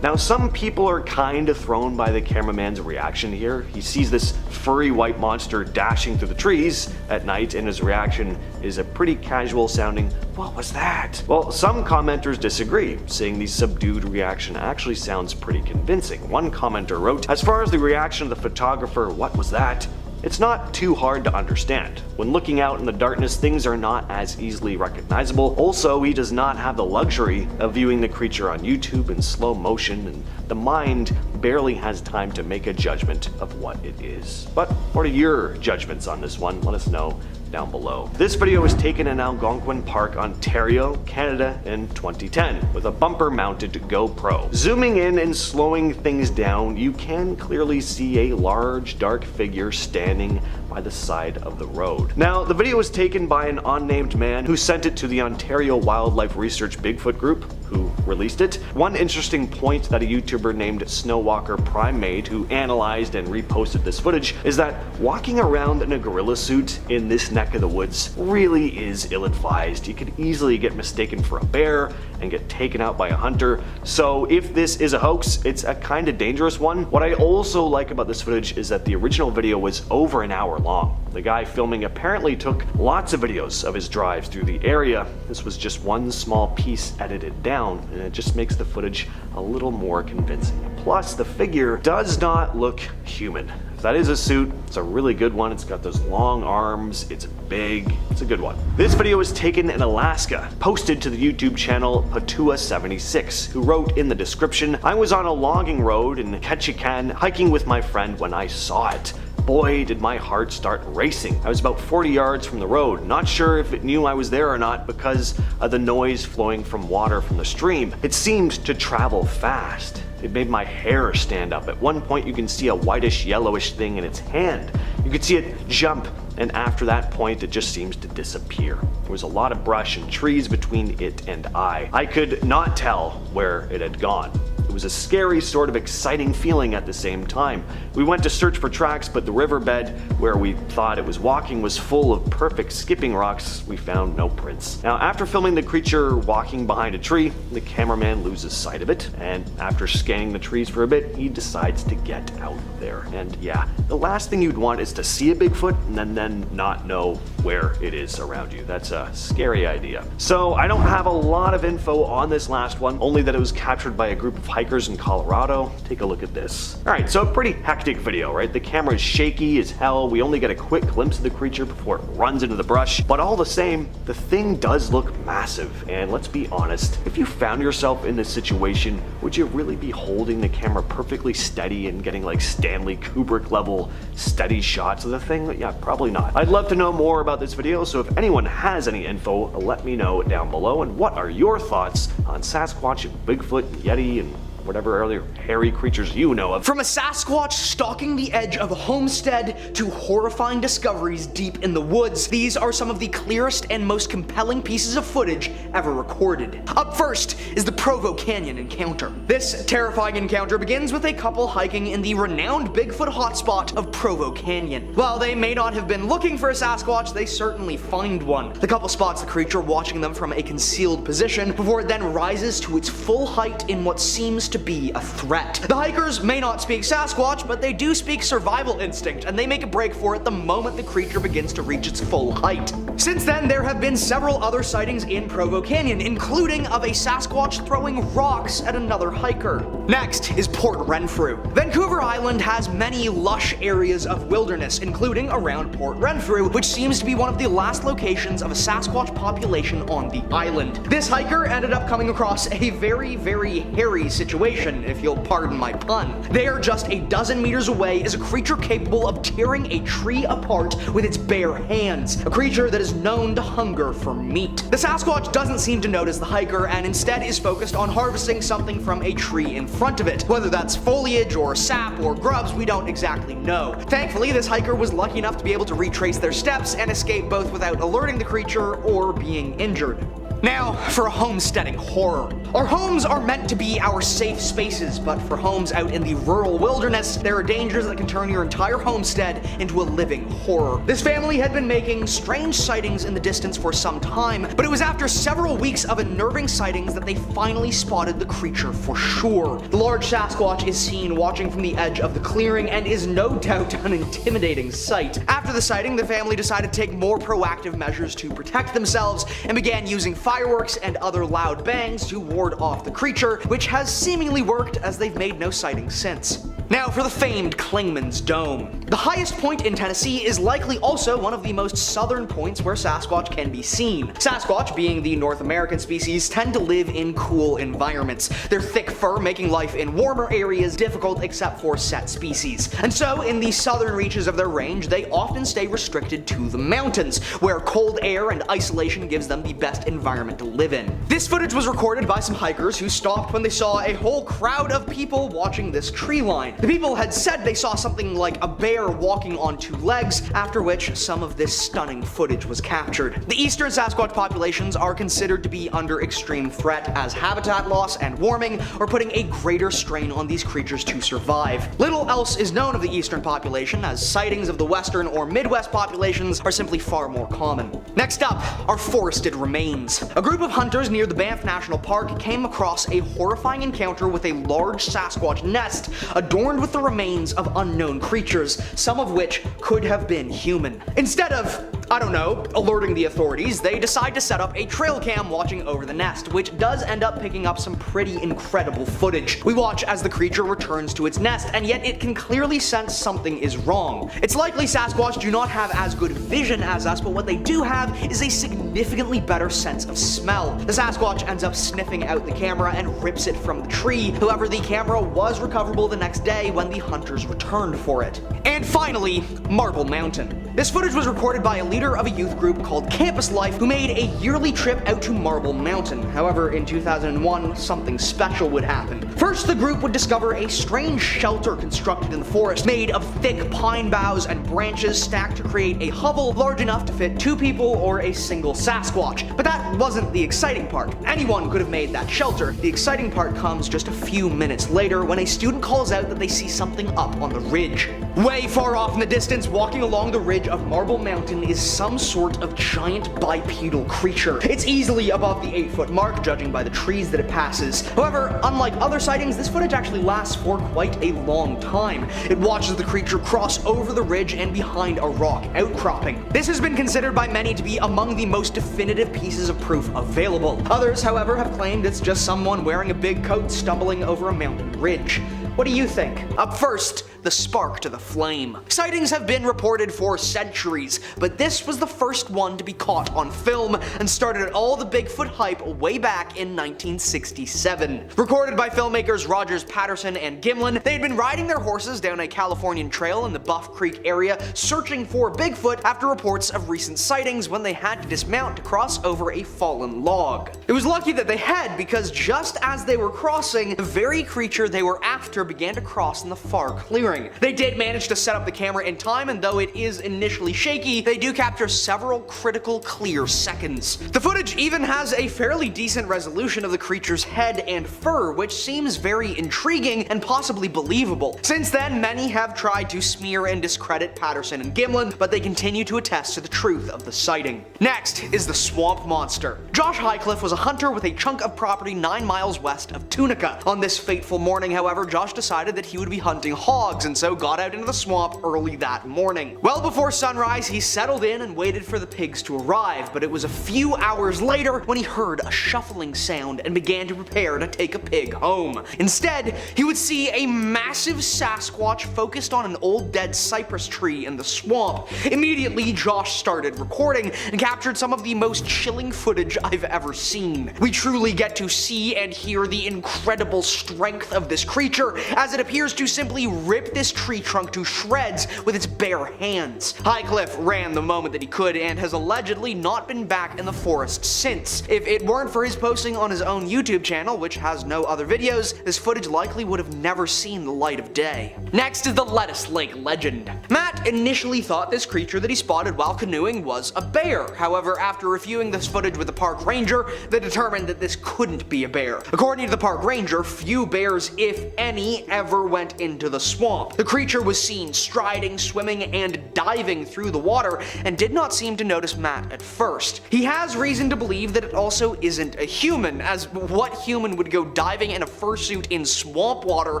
Now, some people are kind of thrown by the cameraman's reaction here. He sees this furry white monster dashing through the trees at night, and his reaction is a pretty casual sounding, "What was that?" Well, some commenters disagree, saying the subdued reaction actually sounds pretty convincing. One commenter wrote, "As far as the reaction of the photographer, what was that? It's not too hard to understand. When looking out in the darkness, things are not as easily recognizable. Also, he does not have the luxury of viewing the creature on YouTube in slow motion, and the mind barely has time to make a judgment of what it is." But what are your judgments on this one? Let us know down below. This video was taken in Algonquin Park, Ontario, Canada in 2010 with a bumper mounted GoPro. Zooming in and slowing things down, you can clearly see a large dark figure standing by the side of the road. Now, the video was taken by an unnamed man who sent it to the Ontario Wildlife Research Bigfoot group, who released it. One interesting point that a YouTuber named Snowwalker Prime made, who analyzed and reposted this footage, is that walking around in a gorilla suit in this neck of the woods really is ill-advised. You could easily get mistaken for a bear and get taken out by a hunter. So if this is a hoax, it's a kind of dangerous one. What I also like about this footage is that the original video was over an hour long. The guy filming apparently took lots of videos of his drives through the area. This was just one small piece edited down, and it just makes the footage a little more convincing. Plus, the figure does not look human. If that is a suit, it's a really good one. It's got those long arms, it's big, it's a good one. This video was taken in Alaska, posted to the YouTube channel Patua76, who wrote in the description, "I was on a logging road in Ketchikan hiking with my friend when I saw it. Boy, did my heart start racing. I was about 40 yards from the road, not sure if it knew I was there or not because of the noise flowing from water from the stream. It seemed to travel fast. It made my hair stand up. At one point you can see a whitish yellowish thing in its hand. You could see it jump, and after that point it just seems to disappear. There was a lot of brush and trees between it and I. I could not tell where it had gone. It was a scary, sort of exciting feeling at the same time. We went to search for tracks, but the riverbed where we thought it was walking was full of perfect skipping rocks. We found no prints." Now, after filming the creature walking behind a tree, the cameraman loses sight of it, and after scanning the trees for a bit, he decides to get out there. And yeah, the last thing you'd want is to see a Bigfoot and then not know where it is around you. That's a scary idea. So I don't have a lot of info on this last one, only that it was captured by a group of hikers in Colorado. Take a look at this. Alright, so a pretty hectic video, right? The camera is shaky as hell. We only get a quick glimpse of the creature before it runs into the brush. But all the same, the thing does look massive. And let's be honest, if you found yourself in this situation, would you really be holding the camera perfectly steady and getting like Stanley Kubrick level steady shots of the thing? Yeah, probably not. I'd love to know more about this video, so if anyone has any info, let me know down below. And what are your thoughts on Sasquatch and Bigfoot and Yeti and whatever other hairy creatures you know of? From a Sasquatch stalking the edge of a homestead to horrifying discoveries deep in the woods, these are some of the clearest and most compelling pieces of footage ever recorded. Up first is the Provo Canyon encounter. This terrifying encounter begins with a couple hiking in the renowned Bigfoot hotspot of Provo Canyon. While they may not have been looking for a Sasquatch, they certainly find one. The couple spots the creature watching them from a concealed position before it then rises to its full height in what seems to be a threat. The hikers may not speak Sasquatch, but they do speak survival instinct, and they make a break for it the moment the creature begins to reach its full height. Since then, there have been several other sightings in Provo Canyon, including of a Sasquatch throwing rocks at another hiker. Next is Port Renfrew. Vancouver Island has many lush areas of wilderness, including around Port Renfrew, which seems to be one of the last locations of a Sasquatch population on the island. This hiker ended up coming across a very, very hairy situation, if you'll pardon my pun. There, just a dozen meters away, is a creature capable of tearing a tree apart with its bare hands, a creature that is known to hunger for meat. The Sasquatch doesn't seem to notice the hiker and instead is focused on harvesting something from a tree in front of it. Whether that's foliage or sap or grubs, we don't exactly know. Thankfully, this hiker was lucky enough to be able to retrace their steps and escape both without alerting the creature or being injured. Now, for a homesteading horror. Our homes are meant to be our safe spaces, but for homes out in the rural wilderness, there are dangers that can turn your entire homestead into a living horror. This family had been making strange sightings in the distance for some time, but it was after several weeks of unnerving sightings that they finally spotted the creature for sure. The large Sasquatch is seen watching from the edge of the clearing and is no doubt an intimidating sight. After the sighting, the family decided to take more proactive measures to protect themselves and began using fireworks and other loud bangs to ward off the creature, which has seemingly worked as they've made no sightings since. Now for the famed Clingman's Dome. The highest point in Tennessee is likely also one of the most southern points where Sasquatch can be seen. Sasquatch, being the North American species, tend to live in cool environments, their thick fur making life in warmer areas difficult except for set species. And so, in the southern reaches of their range, they often stay restricted to the mountains, where cold air and isolation gives them the best environment to live in. This footage was recorded by some hikers who stopped when they saw a whole crowd of people watching this tree line. The people had said they saw something like a bear walking on two legs, after which some of this stunning footage was captured. The eastern Sasquatch populations are considered to be under extreme threat as habitat loss and warming are putting a greater strain on these creatures to survive. Little else is known of the eastern population, as sightings of the western or midwest populations are simply far more common. Next up, our forested remains. A group of hunters near the Banff National Park came across a horrifying encounter with a large Sasquatch nest adorned with the remains of unknown creatures, some of which could have been human. Instead of, I don't know, alerting the authorities, they decide to set up a trail cam watching over the nest, which does end up picking up some pretty incredible footage. We watch as the creature returns to its nest, and yet it can clearly sense something is wrong. It's likely Sasquatch do not have as good vision as us, but what they do have is a significantly better sense of smell. The Sasquatch ends up sniffing out the camera and rips it from the tree. However, the camera was recoverable the next day when the hunters returned for it. And finally, Marble Mountain. This footage was recorded by a leader of a youth group called Campus Life who made a yearly trip out to Marble Mountain. However, in 2001, something special would happen. First, the group would discover a strange shelter constructed in the forest, made of thick pine boughs and branches stacked to create a hovel large enough to fit 2 people or a single Sasquatch. But that wasn't the exciting part. Anyone could have made that shelter. The exciting part comes just a few minutes later when a student calls out that they see something up on the ridge. Way far off in the distance, walking along the ridge of Marble Mountain is some sort of giant bipedal creature. It's easily above the 8-foot mark, judging by the trees that it passes. However, unlike other sightings, this footage actually lasts for quite a long time. It watches the creature cross over the ridge and behind a rock outcropping. This has been considered by many to be among the most definitive pieces of proof available. Others, however, have claimed it's just someone wearing a big coat stumbling over a mountain ridge. What do you think? Up first, the spark to the flame. Sightings have been reported for centuries, but this was the first one to be caught on film and started all the Bigfoot hype way back in 1967. Recorded by filmmakers Rogers Patterson and Gimlin, they had been riding their horses down a Californian trail in the Buff Creek area searching for Bigfoot after reports of recent sightings when they had to dismount to cross over a fallen log. It was lucky that they had, because just as they were crossing, the very creature they were after began to cross in the far clearing. They did manage to set up the camera in time, and though it is initially shaky, they do capture several critical clear seconds. The footage even has a fairly decent resolution of the creature's head and fur, which seems very intriguing and possibly believable. Since then, many have tried to smear and discredit Patterson and Gimlin, but they continue to attest to the truth of the sighting. Next is the swamp monster. Josh Highcliffe was a hunter with a chunk of property 9 miles west of Tunica. On this fateful morning, however, Josh decided that he would be hunting hogs, and so got out into the swamp early that morning. Well before sunrise, he settled in and waited for the pigs to arrive, but it was a few hours later when he heard a shuffling sound and began to prepare to take a pig home. Instead, he would see a massive Sasquatch focused on an old dead cypress tree in the swamp. Immediately, Josh started recording and captured some of the most chilling footage I've ever seen. We truly get to see and hear the incredible strength of this creature as it appears to simply rip this tree trunk to shreds with its bare hands. Highcliffe ran the moment that he could and has allegedly not been back in the forest since. If it weren't for his posting on his own YouTube channel, which has no other videos, this footage likely would have never seen the light of day. Next is the Lettuce Lake legend. Matt initially thought this creature that he spotted while canoeing was a bear. However, after reviewing this footage with the park ranger, they determined that this couldn't be a bear. According to the park ranger, few bears, if any, ever went into the swamp. The creature was seen striding, swimming, and diving through the water, and did not seem to notice Matt at first. He has reason to believe that it also isn't a human, as what human would go diving in a fursuit in swamp water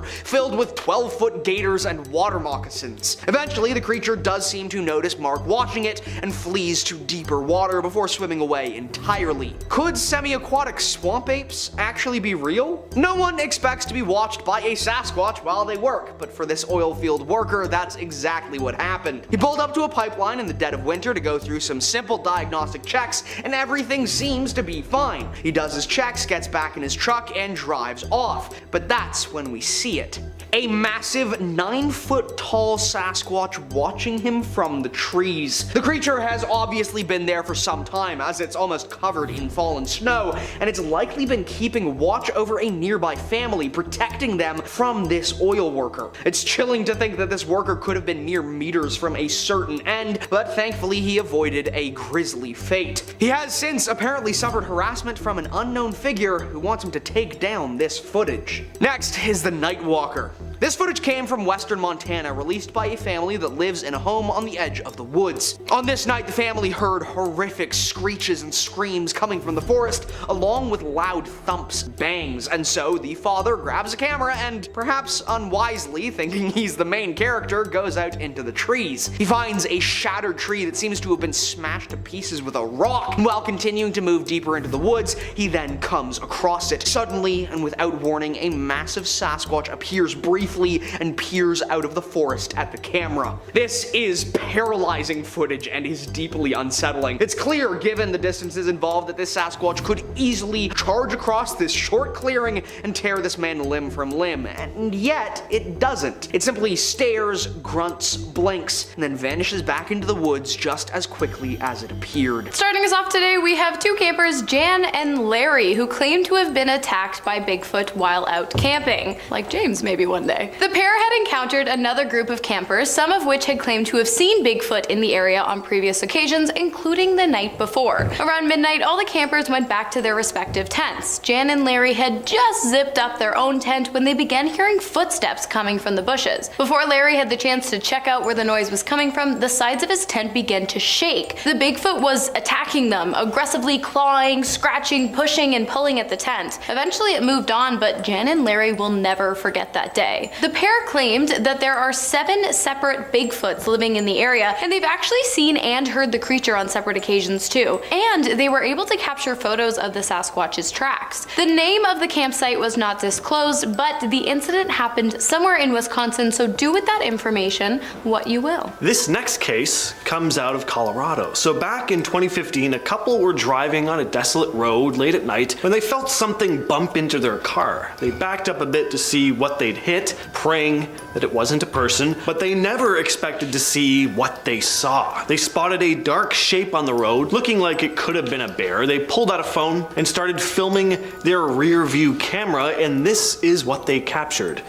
filled with 12-foot gators and water moccasins? Eventually, the creature does seem to notice Mark watching it and flees to deeper water before swimming away entirely. Could semi-aquatic swamp apes actually be real? No one expects to be watched by a Sasquatch while they work, but for this oil field worker, that's exactly what happened. He pulled up to a pipeline in the dead of winter to go through some simple diagnostic checks, and everything seems to be fine. He does his checks, gets back in his truck, and drives off. But that's when we see it. A massive 9-foot tall Sasquatch watching him from the trees. The creature has obviously been there for some time, as it's almost covered in fallen snow, and it's likely been keeping watch over a nearby family, protecting them from this oil worker. It's chilling to think that this worker could have been mere meters from a certain end, but thankfully he avoided a grisly fate. He has since apparently suffered harassment from an unknown figure who wants him to take down this footage. Next is the Nightwalker. This footage came from western Montana, released by a family that lives in a home on the edge of the woods. On this night, the family heard horrific screeches and screams coming from the forest, along with loud thumps, bangs, and so the father grabs a camera and, perhaps unwisely, thinking he's the main character, goes out into the trees. He finds a shattered tree that seems to have been smashed to pieces with a rock. While continuing to move deeper into the woods, he then comes across it. Suddenly, and without warning, a massive Sasquatch appears briefly and peers out of the forest at the camera. This is paralyzing footage and is deeply unsettling. It's clear, given the distances involved, that this Sasquatch could easily charge across this short clearing and tear this man limb from limb, and yet it doesn't. It simply stares, grunts, blinks, and then vanishes back into the woods just as quickly as it appeared. Starting us off today, we have two campers, Jan and Larry, who claim to have been attacked by Bigfoot while out camping. Like James maybe one day. The pair had encountered another group of campers, some of which had claimed to have seen Bigfoot in the area on previous occasions, including the night before. Around midnight, all the campers went back to their respective tents. Jan and Larry had just zipped up their own tent when they began hearing footsteps coming from the bushes. Before Larry had the chance to check out where the noise was coming from, the sides of his tent began to shake. The Bigfoot was attacking them, aggressively clawing, scratching, pushing, and pulling at the tent. Eventually it moved on, but Jan and Larry will never forget that day. The pair claimed that there are 7 separate Bigfoots living in the area, and they've actually seen and heard the creature on separate occasions too. And they were able to capture photos of the Sasquatch's tracks. The name of the campsite was not disclosed, but the incident happened somewhere in Wisconsin, so do with that information what you will. This next case comes out of Colorado. So back in 2015, a couple were driving on a desolate road late at night when they felt something bump into their car. They backed up a bit to see what they'd hit, praying that it wasn't a person, but they never expected to see what they saw. They spotted a dark shape on the road, looking like it could have been a bear. They pulled out a phone and started filming their rear view camera, and this is what they captured.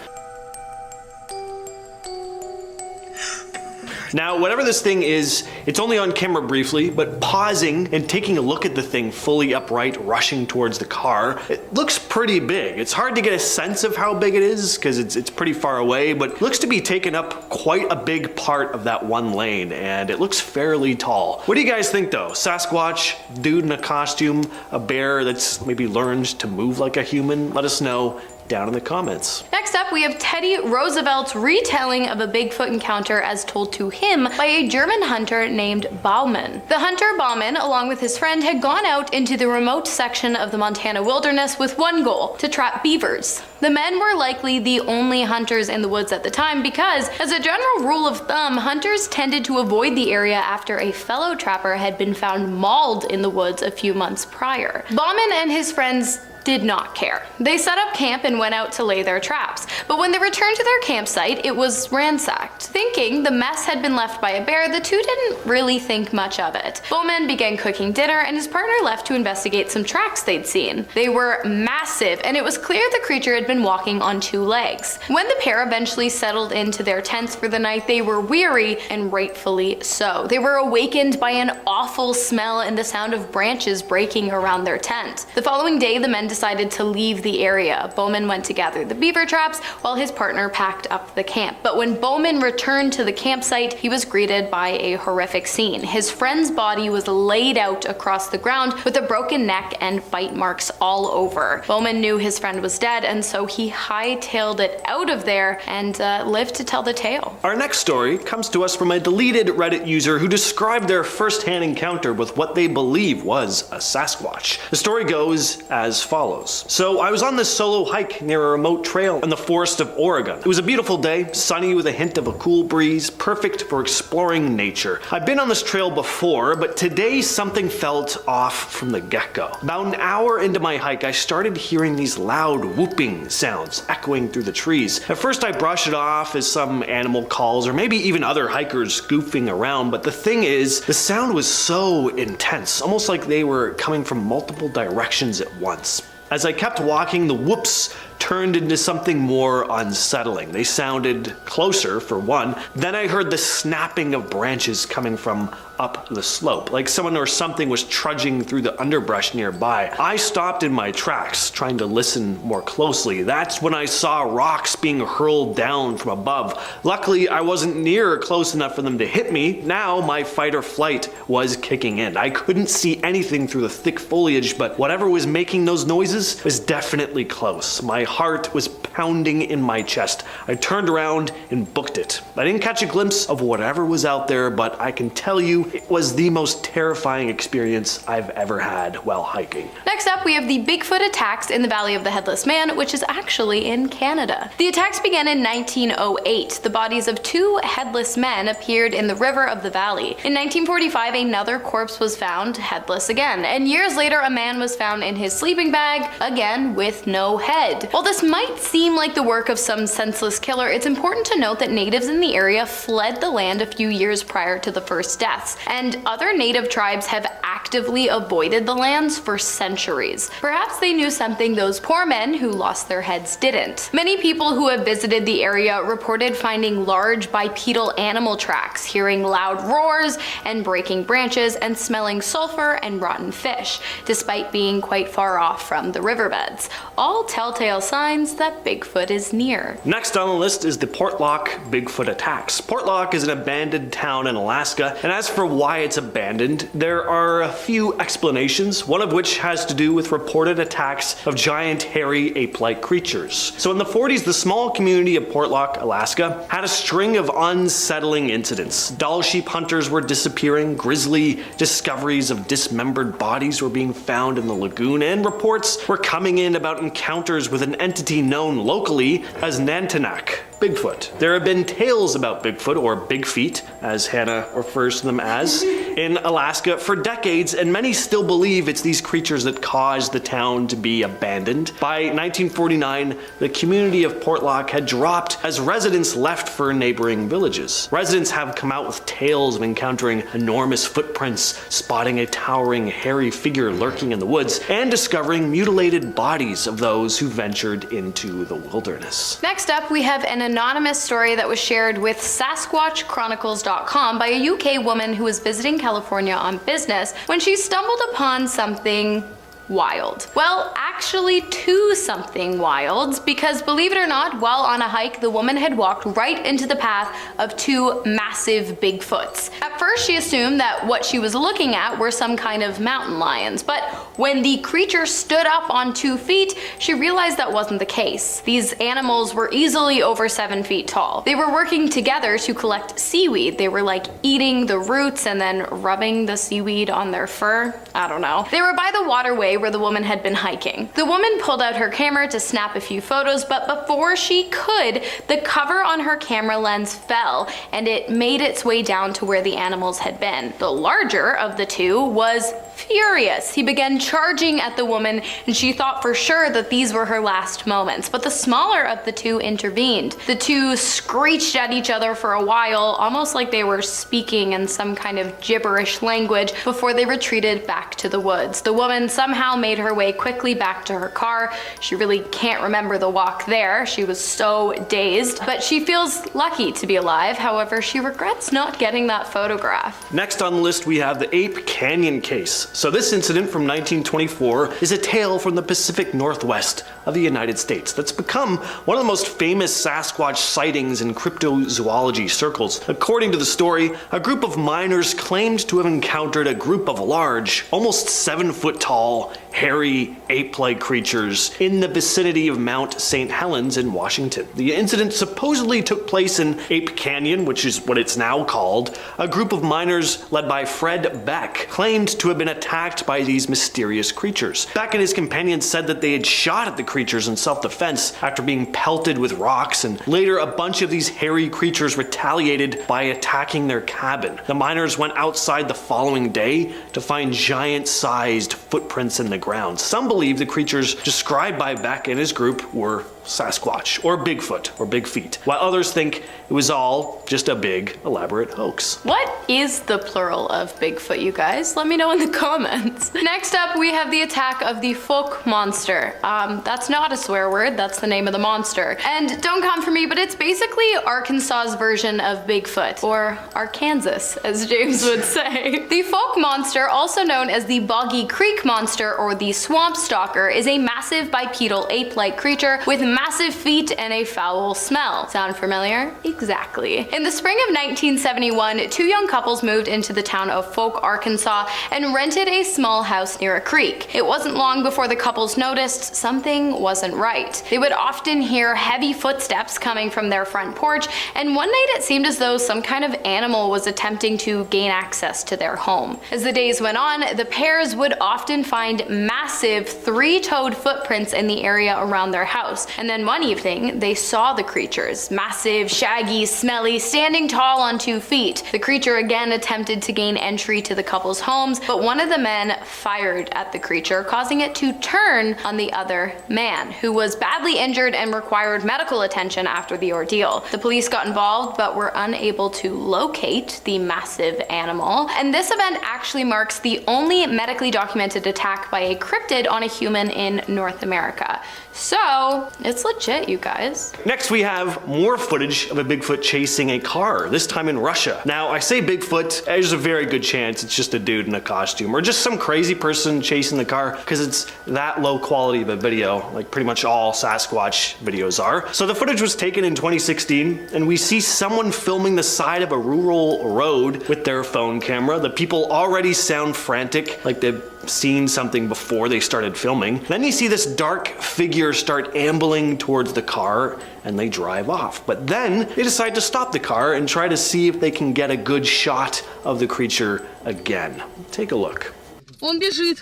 Now, whatever this thing is, it's only on camera briefly, but pausing and taking a look at the thing fully upright, rushing towards the car, it looks pretty big. It's hard to get a sense of how big it is because it's pretty far away, but looks to be taking up quite a big part of that one lane, and it looks fairly tall. What do you guys think though? Sasquatch, dude in a costume, a bear that's maybe learned to move like a human? Let us know down in the comments. Next up, we have Teddy Roosevelt's retelling of a Bigfoot encounter as told to him by a German hunter named Baumann. The hunter Baumann, along with his friend, had gone out into the remote section of the Montana wilderness with one goal: to trap beavers. The men were likely the only hunters in the woods at the time because, as a general rule of thumb, hunters tended to avoid the area after a fellow trapper had been found mauled in the woods a few months prior. Baumann and his friends did not care. They set up camp and went out to lay their traps, but when they returned to their campsite, it was ransacked. Thinking the mess had been left by a bear, the two didn't really think much of it. Bowman began cooking dinner and his partner left to investigate some tracks they'd seen. They were massive, and it was clear the creature had been walking on two legs. When the pair eventually settled into their tents for the night, they were weary, and rightfully so. They were awakened by an awful smell and the sound of branches breaking around their tent. The following day, the men decided to leave the area. Bowman went to gather the beaver traps while his partner packed up the camp. But when Bowman returned to the campsite, he was greeted by a horrific scene. His friend's body was laid out across the ground with a broken neck and bite marks all over. Bowman knew his friend was dead, and so he hightailed it out of there and lived to tell the tale. Our next story comes to us from a deleted Reddit user who described their first-hand encounter with what they believe was a Sasquatch. The story goes as follows. So I was on this solo hike near a remote trail in the forest of Oregon. It was a beautiful day, sunny with a hint of a cool breeze, perfect for exploring nature. I've been on this trail before, but today something felt off from the get-go. About an hour into my hike, I started hearing these loud whooping sounds echoing through the trees. At first I brushed it off as some animal calls or maybe even other hikers goofing around, but the thing is, the sound was so intense, almost like they were coming from multiple directions at once. As I kept walking, the whoops turned into something more unsettling. They sounded closer, for one. Then I heard the snapping of branches coming from up the slope, like someone or something was trudging through the underbrush nearby. I stopped in my tracks, trying to listen more closely. That's when I saw rocks being hurled down from above. Luckily, I wasn't near or close enough for them to hit me. Now my fight or flight was kicking in. I couldn't see anything through the thick foliage, but whatever was making those noises was definitely close. My heart was pounding in my chest. I turned around and booked it. I didn't catch a glimpse of whatever was out there, but I can tell you it was the most terrifying experience I've ever had while hiking. Next up, we have the Bigfoot attacks in the Valley of the Headless Man, which is actually in Canada. The attacks began in 1908. The bodies of two headless men appeared in the river of the valley. In 1945, another corpse was found, headless again, and years later, a man was found in his sleeping bag, again with no head. While this might seem like the work of some senseless killer, it's important to note that natives in the area fled the land a few years prior to the first deaths, and other native tribes have actively avoided the lands for centuries. Perhaps they knew something those poor men who lost their heads didn't. Many people who have visited the area reported finding large bipedal animal tracks, hearing loud roars and breaking branches, and smelling sulfur and rotten fish, despite being quite far off from the riverbeds. All telltale signs that Bigfoot is near. Next on the list is the Portlock Bigfoot attacks. Portlock is an abandoned town in Alaska, and as for why it's abandoned, there are a few explanations, one of which has to do with reported attacks of giant hairy ape-like creatures. So in the 40s, the small community of Portlock, Alaska, had a string of unsettling incidents. Doll sheep hunters were disappearing, grisly discoveries of dismembered bodies were being found in the lagoon, and reports were coming in about encounters with an entity known locally as Nantinak, Bigfoot. There have been tales about Bigfoot, or Big Feet, as Hannah refers to them as, in Alaska for decades, and many still believe it's these creatures that caused the town to be abandoned. By 1949, the community of Portlock had dropped as residents left for neighboring villages. Residents have come out with tales of encountering enormous footprints, spotting a towering, hairy figure lurking in the woods, and discovering mutilated bodies of those who ventured into the wilderness. Next up, we have an anonymous story that was shared with SasquatchChronicles.com by a UK woman who was visiting California on business when she stumbled upon something wild. Well, actually two something wilds, because believe it or not, while on a hike, the woman had walked right into the path of two massive Bigfoots. At first, she assumed that what she was looking at were some kind of mountain lions, but when the creature stood up on 2 feet, she realized that wasn't the case. These animals were easily over 7 feet tall. They were working together to collect seaweed. They were like eating the roots and then rubbing the seaweed on their fur. I don't know. They were by the waterway where the woman had been hiking. scene. The woman pulled out her camera to snap a few photos, but before she could, the cover on her camera lens fell and it made its way down to where the animals had been. The larger of the two was furious. He began charging at the woman and she thought for sure that these were her last moments, but the smaller of the two intervened. The two screeched at each other for a while, almost like they were speaking in some kind of gibberish language before they retreated back to the woods. The woman somehow made her way quickly back to her car. She really can't remember the walk there. She was so dazed, but she feels lucky to be alive. However, she regrets not getting that photograph. Next on the list we have the Ape Canyon case. So this incident from 1924 is a tale from the Pacific Northwest of the United States that's become one of the most famous Sasquatch sightings in cryptozoology circles. According to the story, a group of miners claimed to have encountered a group of large, almost 7-foot tall, hairy, ape-like creatures in the vicinity of Mount St. Helens in Washington. The incident supposedly took place in Ape Canyon, which is what it's now called. A group of miners led by Fred Beck claimed to have been attacked by these mysterious creatures. Beck and his companions said that they had shot at the creatures in self-defense after being pelted with rocks, and later a bunch of these hairy creatures retaliated by attacking their cabin. The miners went outside the following day to find giant-sized footprints in the ground. Some believe the creatures described by Beck and his group were Sasquatch, or Bigfoot, or Big Feet, while others think it was all just a big, elaborate hoax. What is the plural of Bigfoot, you guys? Let me know in the comments. Next up, we have the attack of the folk monster. That's not a swear word, that's the name of the monster. And don't come for me, but it's basically Arkansas's version of Bigfoot, or Arkansas, as James would say. The folk monster, also known as the Boggy Creek monster or the swamp stalker, is a massive bipedal ape-like creature with massive feet and a foul smell. Sound familiar? Exactly. In the spring of 1971, two young couples moved into the town of Folk, Arkansas and rented a small house near a creek. It wasn't long before the couples noticed something wasn't right. They would often hear heavy footsteps coming from their front porch, and one night it seemed as though some kind of animal was attempting to gain access to their home. As the days went on, the pairs would often find massive three-toed footprints in the area around their house. And then one evening, they saw the creatures, massive, shaggy, smelly, standing tall on 2 feet. The creature again attempted to gain entry to the couple's homes, but one of the men fired at the creature, causing it to turn on the other man, who was badly injured and required medical attention after the ordeal. The police got involved, but were unable to locate the massive animal. And this event actually marks the only medically documented attack by a cryptid on a human in North America. So, it's legit, you guys. Next we have more footage of a Bigfoot chasing a car, this time in Russia. Now, I say Bigfoot, there's a very good chance it's just a dude in a costume, or just some crazy person chasing the car, because it's that low quality of a video, like pretty much all Sasquatch videos are. So the footage was taken in 2016, and we see someone filming the side of a rural road with their phone camera. The people already sound frantic, like they've seen something before they started filming. Then you see this dark figure start ambling towards the car, and they drive off. But then they decide to stop the car and try to see if they can get a good shot of the creature again. Take a look. Он бежит.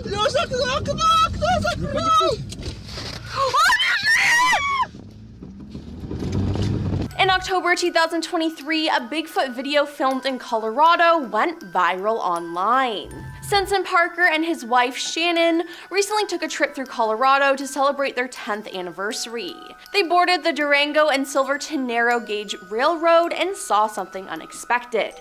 Лёша, к окну! Кто закрыл? In October 2023, a Bigfoot video filmed in Colorado went viral online. Sensen Parker and his wife Shannon recently took a trip through Colorado to celebrate their 10th anniversary. They boarded the Durango and Silverton narrow gauge railroad and saw something unexpected.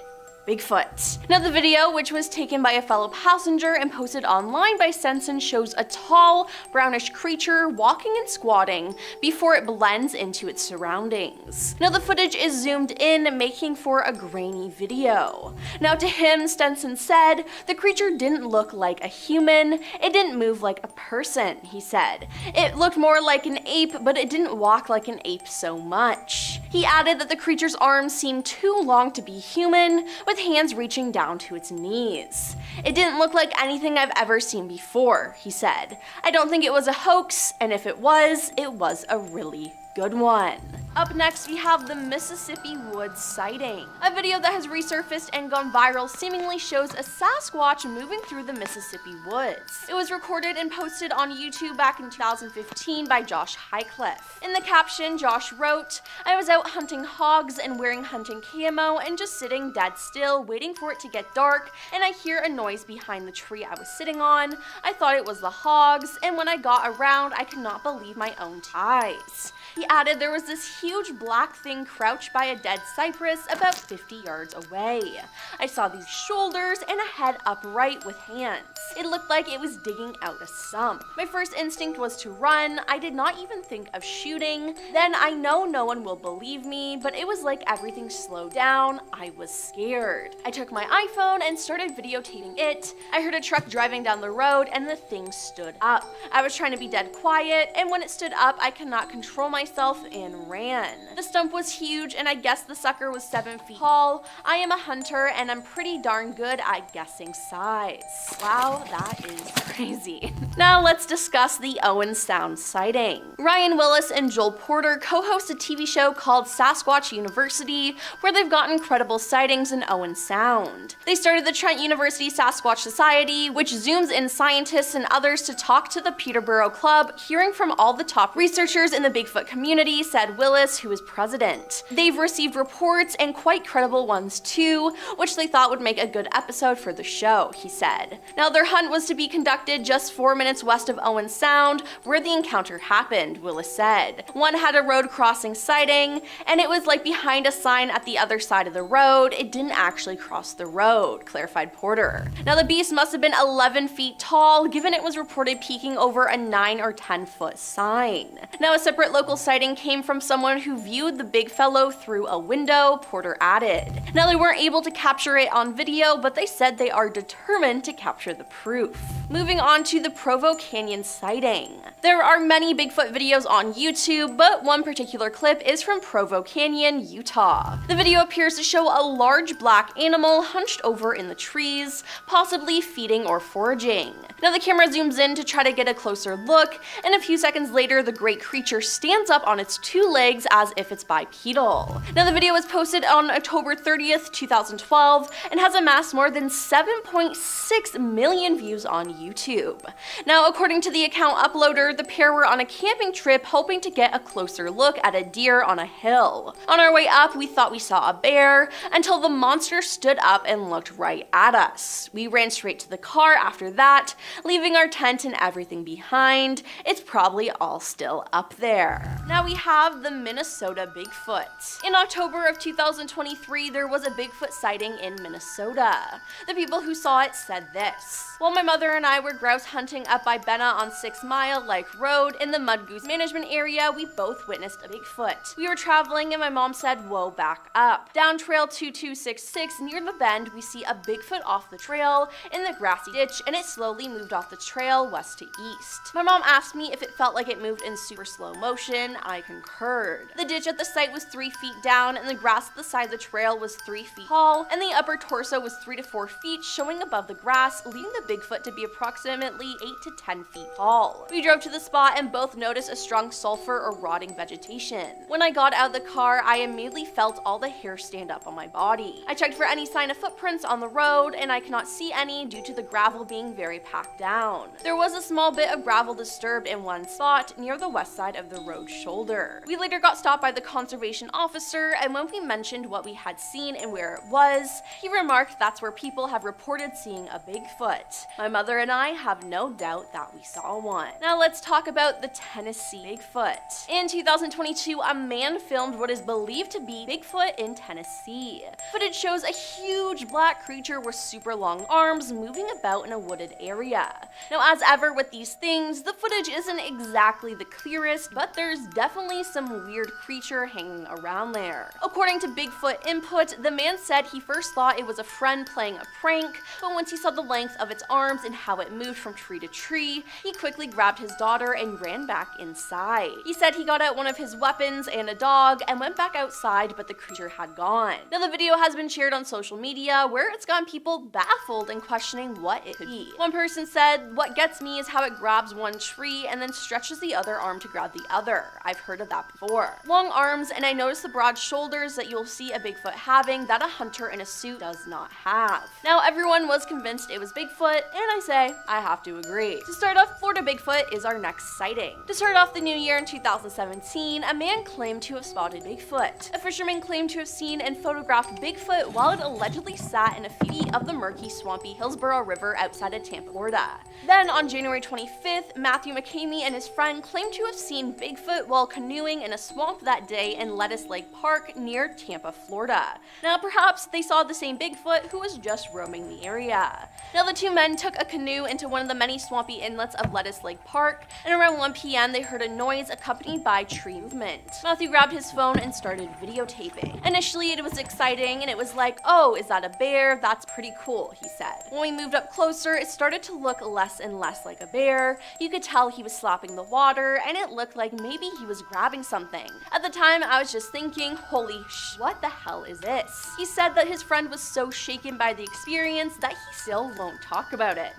Bigfoot. Now the video, which was taken by a fellow passenger and posted online by Sensen, shows a tall, brownish creature walking and squatting before it blends into its surroundings. Now the footage is zoomed in, making for a grainy video. Now to him, Stenson said, the creature didn't look like a human, it didn't move like a person, he said. It looked more like an ape, but it didn't walk like an ape so much. He added that the creature's arms seemed too long to be human, with hands reaching down to its knees. It didn't look like anything I've ever seen before, he said. I don't think it was a hoax, and if it was a really good one. Up next, we have the Mississippi Woods sighting. A video that has resurfaced and gone viral seemingly shows a Sasquatch moving through the Mississippi woods. It was recorded and posted on YouTube back in 2015 by Josh Highcliffe. In the caption, Josh wrote, "I was out hunting hogs and wearing hunting camo and just sitting dead still waiting for it to get dark, and I hear a noise behind the tree I was sitting on. I thought it was the hogs, and when I got around, I could not believe my own eyes." He added there was this huge black thing crouched by a dead cypress about 50 yards away. I saw these shoulders and a head upright with hands. It looked like it was digging out a sump. My first instinct was to run. I did not even think of shooting. Then I know no one will believe me, but it was like everything slowed down. I was scared. I took my iPhone and started videotaping it. I heard a truck driving down the road and the thing stood up. I was trying to be dead quiet, and when it stood up, I could not control myself and ran. The stump was huge, and I guess the sucker was 7 feet tall. I am a hunter, and I'm pretty darn good at guessing size. Wow, that is crazy. Now let's discuss the Owen Sound sighting. Ryan Willis and Joel Porter co-host a TV show called Sasquatch University, where they've got incredible sightings in Owen Sound. They started the Trent University Sasquatch Society, which zooms in scientists and others to talk to the Peterborough Club, hearing from all the top researchers in the Bigfoot community, said Willis, who is president. They've received reports, and quite credible ones too, which they thought would make a good episode for the show, he said. Now, their hunt was to be conducted just 4 minutes west of Owen Sound, where the encounter happened, Willis said. One had a road crossing sighting, and it was like behind a sign at the other side of the road. It didn't actually cross the road, clarified Porter. Now, the beast must have been 11 feet tall, given it was reported peeking over a 9 or 10 foot sign. Now, a separate local sighting came from someone who viewed the big fellow through a window, Porter added. Now, they weren't able to capture it on video, but they said they are determined to capture the proof. Moving on to the Provo Canyon sighting. There are many Bigfoot videos on YouTube, but one particular clip is from Provo Canyon, Utah. The video appears to show a large black animal hunched over in the trees, possibly feeding or foraging. Now, the camera zooms in to try to get a closer look, and a few seconds later, the great creature stands up on its 2 legs as if it's bipedal. Now, the video was posted on October 30th, 2012, and has amassed more than 7.6 million views on YouTube. Now, according to the account uploader, the pair were on a camping trip hoping to get a closer look at a deer on a hill. On our way up, we thought we saw a bear, until the monster stood up and looked right at us. We ran straight to the car after that, leaving our tent and everything behind. It's probably all still up there. Now we have the Minnesota Bigfoot. In October of 2023, there was a Bigfoot sighting in Minnesota. The people who saw it said this: "While my mother and I were grouse hunting up by Benna on 6 Mile Lake Road in the Mud Goose Management area, we both witnessed a Bigfoot. We were traveling and my mom said, 'Whoa, back up.' Down trail 2266 near the bend, we see a Bigfoot off the trail in the grassy ditch, and it slowly moved off the trail west to east. My mom asked me if it felt like it moved in super slow motion. I concurred. The ditch at the site was 3 feet down, and the grass at the side of the trail was 3 feet tall, and the upper torso was 3 to 4 feet showing above the grass, leaving the Bigfoot to be approximately 8 to 10 feet tall. We drove to the spot and both noticed a strong sulfur or rotting vegetation. When I got out of the car, I immediately felt all the hair stand up on my body. I checked for any sign of footprints on the road, and I could not see any due to the gravel being very packed down. There was a small bit of gravel disturbed in one spot near the west side of the road shoulder. We later got stopped by the conservation officer, and when we mentioned what we had seen and where it was, he remarked that's where people have reported seeing a Bigfoot. My mother and I have no doubt that we saw one. Now let's talk about the Tennessee Bigfoot. In 2022, a man filmed what is believed to be Bigfoot in Tennessee. Footage shows a huge black creature with super long arms moving about in a wooded area. Now, as ever with these things, the footage isn't exactly the clearest, but there's definitely some weird creature hanging around there. According to Bigfoot Input, the man said he first thought it was a friend playing a prank, but once he saw the length of its arms and how it moved from tree to tree, he quickly grabbed his dog water and ran back inside. He said he got out one of his weapons and a dog and went back outside, but the creature had gone. Now the video has been shared on social media where it's gotten people baffled and questioning what it could be. One person said, "What gets me is how it grabs one tree and then stretches the other arm to grab the other. I've heard of that before. Long arms, and I noticed the broad shoulders that you'll see a Bigfoot having that a hunter in a suit does not have." Now everyone was convinced it was Bigfoot, and I say, I have to agree. To start off, Florida Bigfoot is our next sighting. To start off the new year in 2017, a man claimed to have spotted Bigfoot. A fisherman claimed to have seen and photographed Bigfoot while it allegedly sat in a feet of the murky, swampy Hillsborough River outside of Tampa, Florida. Then on January 25th, Matthew McCamey and his friend claimed to have seen Bigfoot while canoeing in a swamp that day in Lettuce Lake Park near Tampa, Florida. Now perhaps they saw the same Bigfoot who was just roaming the area. Now the two men took a canoe into one of the many swampy inlets of Lettuce Lake Park, and around 1 p.m. they heard a noise accompanied by tree movement. Matthew grabbed his phone and started videotaping. Initially it was exciting and it was like, "Oh, is that a bear? That's pretty cool," he said. When we moved up closer, it started to look less and less like a bear. You could tell he was slapping the water, and it looked like maybe he was grabbing something. At the time, I was just thinking, holy sh, what the hell is this? He said that his friend was so shaken by the experience that he still won't talk about it.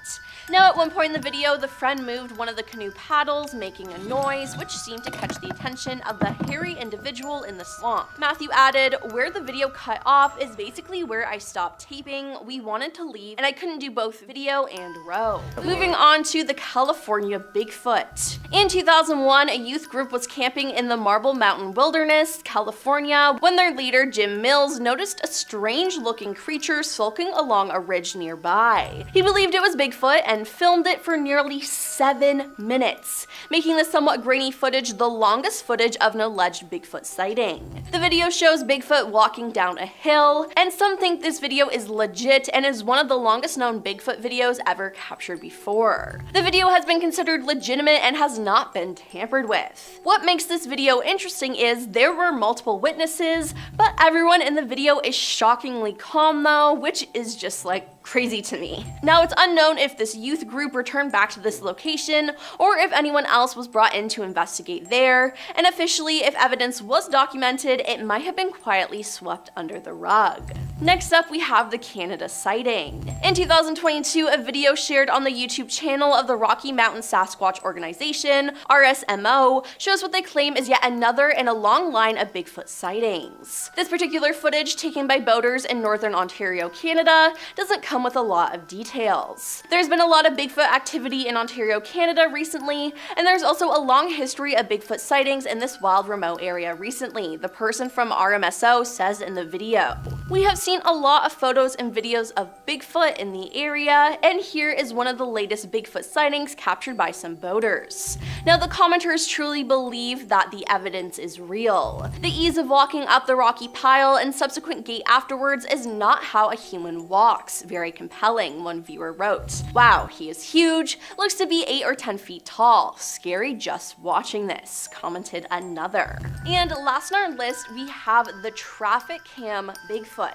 Now, at one point in the video, the friend moved one of the canoe paddles, making a noise, which seemed to catch the attention of the hairy individual in the swamp. Matthew added, "Where the video cut off is basically where I stopped taping. We wanted to leave, and I couldn't do both video and row." Moving on to the California Bigfoot. In 2001, a youth group was camping in the Marble Mountain Wilderness, California, when their leader, Jim Mills, noticed a strange-looking creature sulking along a ridge nearby. He believed it was Bigfoot and filmed it for nearly 7 minutes, making the somewhat grainy footage the longest footage of an alleged Bigfoot sighting. The video shows Bigfoot walking down a hill, and some think this video is legit and is one of the longest known Bigfoot videos ever captured before. The video has been considered legitimate and has not been tampered with. What makes this video interesting is there were multiple witnesses, but everyone in the video is shockingly calm though, which is just like crazy to me. Now it's unknown if this youth group returned back to this location or if anyone else was brought in to investigate there, and officially if evidence was documented, it might have been quietly swept under the rug. Next up, we have the Canada sighting. In 2022, a video shared on the YouTube channel of the Rocky Mountain Sasquatch Organization, RSMO, shows what they claim is yet another in a long line of Bigfoot sightings. This particular footage, taken by boaters in northern Ontario, Canada, doesn't come with a lot of details. There's been a lot of Bigfoot activity in Ontario, Canada recently, and there's also a long history of Bigfoot sightings in this wild remote area recently, the person from RMSO says in the video. We have seen a lot of photos and videos of Bigfoot in the area, and here is one of the latest Bigfoot sightings captured by some boaters. Now the commenters truly believe that the evidence is real. The ease of walking up the rocky pile and subsequent gait afterwards is not how a human walks. Very compelling, one viewer wrote. "Wow, he is huge, looks to be 8 or 10 feet tall. Scary just watching this," commented another. And last on our list, we have the traffic cam Bigfoot.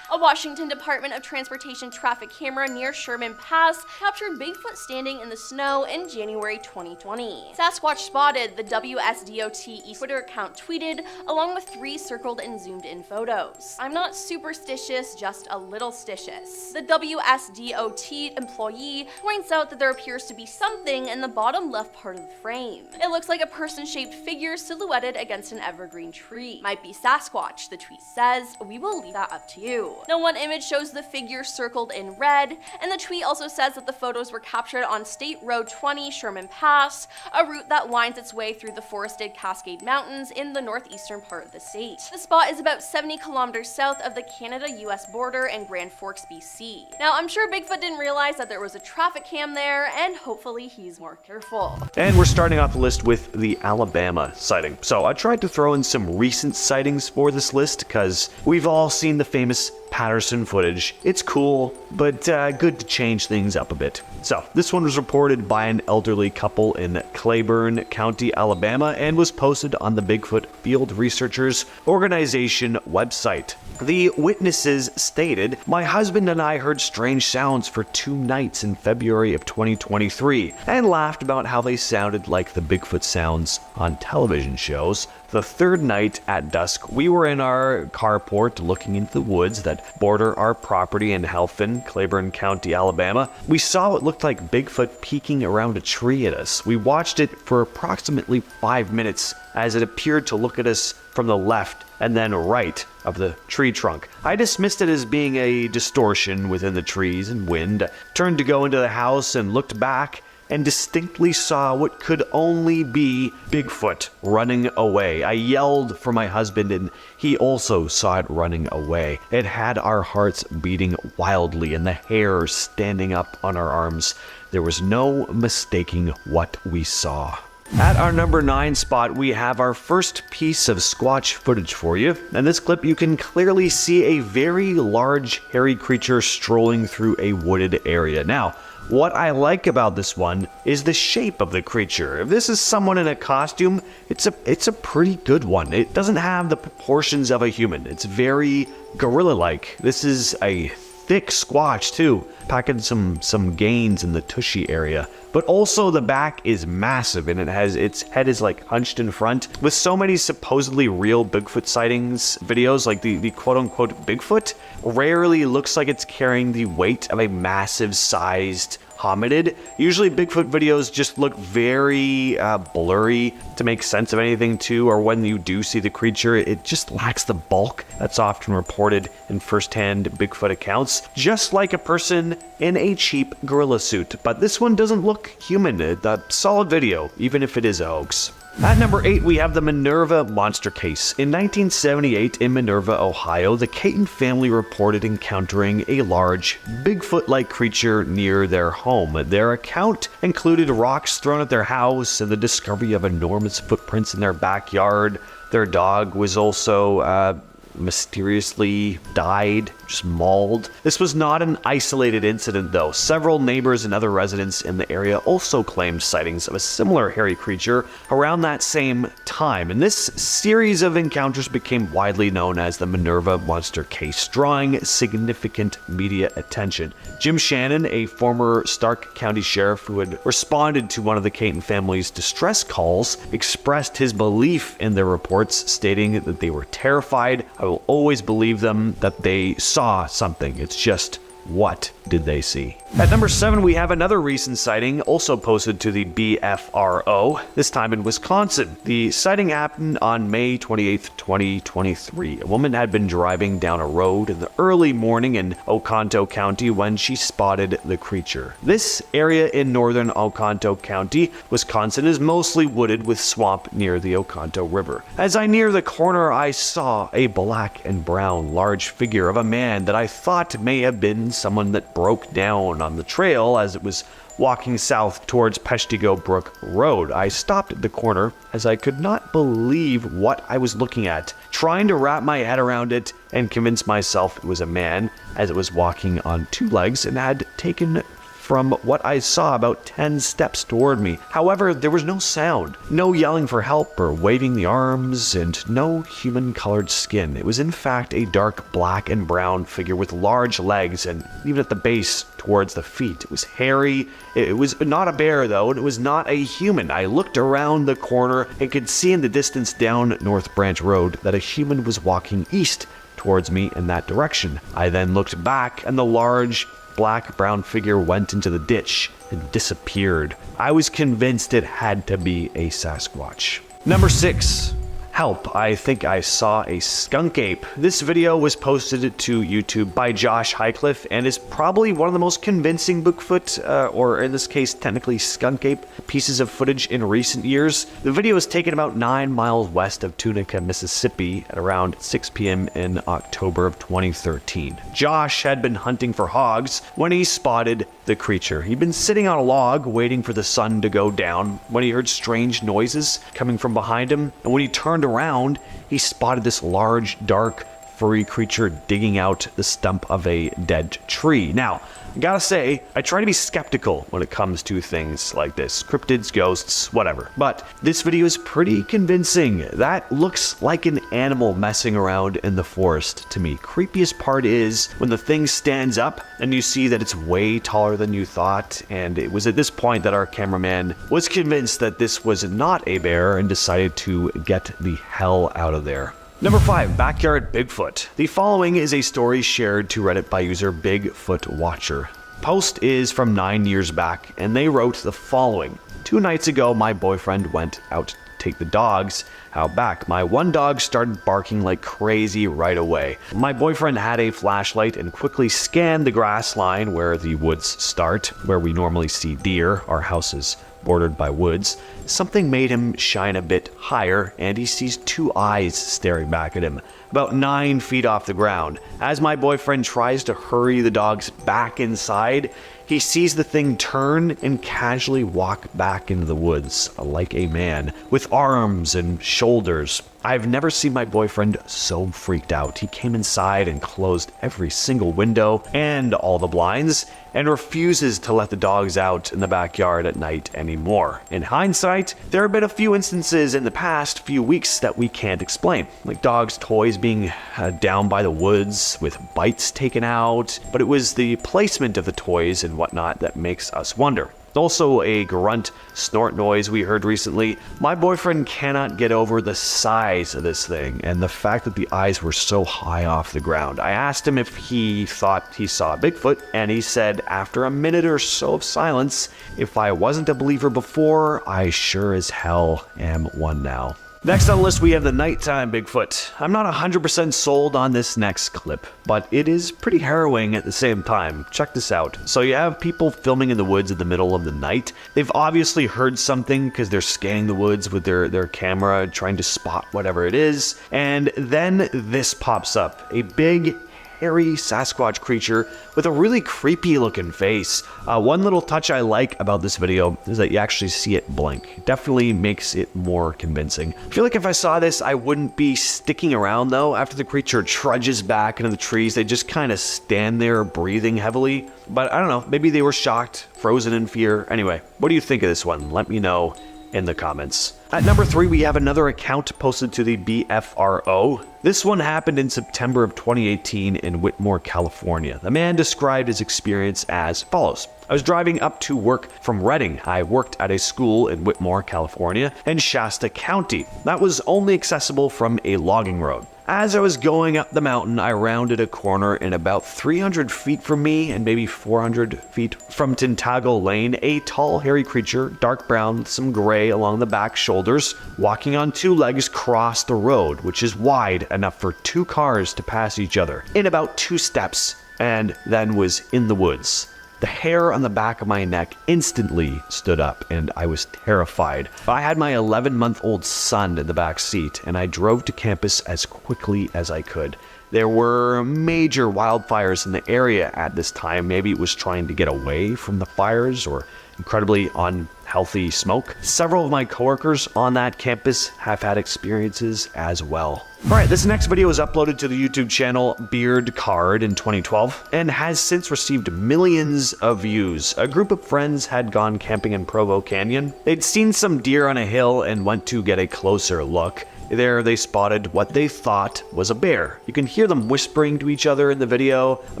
A Washington Department of Transportation traffic camera near Sherman Pass captured Bigfoot standing in the snow in January 2020. Sasquatch spotted, the WSDOT Twitter account tweeted, along with 3 circled and zoomed in photos. "I'm not superstitious, just a little stitious." The WSDOT employee points out that there appears to be something in the bottom left part of the frame. It looks like a person-shaped figure silhouetted against an evergreen tree. "Might be Sasquatch," the tweet says. "We will leave that up to you." Now one image shows the figure circled in red, and the tweet also says that the photos were captured on State Road 20 Sherman Pass, a route that winds its way through the forested Cascade Mountains in the northeastern part of the state. The spot is about 70 kilometers south of the Canada-US border in Grand Forks, BC. Now I'm sure Bigfoot didn't realize that there was a traffic cam there, and hopefully he's more careful. And we're starting off the list with the Alabama sighting. So I tried to throw in some recent sightings for this list because we've all seen the famous Patterson footage. It's cool, but good to change things up a bit. So this one was reported by an elderly couple in Claiborne County, Alabama, and was posted on the Bigfoot Field Researchers Organization website. The witnesses stated, "My husband and I heard strange sounds for 2 nights in February of 2023 and laughed about how they sounded like the Bigfoot sounds on television shows. The 3rd night at dusk, we were in our carport looking into the woods that border our property in Helphin, Claiborne County, Alabama. We saw what looked like Bigfoot peeking around a tree at us. We watched it for approximately 5 minutes as it appeared to look at us from the left and then right of the tree trunk. I dismissed it as being a distortion within the trees and wind, turned to go into the house and looked back and distinctly saw what could only be Bigfoot running away. I yelled for my husband and he also saw it running away. It had our hearts beating wildly and the hair standing up on our arms. There was no mistaking what we saw." At our number 9 spot, we have our first piece of Squatch footage for you. In this clip, you can clearly see a very large hairy creature strolling through a wooded area. Now, what I like about this one is the shape of the creature. If this is someone in a costume, it's a pretty good one. It doesn't have the proportions of a human. It's very gorilla-like. This is a thick Squatch too, packing some gains in the tushy area. But also the back is massive and its head is like hunched in front. With so many supposedly real Bigfoot sightings videos, like the quote-unquote Bigfoot rarely looks like it's carrying the weight of a massive sized hominid. Usually Bigfoot videos just look very blurry to make sense of anything too, or when you do see the creature, it just lacks the bulk that's often reported in first-hand Bigfoot accounts, just like a person in a cheap gorilla suit. But this one doesn't look human. A solid video, even if it is a hoax. At number 8, we have the Minerva monster case. In 1978, in Minerva, Ohio, the Caton family reported encountering a large, Bigfoot-like creature near their home. Their account included rocks thrown at their house and the discovery of enormous footprints in their backyard. Their dog was also mysteriously died, just mauled. This was not an isolated incident though. Several neighbors and other residents in the area also claimed sightings of a similar hairy creature around that same time, and this series of encounters became widely known as the Minerva monster case, drawing significant media attention. Jim Shannon, a former Stark County sheriff who had responded to one of the Caton family's distress calls, expressed his belief in their reports, stating that they were terrified. "I will always believe them that they saw something. It's just, what did they see?" At number 7, we have another recent sighting, also posted to the BFRO, this time in Wisconsin. The sighting happened on May 28th, 2023. A woman had been driving down a road in the early morning in Oconto County when she spotted the creature. This area in northern Oconto County, Wisconsin, is mostly wooded with swamp near the Oconto River. As I near the corner, I saw a black and brown large figure of a man that I thought may have been someone that broke down on the trail as it was walking south towards Peshtigo Brook Road. I stopped at the corner as I could not believe what I was looking at, trying to wrap my head around it and convince myself it was a man, as it was walking on 2 legs and had taken from what I saw about 10 steps toward me. However, there was no sound, no yelling for help or waving the arms, and no human-colored skin. It was in fact a dark black and brown figure with large legs and even at the base towards the feet. It was hairy. It was not a bear though, and it was not a human. I looked around the corner and could see in the distance down North Branch Road that a human was walking east towards me in that direction. I then looked back and the large black-brown figure went into the ditch and disappeared. I was convinced it had to be a Sasquatch. Number 6. Help, I think I saw a skunk ape. This video was posted to YouTube by Josh Highcliffe and is probably one of the most convincing Bigfoot, or in this case technically skunk ape, pieces of footage in recent years. The video was taken about 9 miles west of Tunica, Mississippi at around 6 p.m. in October of 2013. Josh had been hunting for hogs when he spotted the creature. He'd been sitting on a log waiting for the sun to go down when he heard strange noises coming from behind him, and when he turned around, he spotted this large, dark furry creature digging out the stump of a dead tree. Now, I gotta say, I try to be skeptical when it comes to things like this. Cryptids, ghosts, whatever. But this video is pretty convincing. That looks like an animal messing around in the forest to me. Creepiest part is when the thing stands up and you see that it's way taller than you thought. And it was at this point that our cameraman was convinced that this was not a bear and decided to get the hell out of there. Number 5, Backyard Bigfoot. The following is a story shared to Reddit by user Bigfoot Watcher. Post is from 9 years back, and they wrote the following. 2 nights ago, my boyfriend went out to take the dogs out back. My one dog started barking like crazy right away. My boyfriend had a flashlight and quickly scanned the grass line where the woods start, where we normally see deer. Our house is bordered by woods. Something made him shine a bit higher, and he sees 2 eyes staring back at him, about 9 feet off the ground. As my boyfriend tries to hurry the dogs back inside, he sees the thing turn and casually walk back into the woods like a man, with arms and shoulders. I've never seen my boyfriend so freaked out. He came inside and closed every single window and all the blinds, and refuses to let the dogs out in the backyard at night anymore. In hindsight, there have been a few instances in the past few weeks that we can't explain, like dogs' toys being down by the woods with bites taken out, but it was the placement of the toys and whatnot that makes us wonder. Also, a grunt snort noise we heard recently. My boyfriend cannot get over the size of this thing and the fact that the eyes were so high off the ground. I asked him if he thought he saw Bigfoot, and he said after a minute or so of silence, if I wasn't a believer before, I sure as hell am one now. Next on the list, we have the nighttime Bigfoot. I'm not 100% sold on this next clip, but it is pretty harrowing at the same time. Check this out. So you have people filming in the woods in the middle of the night. They've obviously heard something because they're scanning the woods with their camera, trying to spot whatever it is. And then this pops up. A big, hairy Sasquatch creature with a really creepy looking face. One little touch I like about this video is that you actually see it blink. It definitely makes it more convincing. I feel like if I saw this, I wouldn't be sticking around though. After the creature trudges back into the trees, they just kind of stand there breathing heavily. But I don't know, maybe they were shocked, frozen in fear. Anyway, what do you think of this one? Let me know in the comments. At number 3, we have another account posted to the BFRO. This one happened in September of 2018 in Whitmore, California. The man described his experience as follows. I was driving up to work from Redding. I worked at a school in Whitmore, California, and Shasta County. That was only accessible from a logging road. As I was going up the mountain, I rounded a corner, and about 300 feet from me and maybe 400 feet from Tintago Lane, a tall, hairy creature, dark brown with some gray along the back shoulders, walking on 2 legs, crossed the road, which is wide enough for 2 cars to pass each other, in about 2 steps, and then was in the woods. The hair on the back of my neck instantly stood up, and I was terrified. I had my 11-month-old son in the back seat, and I drove to campus as quickly as I could. There were major wildfires in the area at this time. Maybe it was trying to get away from the fires or incredibly unhealthy smoke. Several of my coworkers on that campus have had experiences as well. Alright, this next video was uploaded to the YouTube channel Beard Card in 2012 and has since received millions of views. A group of friends had gone camping in Provo Canyon. They'd seen some deer on a hill and went to get a closer look. There they spotted what they thought was a bear. You can hear them whispering to each other in the video. I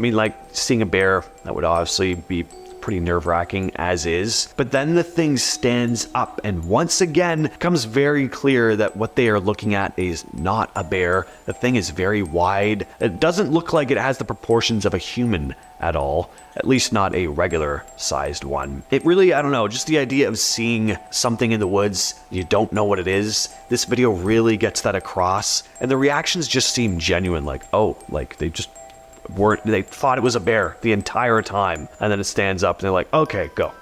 mean, like seeing a bear, that would obviously be pretty nerve-wracking as is. But then the thing stands up, and once again becomes very clear that what they are looking at is not a bear. The thing is very wide. It doesn't look like it has the proportions of a human at all, at least not a regular sized one. It really, I don't know, just the idea of seeing something in the woods, you don't know what it is. This video really gets that across, and the reactions just seem genuine, like, oh, like they just they thought it was a bear the entire time, and then it stands up and they're like, okay, go.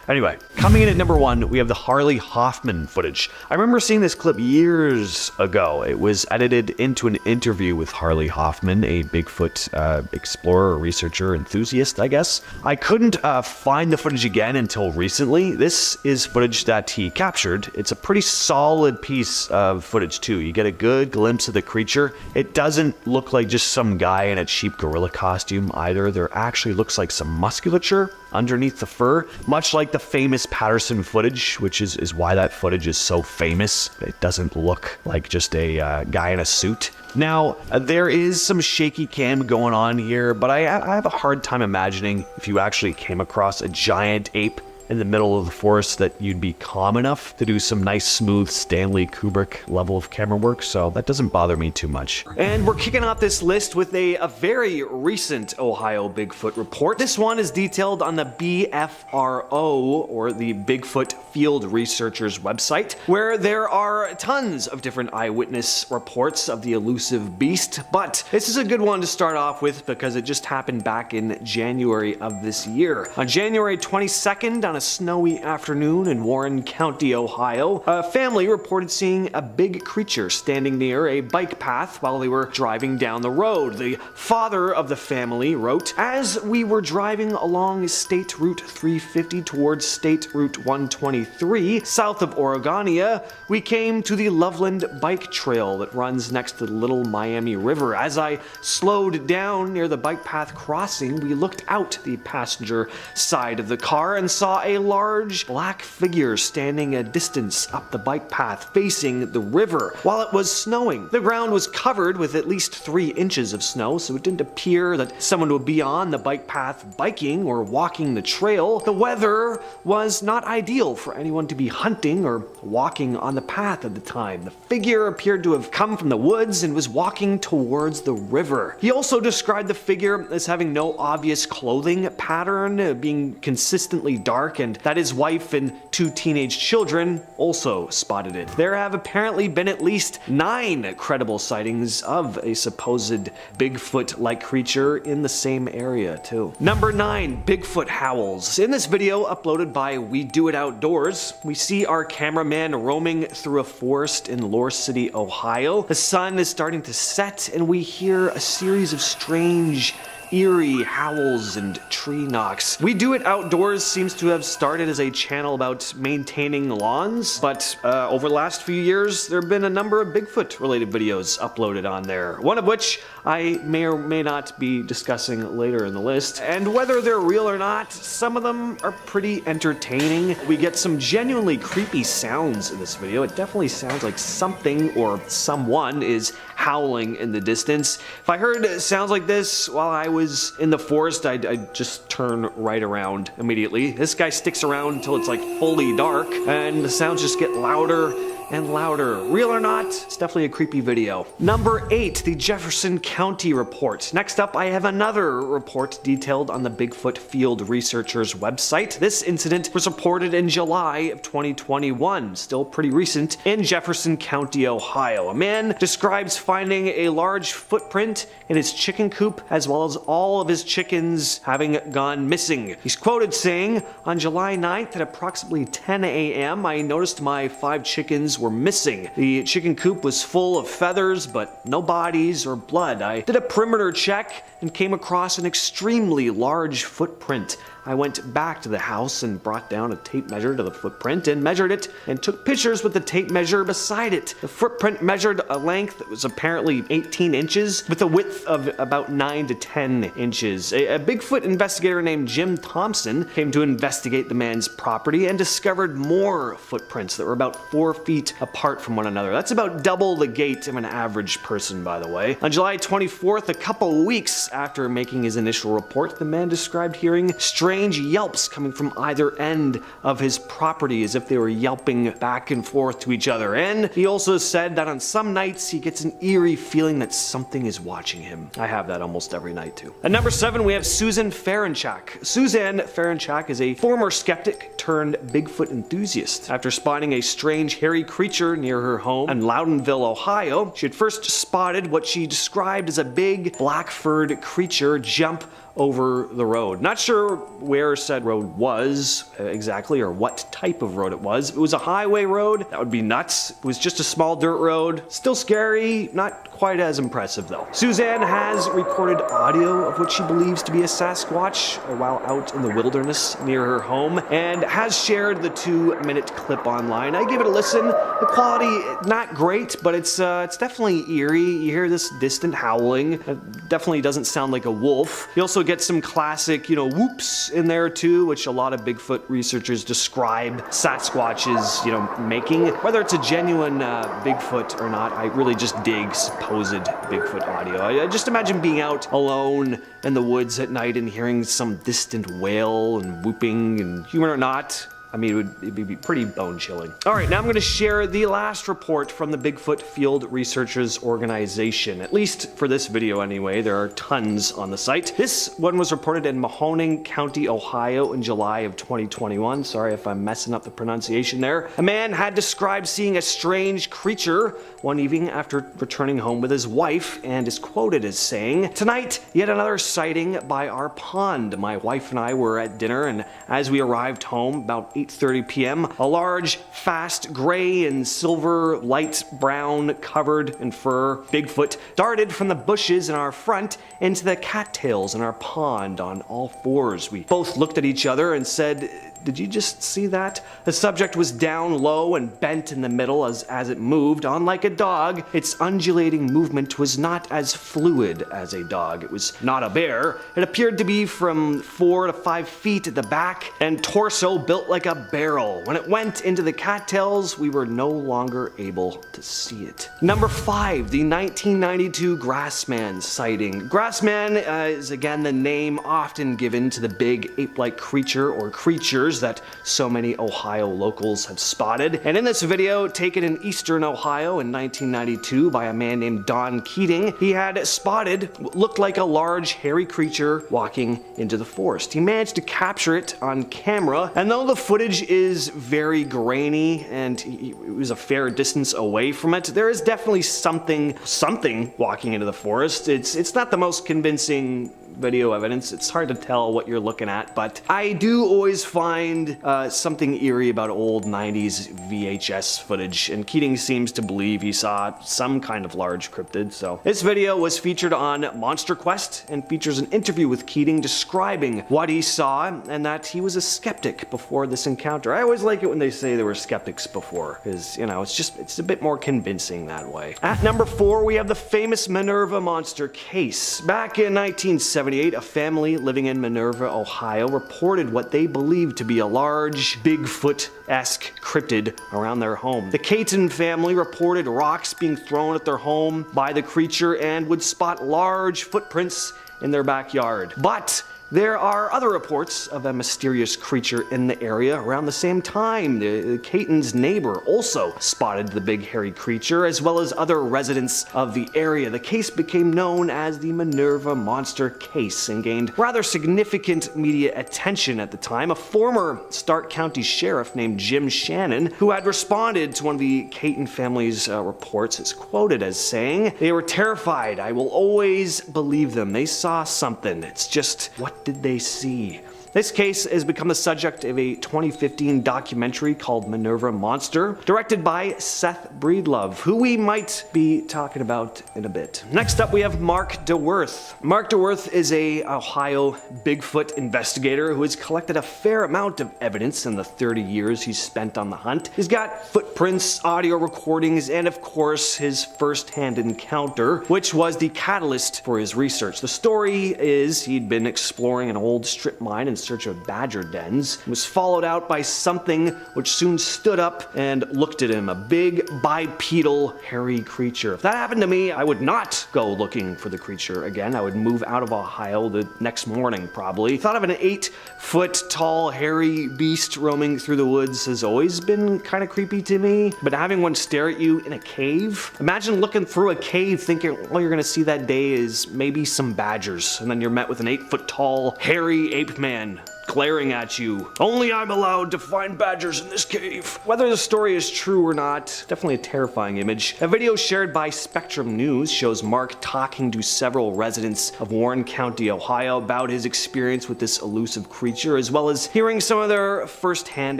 Anyway, coming in at number 1, we have the Harley Hoffman footage. I remember seeing this clip years ago. It was edited into an interview with Harley Hoffman, a Bigfoot explorer, researcher, enthusiast, I guess. I couldn't find the footage again until recently. This is footage that he captured. It's a pretty solid piece of footage too. You get a good glimpse of the creature. It doesn't look like just some guy in a cheap gorilla costume either. There actually looks like some musculature underneath the fur, much like the famous Patterson footage, which is why that footage is so famous. It doesn't look like just a guy in a suit. Now, there is some shaky cam going on here, but I have a hard time imagining if you actually came across a giant ape in the middle of the forest that you'd be calm enough to do some nice smooth Stanley Kubrick level of camera work, so that doesn't bother me too much. And we're kicking off this list with a very recent Ohio Bigfoot report. This one is detailed on the BFRO, or the Bigfoot Field Researchers website, where there are tons of different eyewitness reports of the elusive beast, but this is a good one to start off with because it just happened back in January of this year. On January 22nd, on a snowy afternoon in Warren County, Ohio, a family reported seeing a big creature standing near a bike path while they were driving down the road. The father of the family wrote, "As we were driving along State Route 350 towards State Route 123, south of Oregonia, we came to the Loveland Bike Trail that runs next to the Little Miami River. As I slowed down near the bike path crossing, we looked out the passenger side of the car and saw a large black figure standing a distance up the bike path facing the river. While it was snowing, the ground was covered with at least 3 inches of snow, so it didn't appear that someone would be on the bike path biking or walking the trail. The weather was not ideal for anyone to be hunting or walking on the path at the time. The figure appeared to have come from the woods and was walking towards the river." He also described the figure as having no obvious clothing pattern, being consistently dark, and that his wife and 2 teenage children also spotted it. There have apparently been at least 9 credible sightings of a supposed Bigfoot-like creature in the same area too. Number 9, Bigfoot howls. In this video uploaded by We Do It Outdoors, we see our cameraman roaming through a forest in Lore City, Ohio. The sun is starting to set and we hear a series of strange, eerie howls and tree knocks. We Do It Outdoors seems to have started as a channel about maintaining lawns, but over the last few years there have been a number of Bigfoot related videos uploaded on there, one of which I may or may not be discussing later in the list. And whether they're real or not, some of them are pretty entertaining. We get some genuinely creepy sounds in this video. It definitely sounds like something or someone is howling in the distance. If I heard sounds like this while I was in the forest, I'd just turn right around immediately. This guy sticks around until it's like fully dark and the sounds just get louder and louder. Real or not, it's definitely a creepy video. Number 8, the Jefferson County report. Next up, I have another report detailed on the Bigfoot Field Researchers website. This incident was reported in July of 2021, still pretty recent, in Jefferson County, Ohio. A man describes finding a large footprint in his chicken coop, as well as all of his chickens having gone missing. He's quoted saying, "On July 9th at approximately 10 a.m., I noticed my 5 chickens were missing. The chicken coop was full of feathers, but no bodies or blood. I did a perimeter check and came across an extremely large footprint. I went back to the house and brought down a tape measure to the footprint and measured it and took pictures with the tape measure beside it. The footprint measured a length that was apparently 18 inches with a width of about 9 to 10 inches. A Bigfoot investigator named Jim Thompson came to investigate the man's property and discovered more footprints that were about 4 feet apart from one another. That's about double the gait of an average person, by the way. On July 24th, a couple weeks after making his initial report, the man described hearing strange yelps coming from either end of his property as if they were yelping back and forth to each other. And he also said that on some nights he gets an eerie feeling that something is watching him. I have that almost every night too. At number 7, we have Susan Ferenchak. Suzanne Ferenchak is a former skeptic turned Bigfoot enthusiast. After spotting a strange hairy creature near her home in Loudonville, Ohio. She had first spotted what she described as a big black-furred creature jump over the road. Not sure where said road was exactly or what type of road it was. If it was a highway road, that would be nuts. If it was just a small dirt road, still scary, not quite as impressive though. Suzanne has recorded audio of what she believes to be a Sasquatch while out in the wilderness near her home and has shared the 2-minute clip online. I gave it a listen. The quality, not great, but it's definitely eerie. You hear this distant howling. It definitely doesn't sound like a wolf. You also get some classic, whoops in there too, which a lot of Bigfoot researchers describe Sasquatches, making. Whether it's a genuine Bigfoot or not, I really just dig supposed Bigfoot audio. I just imagine being out alone in the woods at night and hearing some distant wail and whooping, and human or not, I mean, it'd be pretty bone-chilling. All right, now I'm going to share the last report from the Bigfoot Field Researchers Organization. At least for this video anyway, there are tons on the site. This one was reported in Mahoning County, Ohio in July of 2021. Sorry if I'm messing up the pronunciation there. A man had described seeing a strange creature one evening after returning home with his wife and is quoted as saying, "Tonight, yet another sighting by our pond. My wife and I were at dinner, and as we arrived home about 8:30 p.m., a large, fast, gray and silver, light brown, covered in fur Bigfoot darted from the bushes in our front into the cattails in our pond on all fours. We both looked at each other and said, 'Did you just see that?' The subject was down low and bent in the middle as it moved. Unlike a dog, its undulating movement was not as fluid as a dog. It was not a bear. It appeared to be from 4 to 5 feet at the back and torso built like a barrel. When it went into the cattails, we were no longer able to see it." Number 5, the 1992 Grassman sighting. Grassman is again the name often given to the big ape-like creature or creatures that so many Ohio locals have spotted. And in this video, taken in eastern Ohio in 1992 by a man named Don Keating, he had spotted what looked like a large hairy creature walking into the forest. He managed to capture it on camera, and though the footage is very grainy and it was a fair distance away from it, there is definitely something walking into the forest. It's not the most convincing video evidence. It's hard to tell what you're looking at, but I do always find something eerie about old 90s VHS footage, and Keating seems to believe he saw some kind of large cryptid. So this video was featured on Monster Quest and features an interview with Keating describing what he saw and that he was a skeptic before this encounter. I always like it when they say they were skeptics before, because it's a bit more convincing that way. At number 4, we have the famous Minerva monster case. Back in 1978, a family living in Minerva, Ohio reported what they believed to be a large Bigfoot-esque cryptid around their home. The Caton family reported rocks being thrown at their home by the creature and would spot large footprints in their backyard. But there are other reports of a mysterious creature in the area around the same time. The Caton's neighbor also spotted the big hairy creature, as well as other residents of the area. The case became known as the Minerva Monster Case and gained rather significant media attention at the time. A former Stark County sheriff named Jim Shannon, who had responded to one of the Caton family's reports, is quoted as saying, "They were terrified. I will always believe them. They saw something. It's just, what did they see?" This case has become the subject of a 2015 documentary called Minerva Monster, directed by Seth Breedlove, who we might be talking about in a bit. Next up, we have Mark DeWerth. Mark DeWerth is a Ohio Bigfoot investigator who has collected a fair amount of evidence in the 30 years he's spent on the hunt. He's got footprints, audio recordings, and of course his first-hand encounter, which was the catalyst for his research. The story is he'd been exploring an old strip mine in search of badger dens, was followed out by something which soon stood up and looked at him, a big bipedal hairy creature. If that happened to me, I would not go looking for the creature again. I would move out of Ohio the next morning probably. Thought of an 8-foot tall hairy beast roaming through the woods has always been kind of creepy to me, but having one stare at you in a cave, imagine looking through a cave thinking all you're gonna see that day is maybe some badgers, and then you're met with an 8-foot tall hairy ape man glaring at you. Only I'm allowed to find badgers in this cave. Whether the story is true or not, definitely a terrifying image. A video shared by Spectrum News shows Mark talking to several residents of Warren County, Ohio about his experience with this elusive creature, as well as hearing some of their first-hand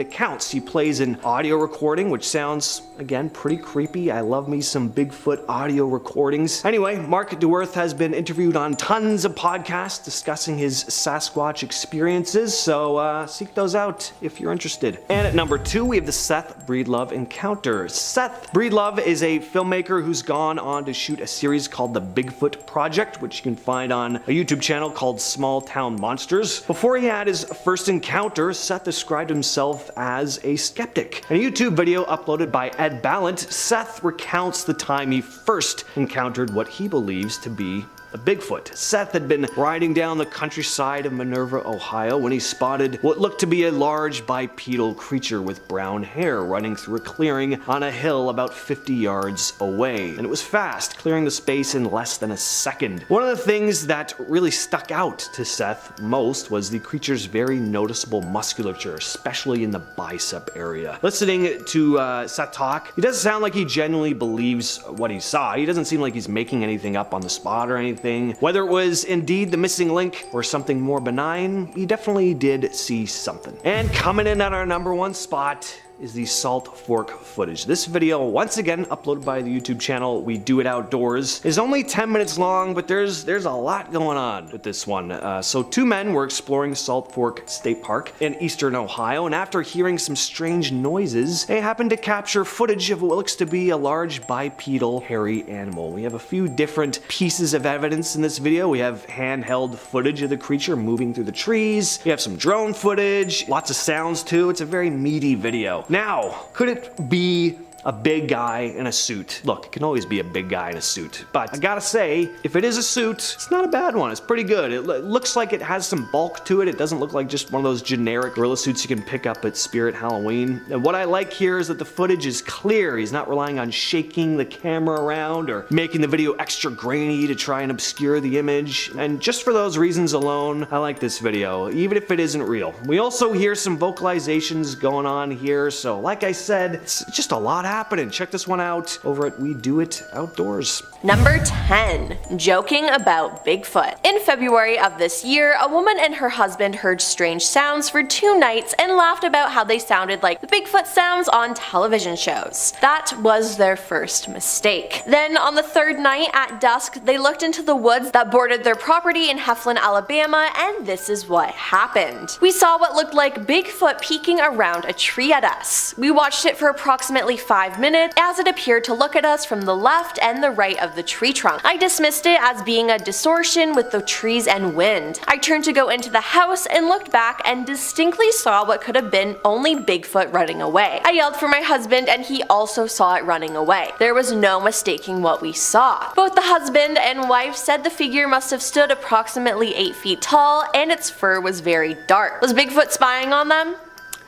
accounts. He plays an audio recording, which sounds, again, pretty creepy. I love me some Bigfoot audio recordings. Anyway, Mark DeWerth has been interviewed on tons of podcasts discussing his Sasquatch experiences, so seek those out if you're interested. And at number 2, we have the Seth Breedlove encounter. Seth Breedlove is a filmmaker who's gone on to shoot a series called The Bigfoot Project, which you can find on a YouTube channel called Small Town Monsters. Before he had his first encounter, Seth described himself as a skeptic. In a YouTube video uploaded by Ed Ballant, Seth recounts the time he first encountered what he believes to be a Bigfoot. Seth had been riding down the countryside of Minerva, Ohio, when he spotted what looked to be a large bipedal creature with brown hair running through a clearing on a hill about 50 yards away. And it was fast, clearing the space in less than a second. One of the things that really stuck out to Seth most was the creature's very noticeable musculature, especially in the bicep area. Listening to Seth talk, he doesn't sound like he genuinely believes what he saw. He doesn't seem like he's making anything up on the spot or anything. Whether it was indeed the missing link or something more benign, he definitely did see something. And coming in at our number 1 spot is the Salt Fork footage. This video, once again uploaded by the YouTube channel We Do It Outdoors, is only 10 minutes long, but there's a lot going on with this one. So 2 men were exploring Salt Fork State Park in eastern Ohio, and after hearing some strange noises, they happened to capture footage of what looks to be a large bipedal hairy animal. We have a few different pieces of evidence in this video. We have handheld footage of the creature moving through the trees. We have some drone footage, lots of sounds too. It's a very meaty video. Now, could it be a big guy in a suit? Look, it can always be a big guy in a suit, but I gotta say, if it is a suit, it's not a bad one. It's pretty good. It looks like it has some bulk to it. It doesn't look like just one of those generic gorilla suits you can pick up at Spirit Halloween. And what I like here is that the footage is clear. He's not relying on shaking the camera around or making the video extra grainy to try and obscure the image. And just for those reasons alone, I like this video, even if it isn't real. We also hear some vocalizations going on here, so like I said, it's just a lot happening. Check this one out over at We Do It Outdoors. Number 10. Joking about Bigfoot. In February of this year, a woman and her husband heard strange sounds for 2 nights and laughed about how they sounded like the Bigfoot sounds on television shows. That was their first mistake. Then on the 3rd night at dusk, they looked into the woods that bordered their property in Heflin, Alabama, and this is what happened. We saw what looked like Bigfoot peeking around a tree at us. We watched it for approximately 5 minutes as it appeared to look at us from the left and the right of the tree trunk. I dismissed it as being a distortion with the trees and wind. I turned to go into the house and looked back and distinctly saw what could have been only Bigfoot running away. I yelled for my husband and he also saw it running away. There was no mistaking what we saw. Both the husband and wife said the figure must have stood approximately 8 feet tall and its fur was very dark. Was Bigfoot spying on them?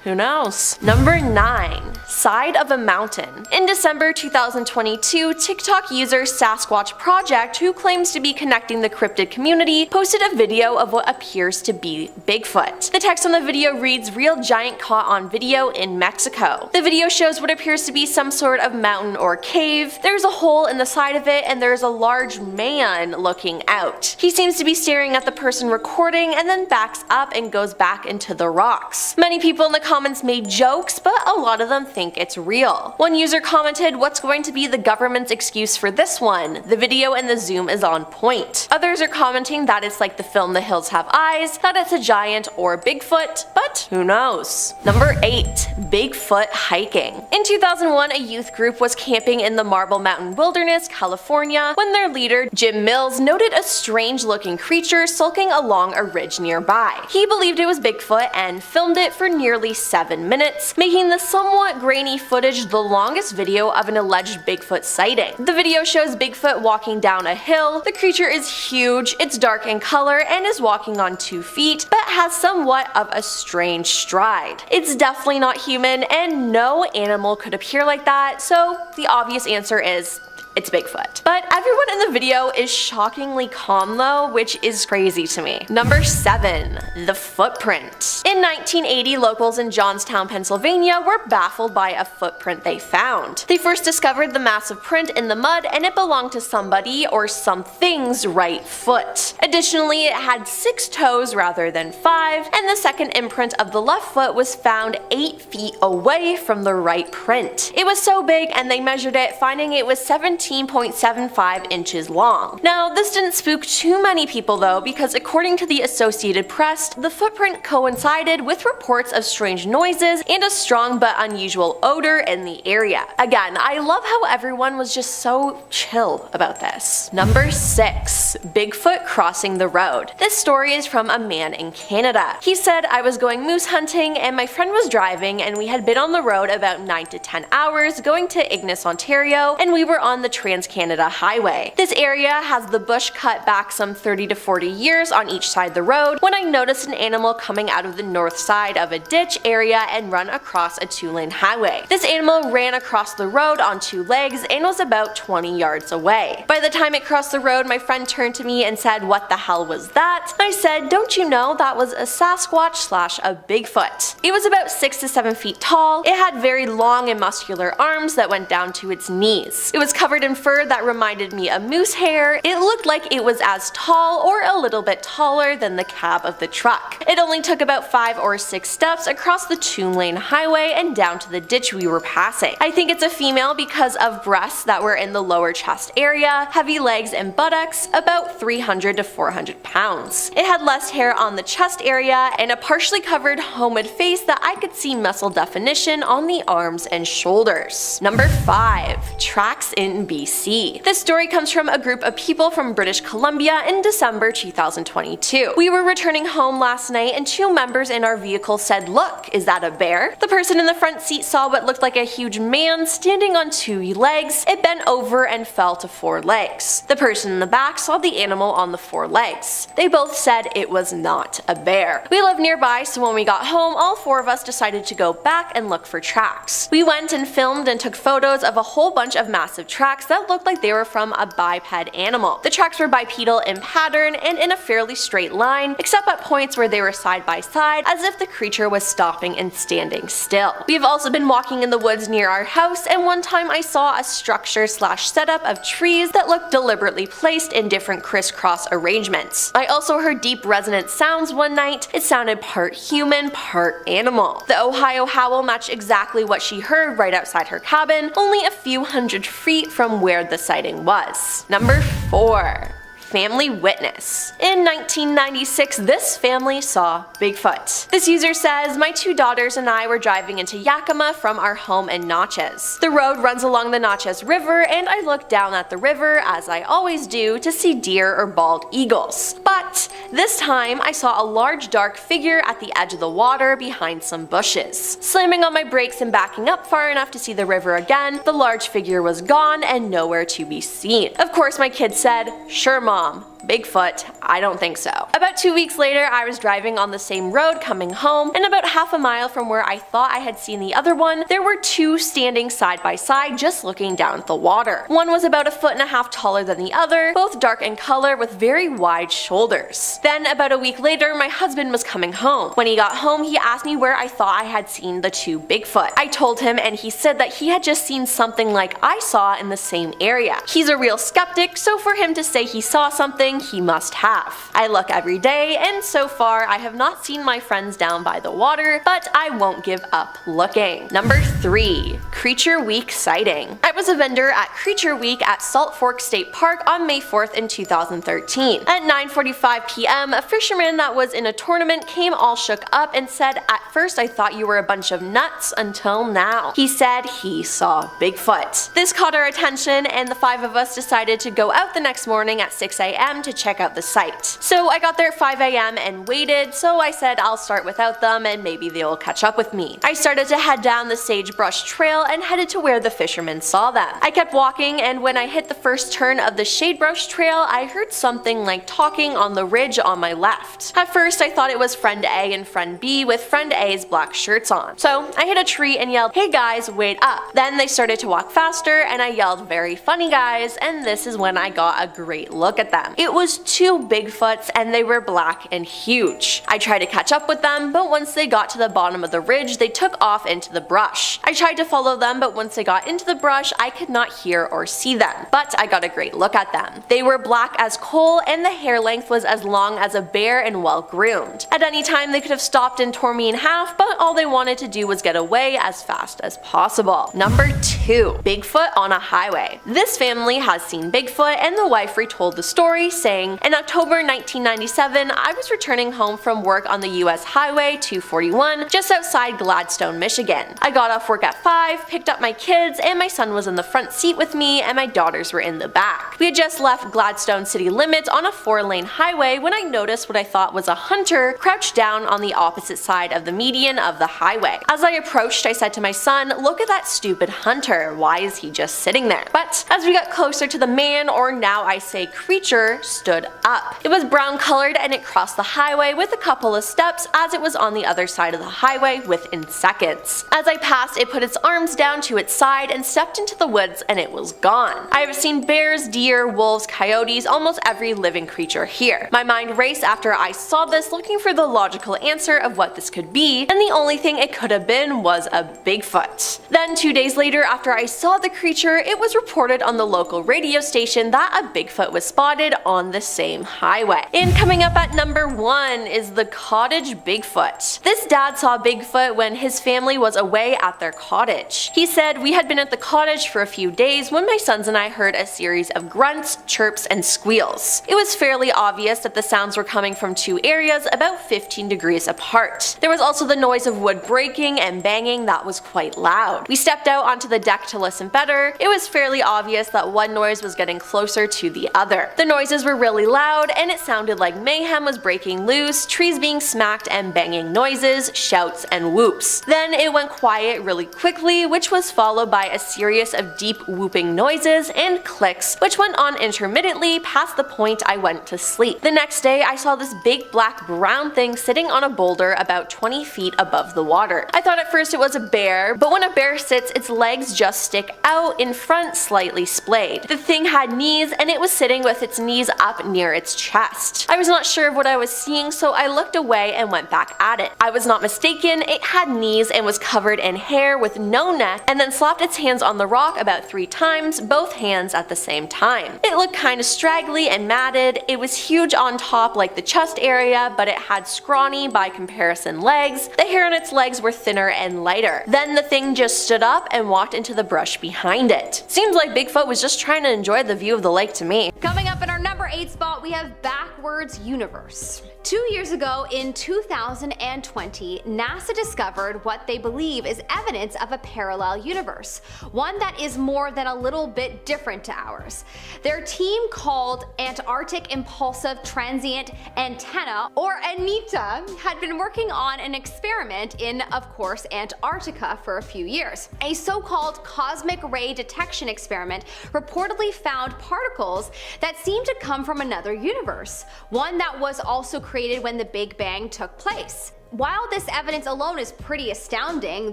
Who knows? Number 9. Side of a mountain. In December 2022, TikTok user Sasquatch Project, who claims to be connecting the cryptid community, posted a video of what appears to be Bigfoot. The text on the video reads, "Real giant caught on video in Mexico." The video shows what appears to be some sort of mountain or cave. There's a hole in the side of it and there's a large man looking out. He seems to be staring at the person recording and then backs up and goes back into the rocks. Many people in the comments made jokes, but a lot of them think it's real. One user commented, "What's going to be the government's excuse for this one? The video and the zoom is on point." Others are commenting that it's like the film The Hills Have Eyes, that it's a giant or Bigfoot, but who knows? Number 8. Bigfoot hiking. In 2001, a youth group was camping in the Marble Mountain Wilderness, California, when their leader, Jim Mills, noted a strange looking creature sulking along a ridge nearby. He believed it was Bigfoot and filmed it for nearly 7 minutes, making the somewhat grainy footage the longest video of an alleged Bigfoot sighting. The video shows Bigfoot walking down a hill. The creature is huge, it's dark in color, and is walking on 2 feet, but has somewhat of a strange stride. It's definitely not human, and no animal could appear like that, so the obvious answer is it's Bigfoot. But everyone in the video is shockingly calm though, which is crazy to me. Number 7. The footprint. In 1980, locals in Johnstown, Pennsylvania were baffled by a footprint they found. They first discovered the massive print in the mud and it belonged to somebody or something's right foot. Additionally, it had 6 toes rather than 5, and the second imprint of the left foot was found 8 feet away from the right print. It was so big and they measured it, finding it was 17.75 inches long. Now, this didn't spook too many people though, because according to the Associated Press, the footprint coincided with reports of strange noises and a strong but unusual odor in the area. Again, I love how everyone was just so chill about this. Number 6. Bigfoot crossing the road. This story is from a man in Canada. He said, "I was going moose hunting and my friend was driving and we had been on the road about 9 to 10 hours going to Ignis, Ontario, and we were on the Trans-Canada Highway. This area has the bush cut back some 30 to 40 years on each side of the road when I noticed an animal coming out of the north side of a ditch area and run across a 2-lane highway. This animal ran across the road on 2 legs and was about 20 yards away. By the time it crossed the road, my friend turned to me and said, 'What the hell was that?' I said, 'Don't you know that was a Sasquatch / a Bigfoot.' It was about 6 to 7 feet tall. It had very long and muscular arms that went down to its knees. It was covered in fur that reminded me of moose hair. It looked like it was as tall or a little bit taller than the cab of the truck. It only took about 5 or 6 steps across the 2-lane highway and down to the ditch we were passing. I think it's a female because of breasts that were in the lower chest area, heavy legs and buttocks, about 300 to 400 pounds. It had less hair on the chest area and a partially covered homid face that I could see muscle definition on the arms and shoulders. Number 5. Tracks in BC. This story comes from a group of people from British Columbia in December 2022. We were returning home last night and 2 members in our vehicle said, "Look, is that a bear?" The person in the front seat saw what looked like a huge man standing on 2 legs. It bent over and fell to 4 legs. The person in the back saw the animal on the 4 legs. They both said it was not a bear. We live nearby, so when we got home, all 4 of us decided to go back and look for tracks. We went and filmed and took photos of a whole bunch of massive tracks that looked like they were from a biped animal. The tracks were bipedal in pattern and in a fairly straight line, except at points where they were side by side, as if the creature was stopping and standing still. We have also been walking in the woods near our house, and one time I saw a structure / setup of trees that looked deliberately placed in different crisscross arrangements. I also heard deep resonant sounds one night. It sounded part human, part animal. The Ohio howl matched exactly what she heard right outside her cabin, only a few hundred feet from where the sighting was. Number 4. Family witness. In 1996, this family saw Bigfoot. This user says, "My 2 daughters and I were driving into Yakima from our home in Natchez. The road runs along the Natchez River and I looked down at the river, as I always do, to see deer or bald eagles. But this time I saw a large dark figure at the edge of the water behind some bushes. Slamming on my brakes and backing up far enough to see the river again, the large figure was gone and nowhere to be seen. Of course my kids said, 'Sure, Mom. Bigfoot? I don't think so.' About 2 weeks later, I was driving on the same road coming home, and about half a mile from where I thought I had seen the other one, there were 2 standing side by side just looking down at the water. One was about 1.5 feet taller than the other, both dark in color with very wide shoulders. Then about a week later, my husband was coming home. When he got home, he asked me where I thought I had seen the 2 Bigfoot. I told him and he said that he had just seen something like I saw in the same area. He's a real skeptic, so for him to say he saw something, he must have. I look every day, and so far I have not seen my friends down by the water, but I won't give up looking. Number 3. Creature Week sighting. I was a vendor at Creature Week at Salt Fork State Park on May 4th in 2013. At 9:45 p.m., a fisherman that was in a tournament came all shook up and said, "At first I thought you were a bunch of nuts until now." He said he saw Bigfoot. This caught our attention, and the 5 of us decided to go out the next morning at 6 a.m. to to check out the site. So I got there at 5 a.m. and waited, so I said I'll start without them and maybe they'll catch up with me. I started to head down the sagebrush trail and headed to where the fishermen saw them. I kept walking, and when I hit the first turn of the sagebrush trail, I heard something like talking on the ridge on my left. At first I thought it was friend A and friend B with friend A's black shirts on. So I hit a tree and yelled, "Hey guys, wait up." Then they started to walk faster and I yelled, "Very funny guys," and this is when I got a great look at them. It was two Bigfoots and they were black and huge. I tried to catch up with them, but once they got to the bottom of the ridge, they took off into the brush. I tried to follow them, but once they got into the brush, I could not hear or see them. But I got a great look at them. They were black as coal and the hair length was as long as a bear and well groomed. At any time they could have stopped and tore me in half, but all they wanted to do was get away as fast as possible. Number 2. Bigfoot on a highway. This family has seen Bigfoot, and the wife retold the story, saying, "In October 1997, I was returning home from work on the US Highway 241 just outside Gladstone, Michigan. I got off work at 5, picked up my kids, and my son was in the front seat with me and my daughters were in the back. We had just left Gladstone city limits on a 4-lane highway when I noticed what I thought was a hunter crouched down on the opposite side of the median of the highway. As I approached, I said to my son, 'Look at that stupid hunter, why is he just sitting there?' But as we got closer to the man, or now I say creature, stood up. It was brown colored and it crossed the highway with a couple of steps as it was on the other side of the highway within seconds. As I passed, it put its arms down to its side and stepped into the woods and it was gone. I have seen bears, deer, wolves, coyotes, almost every living creature here. My mind raced after I saw this, looking for the logical answer of what this could be, and the only thing it could have been was a Bigfoot. Then 2 days later, after I saw the creature, it was reported on the local radio station that a Bigfoot was spotted on the same highway. And coming up at number 1 is the cottage Bigfoot. This dad saw Bigfoot when his family was away at their cottage. He said, "We had been at the cottage for a few days when my sons and I heard a series of grunts, chirps, and squeals. It was fairly obvious that the sounds were coming from 2 areas about 15 degrees apart. There was also the noise of wood breaking and banging that was quite loud. We stepped out onto the deck to listen better. It was fairly obvious that one noise was getting closer to the other. The noises were really loud and it sounded like mayhem was breaking loose, trees being smacked and banging noises, shouts, and whoops. Then it went quiet really quickly, which was followed by a series of deep whooping noises and clicks, which went on intermittently past the point I went to sleep. The next day I saw this big black brown thing sitting on a boulder about 20 feet above the water. I thought at first it was a bear, but when a bear sits, its legs just stick out in front, slightly splayed. The thing had knees and it was sitting with its knees up near its chest. I was not sure of what I was seeing, so I looked away and went back at it. I was not mistaken, it had knees and was covered in hair with no neck, and then slapped its hands on the rock about 3 times, both hands at the same time. It looked kinda straggly and matted. It was huge on top like the chest area, but it had scrawny by comparison legs. The hair on its legs were thinner and lighter. Then the thing just stood up and walked into the brush behind it. Seems like Bigfoot was just trying to enjoy the view of the lake to me." Coming up in our number 8 spot, we have Backwards Universe. 2 years ago, in 2020, NASA discovered what they believe is evidence of a parallel universe, one that is more than a little bit different to ours. Their team, called Antarctic Impulsive Transient Antenna, or ANITA, had been working on an experiment in, of course, Antarctica for a few years. A so-called cosmic ray detection experiment reportedly found particles that seemed to come from another universe, one that was also created when the Big Bang took place. While this evidence alone is pretty astounding,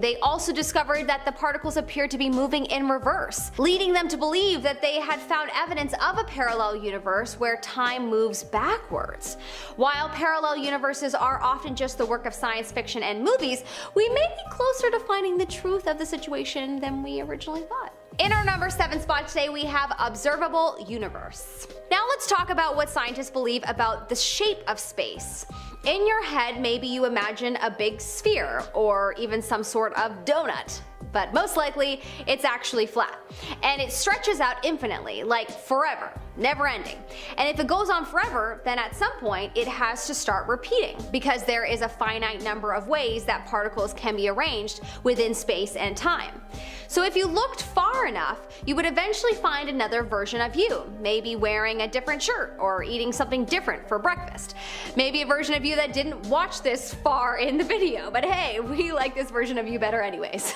they also discovered that the particles appeared to be moving in reverse, leading them to believe that they had found evidence of a parallel universe where time moves backwards. While parallel universes are often just the work of science fiction and movies, we may be closer to finding the truth of the situation than we originally thought. In our number 7 spot today, we have Observable Universe. Now let's talk about what scientists believe about the shape of space. In your head, maybe you imagine a big sphere or even some sort of donut, but most likely it's actually flat, and it stretches out infinitely, like forever. never ending. And if it goes on forever, then at some point it has to start repeating, because there is a finite number of ways that particles can be arranged within space and time. So if you looked far enough, you would eventually find another version of you, maybe wearing a different shirt or eating something different for breakfast. Maybe a version of you that didn't watch this far in the video, but hey, we like this version of you better anyways.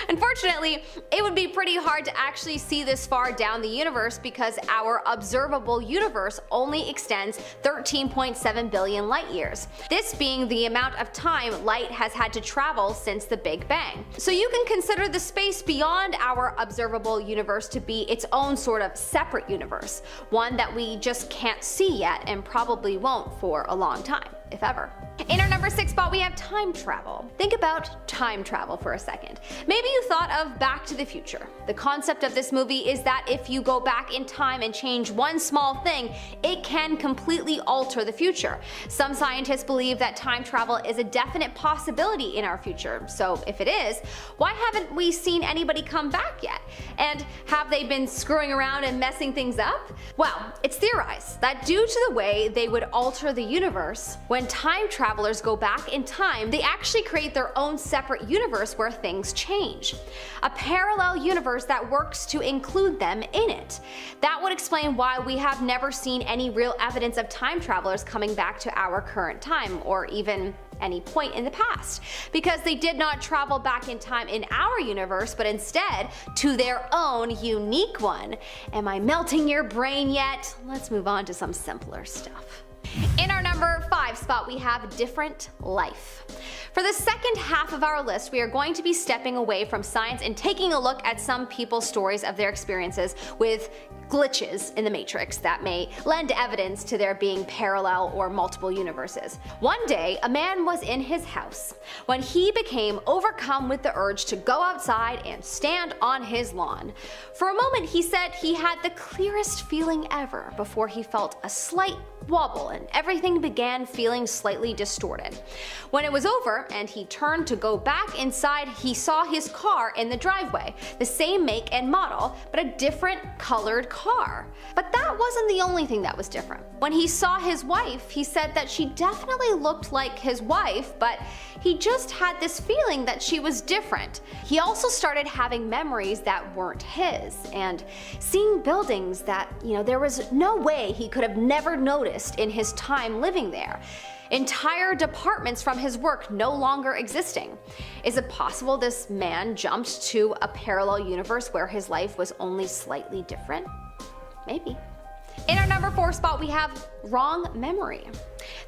Unfortunately, it would be pretty hard to actually see this far down the universe because our observable universe only extends 13.7 billion light years, this being the amount of time light has had to travel since the Big Bang. So you can consider the space beyond our observable universe to be its own sort of separate universe, one that we just can't see yet and probably won't for a long time, if ever. In our number 6 spot, we have time travel. Think about time travel for a second. Maybe you thought of Back to the Future. The concept of this movie is that if you go back in time and change one small thing, it can completely alter the future. Some scientists believe that time travel is a definite possibility in our future. So if it is, why haven't we seen anybody come back yet? And have they been screwing around and messing things up? Well, it's theorized that due to the way they would alter the universe, when time travelers go back in time, they actually create their own separate universe where things change. A parallel universe that works to include them in it. That would explain why we have never seen any real evidence of time travelers coming back to our current time, or even any point in the past, because they did not travel back in time in our universe, but instead to their own unique one. Am I melting your brain yet? Let's move on to some simpler stuff. In our number 5 spot, we have different life. For the second half of our list, we are going to be stepping away from science and taking a look at some people's stories of their experiences with glitches in the Matrix that may lend evidence to there being parallel or multiple universes. One day, a man was in his house when he became overcome with the urge to go outside and stand on his lawn. For a moment, he said he had the clearest feeling ever before he felt a slight wobble and everything began feeling slightly distorted. When it was over and he turned to go back inside, he saw his car in the driveway, the same make and model, but a different colored car. But that wasn't the only thing that was different. When he saw his wife, he said that she definitely looked like his wife, but he just had this feeling that she was different. He also started having memories that weren't his, and seeing buildings that, there was no way he could have never noticed in his time living there. Entire departments from his work no longer existing. Is it possible this man jumped to a parallel universe where his life was only slightly different? Maybe. In our number 4 spot, we have wrong memory.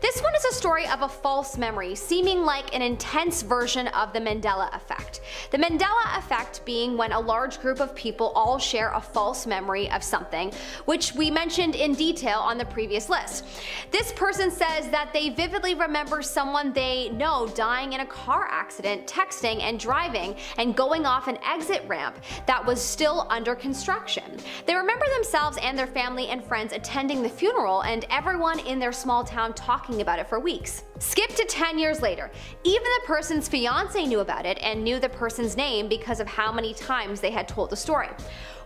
This one is a story of a false memory, seeming like an intense version of the Mandela effect. The Mandela effect being when a large group of people all share a false memory of something, which we mentioned in detail on the previous list. This person says that they vividly remember someone they know dying in a car accident, texting and driving and going off an exit ramp that was still under construction. They remember themselves and their family and friends attending the funeral and everyone in their small town talking about it for weeks. Skip to 10 years later. Even the person's fiance knew about it and knew the person's name because of how many times they had told the story.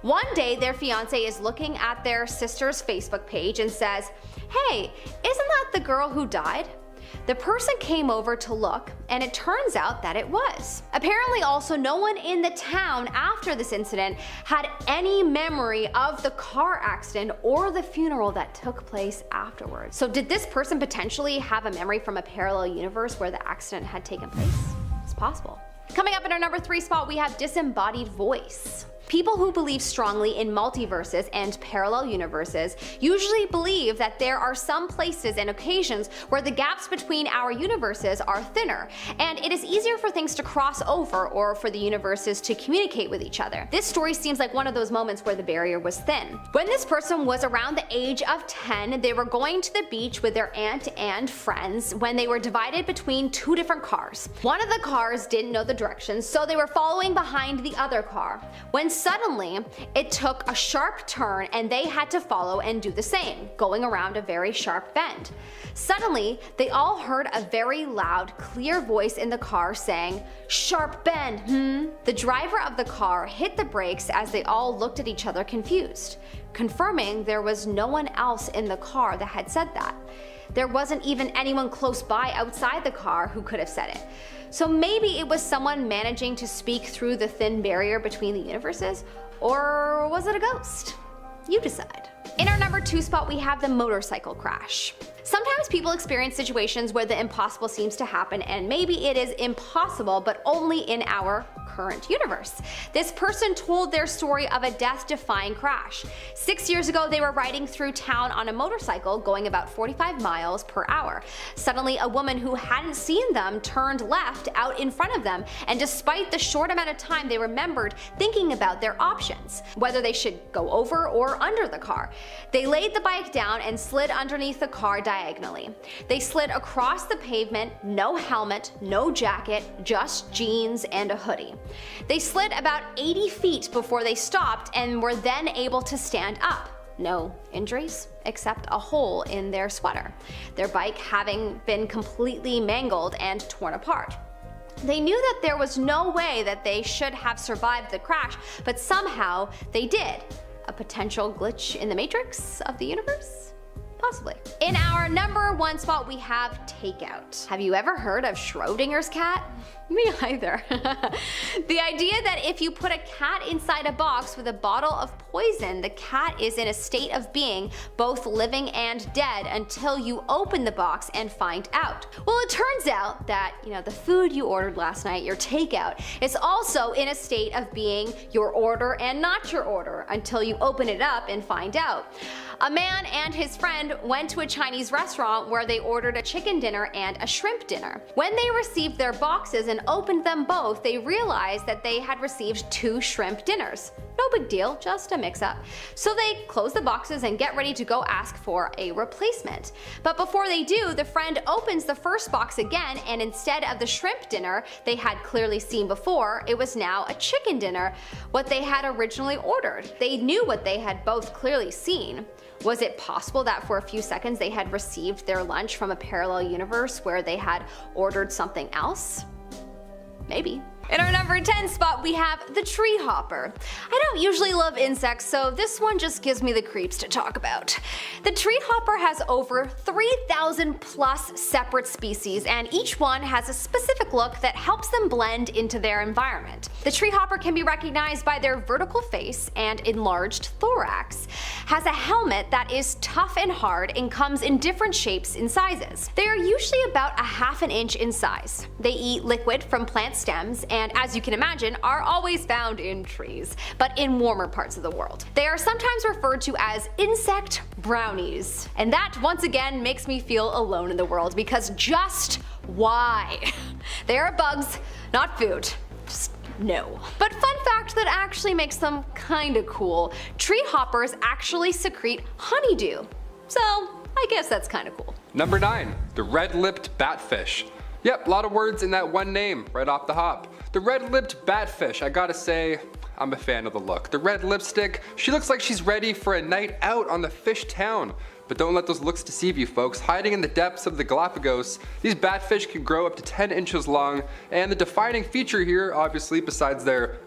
One day, their fiance is looking at their sister's Facebook page and says, "Hey, isn't that the girl who died?" The person came over to look, and it turns out that it was. Apparently also no one in the town after this incident had any memory of the car accident or the funeral that took place afterwards. So did this person potentially have a memory from a parallel universe where the accident had taken place? It's possible. Coming up in our number 3 spot, we have disembodied voice. People who believe strongly in multiverses and parallel universes usually believe that there are some places and occasions where the gaps between our universes are thinner, and it is easier for things to cross over or for the universes to communicate with each other. This story seems like one of those moments where the barrier was thin. When this person was around the age of 10, they were going to the beach with their aunt and friends when they were divided between 2 different cars. One of the cars didn't know the directions, so they were following behind the other car. When suddenly, it took a sharp turn and they had to follow and do the same, going around a very sharp bend. Suddenly, they all heard a very loud, clear voice in the car saying, "Sharp bend, The driver of the car hit the brakes as they all looked at each other confused, confirming there was no one else in the car that had said that. There wasn't even anyone close by outside the car who could have said it. So maybe it was someone managing to speak through the thin barrier between the universes, or was it a ghost? You decide. In our number 2 spot, we have the motorcycle crash. Sometimes people experience situations where the impossible seems to happen, and maybe it is impossible, but only in our current universe. This person told their story of a death-defying crash. 6 years ago, they were riding through town on a motorcycle going about 45 miles per hour. Suddenly, a woman who hadn't seen them turned left out in front of them, and despite the short amount of time, they remembered thinking about their options, whether they should go over or under the car. They laid the bike down and slid underneath the car diagonally. They slid across the pavement, no helmet, no jacket, just jeans and a hoodie. They slid about 80 feet before they stopped and were then able to stand up. No injuries, except a hole in their sweater, their bike having been completely mangled and torn apart. They knew that there was no way that they should have survived the crash, but somehow they did. A potential glitch in the matrix of the universe? Possibly. In our number 1 spot, we have takeout. Have you ever heard of Schrodinger's cat? Me either. The idea that if you put a cat inside a box with a bottle of poison, the cat is in a state of being both living and dead until you open the box and find out. Well, it turns out that, the food you ordered last night, your takeout, is also in a state of being your order and not your order until you open it up and find out. A man and his friend went to a Chinese restaurant where they ordered a chicken dinner and a shrimp dinner. When they received their boxes and opened them both, they realized that they had received 2 shrimp dinners. No big deal, just a mix-up. So they close the boxes and get ready to go ask for a replacement. But before they do, the friend opens the first box again, and instead of the shrimp dinner they had clearly seen before, it was now a chicken dinner, what they had originally ordered. They knew what they had both clearly seen. Was it possible that for a few seconds they had received their lunch from a parallel universe where they had ordered something else? Maybe. In our number 10 spot, we have the tree hopper. I don't usually love insects, so this one just gives me the creeps to talk about. The tree hopper has over 3,000 plus separate species, and each one has a specific look that helps them blend into their environment. The tree hopper can be recognized by their vertical face and enlarged thorax, has a helmet that is tough and hard and comes in different shapes and sizes. They are usually about 1/2 inch in size. They eat liquid from plant stems and, as you can imagine, are always found in trees, but in warmer parts of the world. They are sometimes referred to as insect brownies. And that, once again, makes me feel alone in the world, because just why? They are bugs, not food. Just no. But fun fact that actually makes them kinda cool, tree hoppers actually secrete honeydew. So I guess that's kinda cool. Number 9, the red-lipped batfish. Yep, a lot of words in that one name right off the hop. The red-lipped batfish, I gotta say, I'm a fan of the look. The red lipstick, she looks like she's ready for a night out on the fish town. But don't let those looks deceive you, folks. Hiding in the depths of the Galapagos, these batfish can grow up to 10 inches long, and the defining feature here, obviously, besides their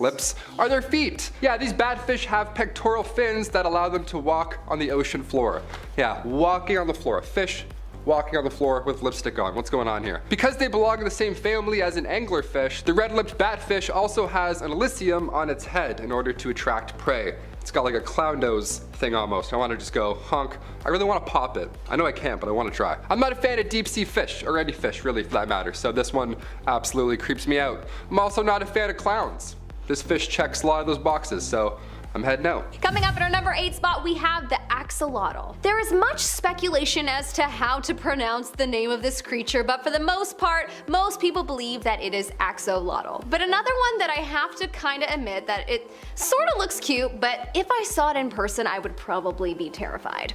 lips, are their feet. Yeah, these batfish have pectoral fins that allow them to walk on the ocean floor. Yeah, walking on the floor. Fish walking on the floor with lipstick on. What's going on here? Because they belong in the same family as an anglerfish, the red-lipped batfish also has an elysium on its head in order to attract prey. It's got like a clown nose thing almost. I want to just go honk. I really want to pop it. I know I can't, but I want to try. I'm not a fan of deep sea fish, or any fish really for that matter, so this one absolutely creeps me out. I'm also not a fan of clowns. This fish checks a lot of those boxes, so I'm heading out. Coming up at our number 8 spot, we have the axolotl. There is much speculation as to how to pronounce the name of this creature, but for the most part, most people believe that it is axolotl. But another one that I have to kinda admit that it sorta looks cute, but if I saw it in person, I would probably be terrified.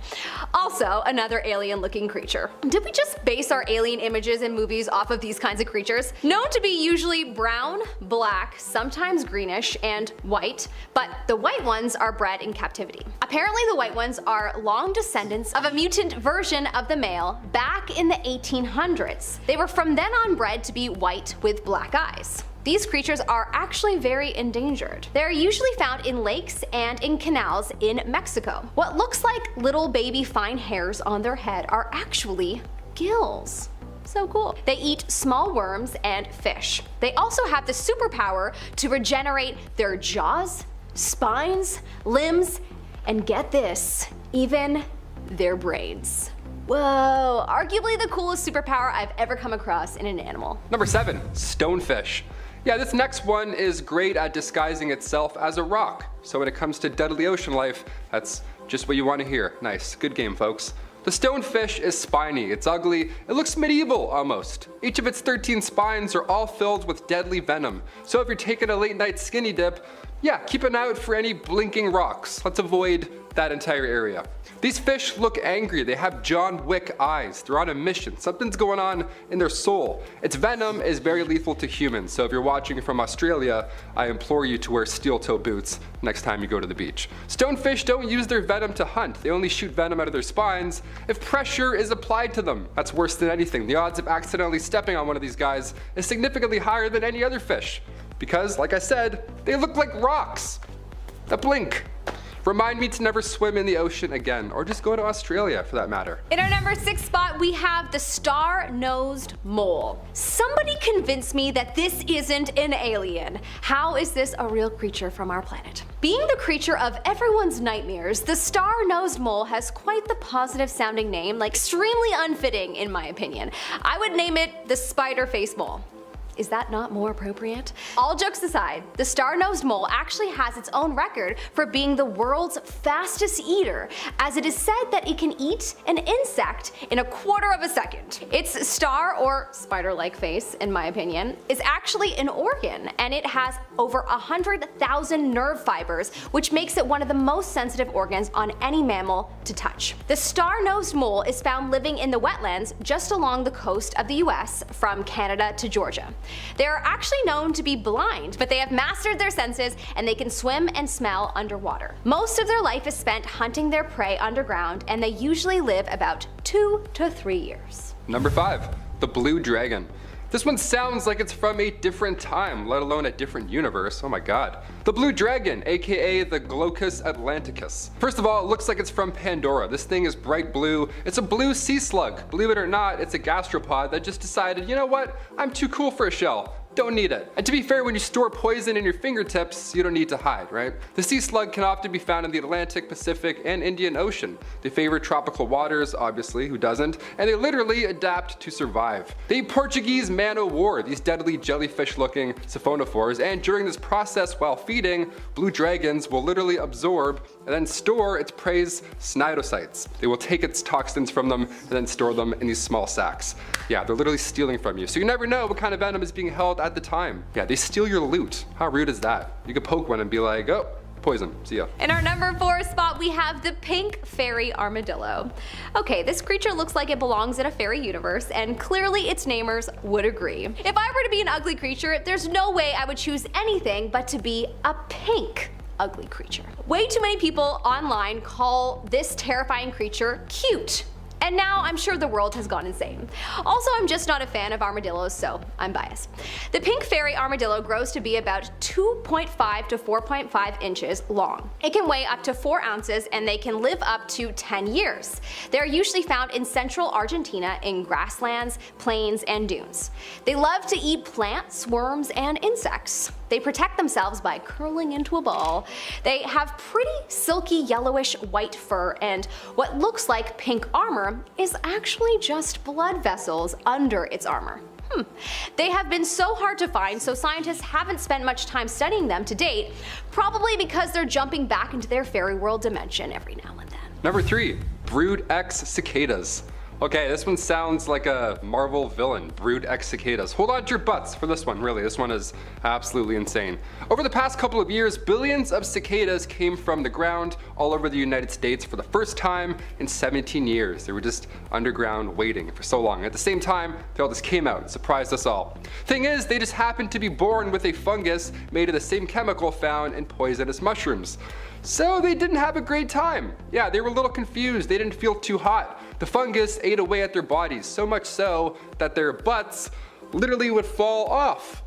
Also, another alien-looking creature. Did we just base our alien images in movies off of these kinds of creatures? Known to be usually brown, black, sometimes greenish, and white, but the white ones are bred in captivity. Apparently the white ones are long descendants of a mutant version of the male back in the 1800s. They were from then on bred to be white with black eyes. These creatures are actually very endangered. They are usually found in lakes and in canals in Mexico. What looks like little baby fine hairs on their head are actually gills. So cool. They eat small worms and fish. They also have the superpower to regenerate their jaws, spines, limbs, and get this, even their brains. Whoa, arguably the coolest superpower I've ever come across in an animal. Number 7, stonefish. Yeah, this next one is great at disguising itself as a rock. So when it comes to deadly ocean life, that's just what you want to hear. Nice, good game, folks. The stonefish is spiny, it's ugly, it looks medieval almost. Each of its 13 spines are all filled with deadly venom. So if you're taking a late night skinny dip, yeah, keep an eye out for any blinking rocks. Let's avoid that entire area. These fish look angry, they have John Wick eyes, they're on a mission, something's going on in their soul. Its venom is very lethal to humans, so if you're watching from Australia, I implore you to wear steel-toe boots next time you go to the beach. Stonefish don't use their venom to hunt, they only shoot venom out of their spines if pressure is applied to them. That's worse than anything. The odds of accidentally stepping on one of these guys is significantly higher than any other fish. Because, like I said, they look like rocks that blink. Remind me to never swim in the ocean again, or just go to Australia for that matter. In our number 6 spot, we have the star-nosed mole. Somebody convince me that this isn't an alien. How is this a real creature from our planet? Being the creature of everyone's nightmares, the star-nosed mole has quite the positive sounding name, like extremely unfitting in my opinion. I would name it the spider-face mole. Is that not more appropriate? All jokes aside, the star-nosed mole actually has its own record for being the world's fastest eater, as it is said that it can eat an insect in a quarter of a second. Its star or spider-like face, in my opinion, is actually an organ, and it has over 100,000 nerve fibers, which makes it one of the most sensitive organs on any mammal to touch. The star-nosed mole is found living in the wetlands just along the coast of the US from Canada to Georgia. They are actually known to be blind, but they have mastered their senses and they can swim and smell underwater. Most of their life is spent hunting their prey underground, and they usually live about 2 to 3 years. Number 5, the blue dragon. This one sounds like it's from a different time, let alone a different universe. Oh my god. The blue dragon, aka the Glaucus atlanticus. First of all, it looks like it's from Pandora. This thing is bright blue. It's a blue sea slug. Believe it or not, it's a gastropod that just decided, you know what, I'm too cool for a shell. Don't need it. And to be fair, when you store poison in your fingertips, you don't need to hide, right? The sea slug can often be found in the Atlantic, Pacific, and Indian Ocean. They favor tropical waters, obviously, who doesn't? And they literally adapt to survive. They eat Portuguese man-o'-war, these deadly jellyfish-looking siphonophores, and during this process while feeding, blue dragons will literally absorb and then store its prey's cnidocytes. They will take its toxins from them and then store them in these small sacs. Yeah, they're literally stealing from you. So you never know what kind of venom is being held at the time. Yeah, they steal your loot. How rude is that? You could poke one and be like, oh, poison, see ya. In our number 4 spot, we have the pink fairy armadillo. Okay, this creature looks like it belongs in a fairy universe, and clearly its namers would agree. If I were to be an ugly creature, there's no way I would choose anything but to be a pink ugly creature. Way too many people online call this terrifying creature cute. And now I'm sure the world has gone insane. Also, I'm just not a fan of armadillos, so I'm biased. The pink fairy armadillo grows to be about 2.5 to 4.5 inches long. It can weigh up to 4 ounces and they can live up to 10 years. They're usually found in central Argentina in grasslands, plains, and dunes. They love to eat plants, worms, and insects. They protect themselves by curling into a ball. They have pretty silky yellowish white fur, and what looks like pink armor is actually just blood vessels under its armor. They have been so hard to find, so scientists haven't spent much time studying them to date, probably because they're jumping back into their fairy world dimension every now and then. Number 3, Brood X cicadas. Okay, this one sounds like a Marvel villain, Brood X cicadas. Hold on to your butts for this one, really. This one is absolutely insane. Over the past couple of years, billions of cicadas came from the ground all over the United States for the first time in 17 years. They were just underground waiting for so long. At the same time, they all just came out and surprised us all. Thing is, they just happened to be born with a fungus made of the same chemical found in poisonous mushrooms. So they didn't have a great time. Yeah, they were a little confused. They didn't feel too hot. The fungus ate away at their bodies, so much so that their butts literally would fall off.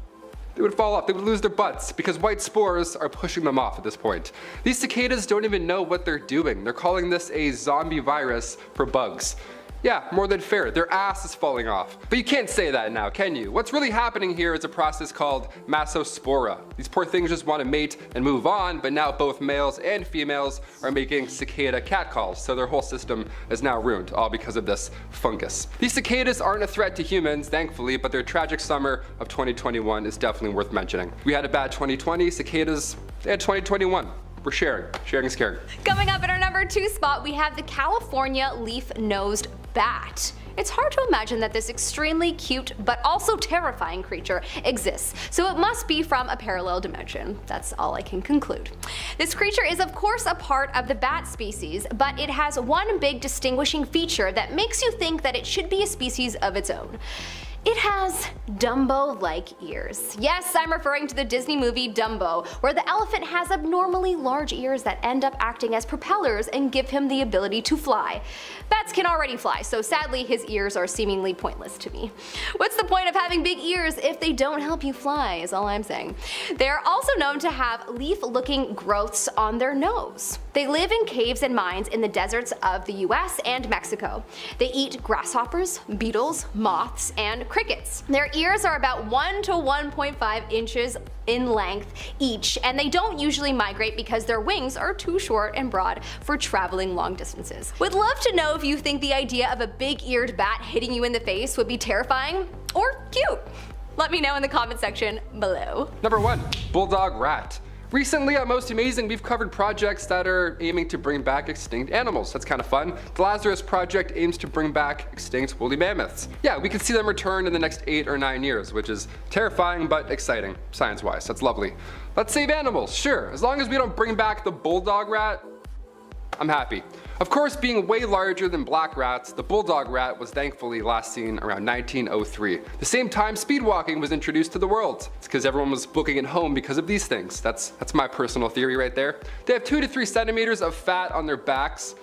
They would fall off, they would lose their butts because white spores are pushing them off at this point. These cicadas don't even know what they're doing. They're calling this a zombie virus for bugs. Yeah, more than fair, their ass is falling off. But you can't say that now, can you? What's really happening here is a process called massospora. These poor things just want to mate and move on, but now both males and females are making cicada catcalls, so their whole system is now ruined, all because of this fungus. These cicadas aren't a threat to humans, thankfully, but their tragic summer of 2021 is definitely worth mentioning. We had a bad 2020, cicadas, they had 2021. We're sharing. Sharing is caring. Coming up at our number 2 spot, we have the California leaf-nosed bat. It's hard to imagine that this extremely cute but also terrifying creature exists, so it must be from a parallel dimension. That's all I can conclude. This creature is of course a part of the bat species, but it has one big distinguishing feature that makes you think that it should be a species of its own. It has Dumbo-like ears. Yes, I'm referring to the Disney movie Dumbo, where the elephant has abnormally large ears that end up acting as propellers and give him the ability to fly. Bats can already fly, so sadly his ears are seemingly pointless to me. What's the point of having big ears if they don't help you fly, is all I'm saying. They're also known to have leaf-looking growths on their nose. They live in caves and mines in the deserts of the US and Mexico. They eat grasshoppers, beetles, moths, and crickets. Their ears are about 1 to 1.5 inches in length each, and they don't usually migrate because their wings are too short and broad for traveling long distances. Would love to know if you think the idea of a big-eared bat hitting you in the face would be terrifying or cute. Let me know in the comment section below. Number 1, bulldog rat. Recently on Most Amazing, we've covered projects that are aiming to bring back extinct animals. That's kind of fun. The Lazarus Project aims to bring back extinct woolly mammoths. Yeah, we could see them return in the next 8 or 9 years, which is terrifying but exciting, science-wise. That's lovely. Let's save animals, sure. As long as we don't bring back the bulldog rat, I'm happy. Of course, being way larger than black rats, the bulldog rat was thankfully last seen around 1903. The same time speedwalking was introduced to the world. It's because everyone was booking it home because of these things. That's my personal theory right there. They have 2 to 3 centimeters of fat on their backs.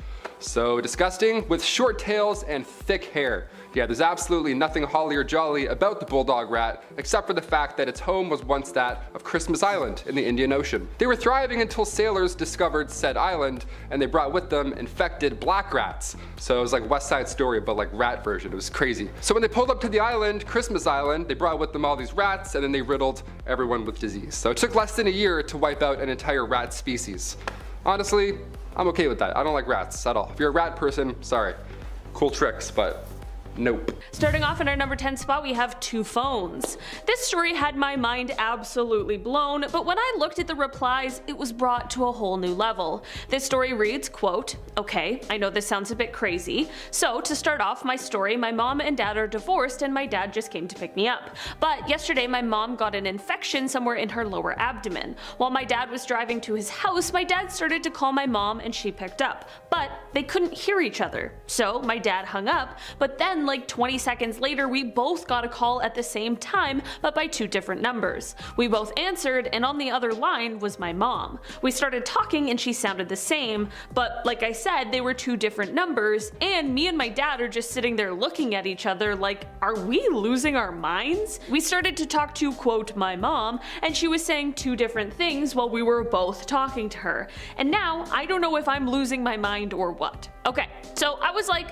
So disgusting, with short tails and thick hair. Yeah, there's absolutely nothing holly or jolly about the bulldog rat, except for the fact that its home was once that of Christmas Island in the Indian Ocean. They were thriving until sailors discovered said island, and they brought with them infected black rats. So it was like West Side Story, but like rat version. It was crazy. So when they pulled up to the island, Christmas Island, they brought with them all these rats, and then they riddled everyone with disease. So it took less than a year to wipe out an entire rat species. Honestly, I'm okay with that. I don't like rats at all. If you're a rat person, sorry. Cool tricks, but nope. Starting off in our number 10 spot, we have 2 phones. This story had my mind absolutely blown, but when I looked at the replies, it was brought to a whole new level. This story reads, quote, "Okay, I know this sounds a bit crazy. So to start off my story, my mom and dad are divorced and my dad just came to pick me up. But yesterday my mom got an infection somewhere in her lower abdomen. While my dad was driving to his house, my dad started to call my mom and she picked up. But they couldn't hear each other. So my dad hung up, but then like 20 seconds later, we both got a call at the same time, but by 2 different numbers. We both answered, and on the other line was my mom. We started talking and she sounded the same, but like I said, they were 2 different numbers, and me and my dad are just sitting there looking at each other like, are we losing our minds? We started to talk to, quote, my mom, and she was saying 2 different things while we were both talking to her. And now, I don't know if I'm losing my mind or what. Okay, so I was like,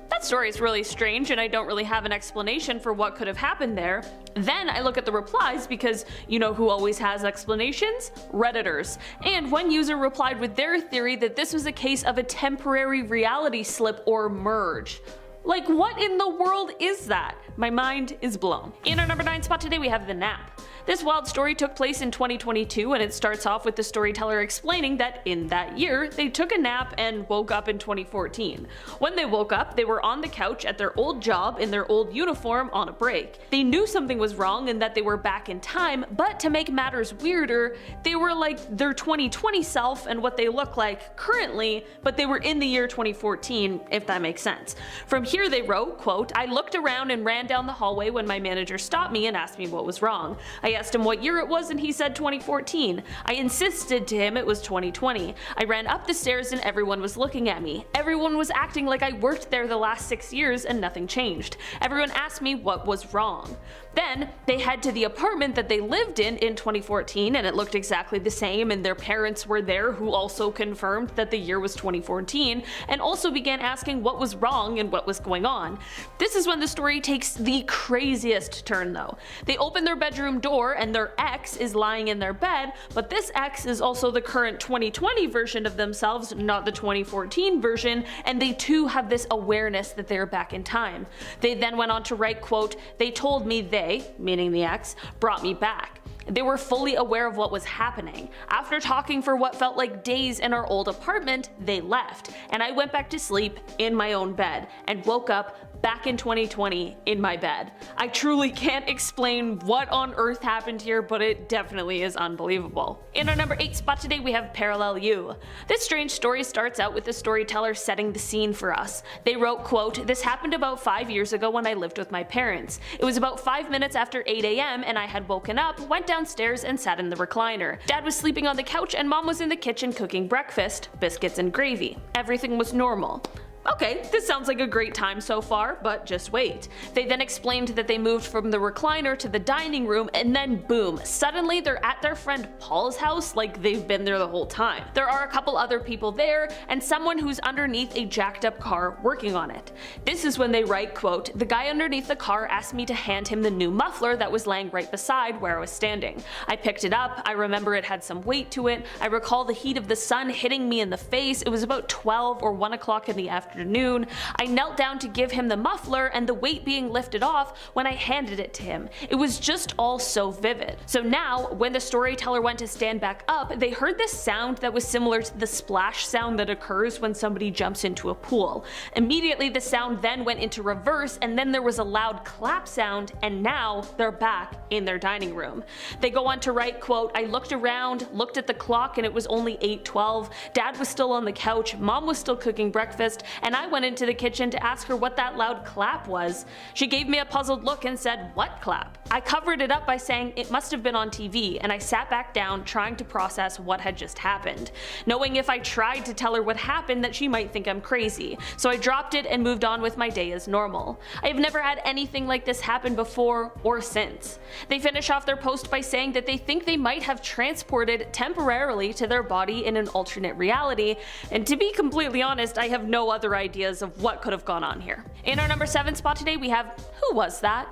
that story is really strange and I don't really have an explanation for what could have happened there. Then I look at the replies because you know who always has explanations? Redditors. And one user replied with their theory that this was a case of a temporary reality slip or merge. Like, what in the world is that? My mind is blown. In our number 9 spot today we have the nap. This wild story took place in 2022, and it starts off with the storyteller explaining that in that year, they took a nap and woke up in 2014. When they woke up, they were on the couch at their old job in their old uniform on a break. They knew something was wrong and that they were back in time, but to make matters weirder, they were like their 2020 self and what they look like currently, but they were in the year 2014, if that makes sense. From here they wrote, quote, "I looked around and ran down the hallway when my manager stopped me and asked me what was wrong. I asked him what year it was and he said 2014. I insisted to him it was 2020. I ran up the stairs and everyone was looking at me. Everyone was acting like I worked there the last 6 years and nothing changed. Everyone asked me what was wrong. Then they head to the apartment that they lived in 2014 and it looked exactly the same, and their parents were there who also confirmed that the year was 2014 and also began asking what was wrong and what was going on. This is when the story takes the craziest turn though. They open their bedroom door and their ex is lying in their bed, but this ex is also the current 2020 version of themselves, not the 2014 version, and they too have this awareness that they're back in time. They then went on to write, quote, "They told me they," meaning the ex, "brought me back. They were fully aware of what was happening. After talking for what felt like days in our old apartment, they left, and I went back to sleep in my own bed and woke up back in 2020 in my bed. I truly can't explain what on earth happened here, but it definitely is unbelievable." In our number 8 spot today we have Parallel You. This strange story starts out with the storyteller setting the scene for us. They wrote, quote, "This happened about 5 years ago when I lived with my parents. It was about 5 minutes after 8 a.m. and I had woken up, went downstairs and sat in the recliner. Dad was sleeping on the couch and mom was in the kitchen cooking breakfast, biscuits and gravy. Everything was normal." Okay, this sounds like a great time so far, but just wait. They then explained that they moved from the recliner to the dining room and then boom, suddenly they're at their friend Paul's house like they've been there the whole time. There are a couple other people there and someone who's underneath a jacked up car working on it. This is when they write, quote, "The guy underneath the car asked me to hand him the new muffler that was laying right beside where I was standing. I picked it up, I remember it had some weight to it, I recall the heat of the sun hitting me in the face, it was about 12 or 1 o'clock in the afternoon. I knelt down to give him the muffler and the weight being lifted off when I handed it to him. It was just all so vivid." So now, when the storyteller went to stand back up, they heard this sound that was similar to the splash sound that occurs when somebody jumps into a pool. Immediately the sound then went into reverse and then there was a loud clap sound, and now they're back in their dining room. They go on to write, quote, "I looked around, looked at the clock and it was only 8:12. Dad was still on the couch, mom was still cooking breakfast, and I went into the kitchen to ask her what that loud clap was. She gave me a puzzled look and said, 'What clap?' I covered it up by saying it must have been on TV, and I sat back down trying to process what had just happened, knowing if I tried to tell her what happened that she might think I'm crazy. So I dropped it and moved on with my day as normal. I have never had anything like this happen before or since." They finish off their post by saying that they think they might have transported temporarily to their body in an alternate reality, and to be completely honest, I have no other ideas of what could have gone on here. In our number 7 spot today we have Who Was That?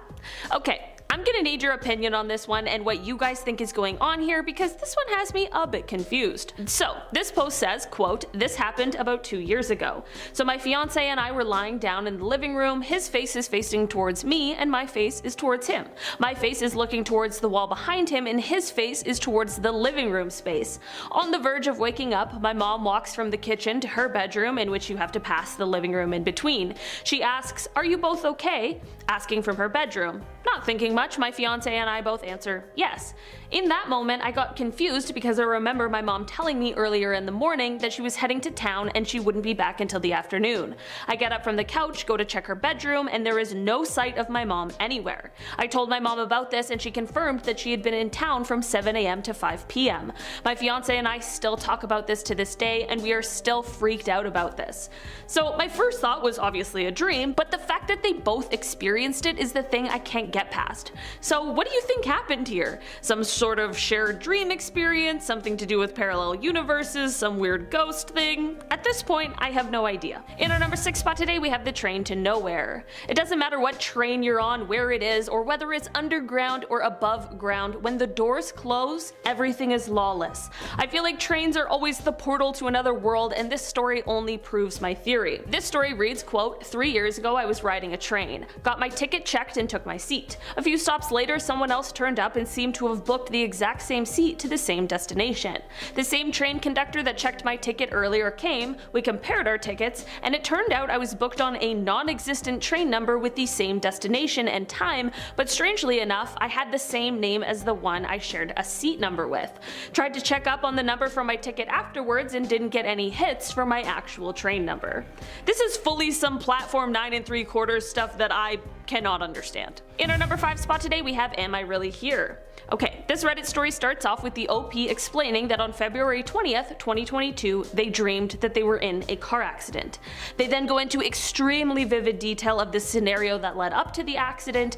Okay, I'm gonna need your opinion on this one and what you guys think is going on here, because this one has me a bit confused. So this post says, quote, "This happened about 2 years ago. So my fiance and I were lying down in the living room, his face is facing towards me and my face is towards him. My face is looking towards the wall behind him and his face is towards the living room space. On the verge of waking up, my mom walks from the kitchen to her bedroom, in which you have to pass the living room in between. She asks, 'Are you both okay?' asking from her bedroom. Not thinking much, my fiance and I both answer, 'Yes.' In that moment, I got confused because I remember my mom telling me earlier in the morning that she was heading to town and she wouldn't be back until the afternoon. I get up from the couch, go to check her bedroom, and there is no sight of my mom anywhere. I told my mom about this and she confirmed that she had been in town from 7 a.m. to 5 p.m. My fiance and I still talk about this to this day and we are still freaked out about this." So my first thought was obviously a dream, but the fact that they both experienced it is the thing I can't get past. So what do you think happened here? Some sort of shared dream experience, something to do with parallel universes, some weird ghost thing? At this point, I have no idea. In our number 6 spot today, we have the train to nowhere. It doesn't matter what train you're on, where it is, or whether it's underground or above ground, when the doors close, everything is lawless. I feel like trains are always the portal to another world, and this story only proves my theory. This story reads, quote, 3 years ago I was riding a train, got my ticket checked and took my seat. A few stops later, someone else turned up and seemed to have booked the exact same seat to the same destination. The same train conductor that checked my ticket earlier came, we compared our tickets, and it turned out I was booked on a non-existent train number with the same destination and time, but strangely enough, I had the same name as the one I shared a seat number with. Tried to check up on the number from my ticket afterwards and didn't get any hits for my actual train number. This is fully some platform 9 3/4 stuff that I cannot understand. In our number 5 spot today, we have Am I Really Here? Okay, this Reddit story starts off with the OP explaining that on February 20th, 2022, they dreamed that they were in a car accident. They then go into extremely vivid detail of the scenario that led up to the accident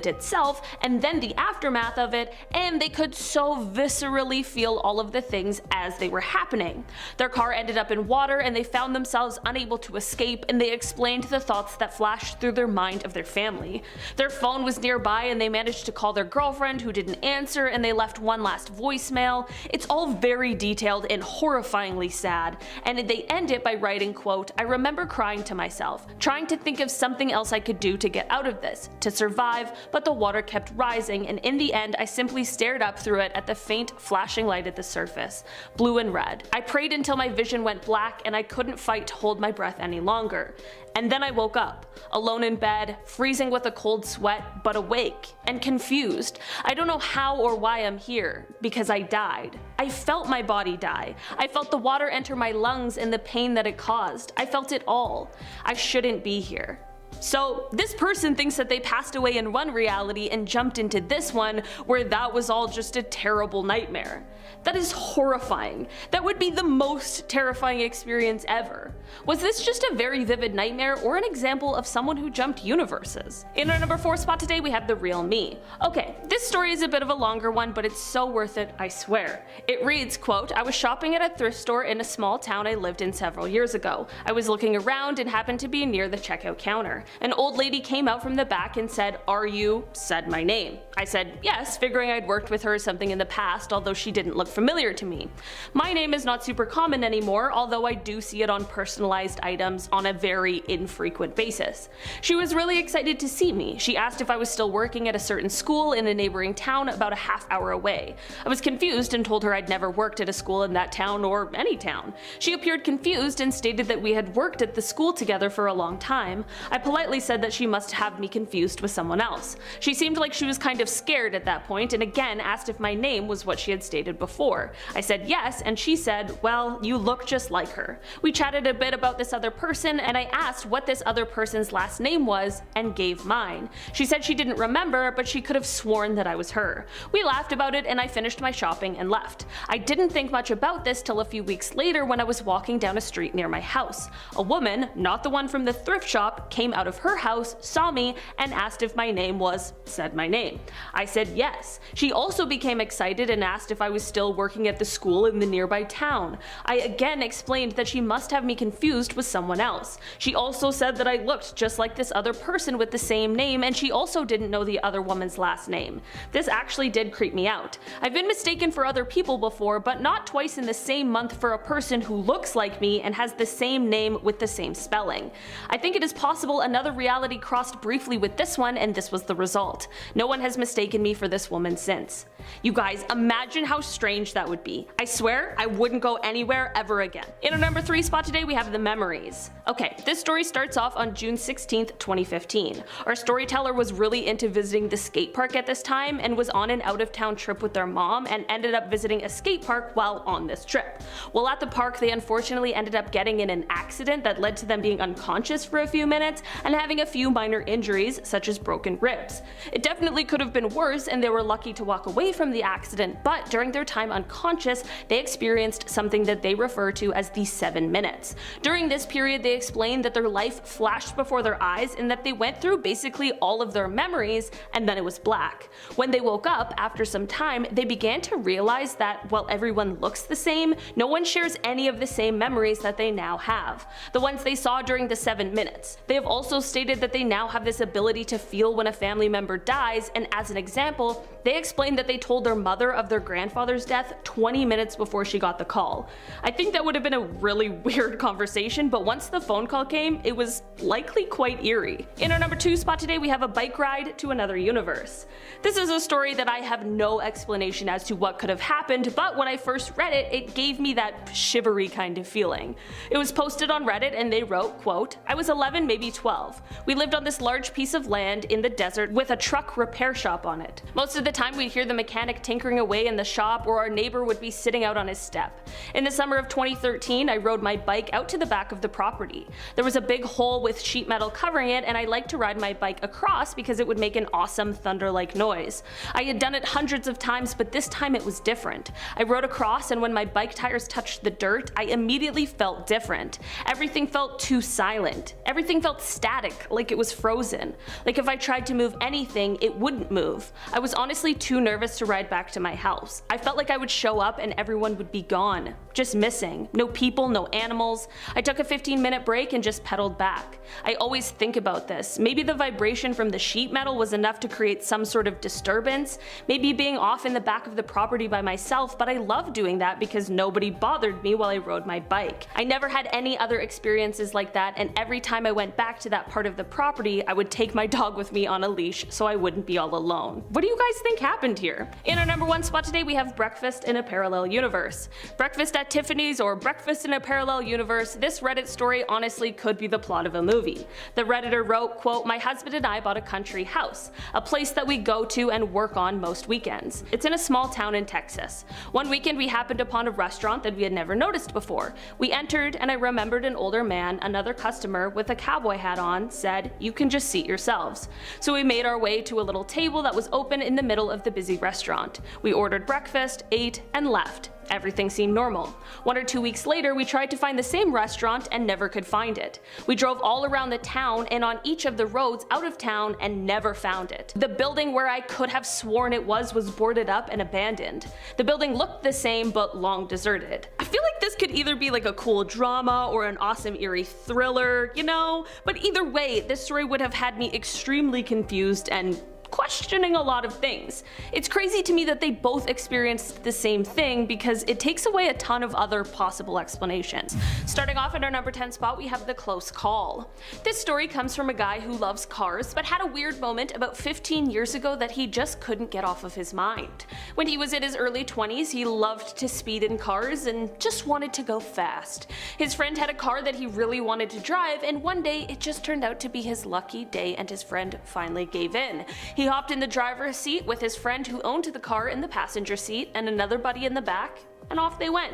itself, and then the aftermath of it, and they could so viscerally feel all of the things as they were happening. Their car ended up in water and they found themselves unable to escape, and they explained the thoughts that flashed through their mind of their family. Their phone was nearby and they managed to call their girlfriend who didn't answer, and they left one last voicemail. It's all very detailed and horrifyingly sad, and they end it by writing, quote, I remember crying to myself, trying to think of something else I could do to get out of this, to survive, but the water kept rising, and in the end I simply stared up through it at the faint flashing light at the surface, blue and red. I prayed until my vision went black and I couldn't fight to hold my breath any longer. And then I woke up, alone in bed, freezing with a cold sweat, but awake and confused. I don't know how or why I'm here, because I died. I felt my body die. I felt the water enter my lungs and the pain that it caused. I felt it all. I shouldn't be here. So this person thinks that they passed away in one reality and jumped into this one where that was all just a terrible nightmare. That is horrifying. That would be the most terrifying experience ever. Was this just a very vivid nightmare or an example of someone who jumped universes? In our number 4 spot today, we have The Real Me. Okay, this story is a bit of a longer one, but it's so worth it, I swear. It reads, quote, I was shopping at a thrift store in a small town I lived in several years ago. I was looking around and happened to be near the checkout counter. An old lady came out from the back and said, "Are you?" said my name. I said yes, figuring I'd worked with her or something in the past, although she didn't look familiar to me. My name is not super common anymore, although I do see it on personalized items on a very infrequent basis. She was really excited to see me. She asked if I was still working at a certain school in a neighboring town about a half-hour away. I was confused and told her I'd never worked at a school in that town or any town. She appeared confused and stated that we had worked at the school together for a long time. I politely said that she must have me confused with someone else. She seemed like she was kind of scared at that point and again asked if my name was what she had stated before. I said yes, and she said, well, you look just like her. We chatted a bit about this other person and I asked what this other person's last name was and gave mine. She said she didn't remember, but she could have sworn that I was her. We laughed about it and I finished my shopping and left. I didn't think much about this till a few weeks later when I was walking down a street near my house. A woman, not the one from the thrift shop, came out of her house, saw me, and asked if my name was, said my name. I said yes. She also became excited and asked if I was still working at the school in the nearby town. I again explained that she must have me confused with someone else. She also said that I looked just like this other person with the same name, and she also didn't know the other woman's last name. This actually did creep me out. I've been mistaken for other people before, but not twice in the same month for a person who looks like me and has the same name with the same spelling. I think it is possible another reality crossed briefly with this one, and this was the result. No one has mistaken me for this woman since. You guys, imagine how strange that would be. I swear I wouldn't go anywhere ever again. In our number 3 spot today, we have The Memories. Okay, this story starts off on June 16th, 2015. Our storyteller was really into visiting the skate park at this time and was on an out-of-town trip with their mom and ended up visiting a skate park while on this trip. While at the park, they unfortunately ended up getting in an accident that led to them being unconscious for a few minutes, and having a few minor injuries such as broken ribs. It definitely could have been worse and they were lucky to walk away from the accident, but during their time unconscious, they experienced something that they refer to as the 7 minutes. During this period, they explained that their life flashed before their eyes and that they went through basically all of their memories and then it was black. When they woke up after some time, they began to realize that while everyone looks the same, no one shares any of the same memories that they now have, the ones they saw during the 7 minutes. They have also stated that they now have this ability to feel when a family member dies, and as an example, they explained that they told their mother of their grandfather's death 20 minutes before she got the call. I think that would have been a really weird conversation, but once the phone call came, it was likely quite eerie. In our number 2 spot today, we have a bike ride to another universe. This is a story that I have no explanation as to what could have happened, but when I first read it, it gave me that shivery kind of feeling. It was posted on Reddit and they wrote, quote, "I was 11, maybe 12. We lived on this large piece of land in the desert with a truck repair shop on it. Most of the time we'd hear the mechanic tinkering away in the shop or our neighbor would be sitting out on his step. In the summer of 2013, I rode my bike out to the back of the property. There was a big hole with sheet metal covering it and I liked to ride my bike across because it would make an awesome thunder-like noise. I had done it hundreds of times, but this time it was different. I rode across and when my bike tires touched the dirt, I immediately felt different. Everything felt too silent. Everything felt static, like it was frozen. Like if I tried to move anything, it wouldn't move. I was honestly too nervous to ride back to my house. I felt like I would show up and everyone would be gone. Just missing. No people, no animals. I took a 15-minute break and just pedaled back. I always think about this. Maybe the vibration from the sheet metal was enough to create some sort of disturbance. Maybe being off in the back of the property by myself, but I loved doing that because nobody bothered me while I rode my bike. I never had any other experiences like that, and every time I went back to that part of the property, I would take my dog with me on a leash so I wouldn't be all alone." What do you guys think happened here? In our number 1 spot today, we have breakfast in a parallel universe. Breakfast at Tiffany's or breakfast in a parallel universe, this Reddit story honestly could be the plot of a movie. The Redditor wrote, quote, "My husband and I bought a country house, a place that we go to and work on most weekends. It's in a small town in Texas. One weekend we happened upon a restaurant that we had never noticed before. We entered and I remembered an older man, another customer with a cowboy hat on, said, 'You can just seat yourselves.' So we made our way to a little table that was open in the middle of the busy restaurant. We ordered breakfast, ate, and left. Everything seemed normal. 1 or 2 weeks later, we tried to find the same restaurant and never could find it. We drove all around the town and on each of the roads out of town and never found it. The building where I could have sworn it was boarded up and abandoned. The building looked the same but long deserted." I feel like this could either be like a cool drama or an awesome eerie thriller, you know? But either way, this story would have had me extremely confused and questioning a lot of things. It's crazy to me that they both experienced the same thing because it takes away a ton of other possible explanations. Starting off at our number 10 spot, we have the close call. This story comes from a guy who loves cars but had a weird moment about 15 years ago that he just couldn't get off of his mind. When he was in his early 20s, he loved to speed in cars and just wanted to go fast. His friend had a car that he really wanted to drive, and one day it just turned out to be his lucky day and his friend finally gave in. He hopped in the driver's seat with his friend who owned the car in the passenger seat and another buddy in the back, and off they went.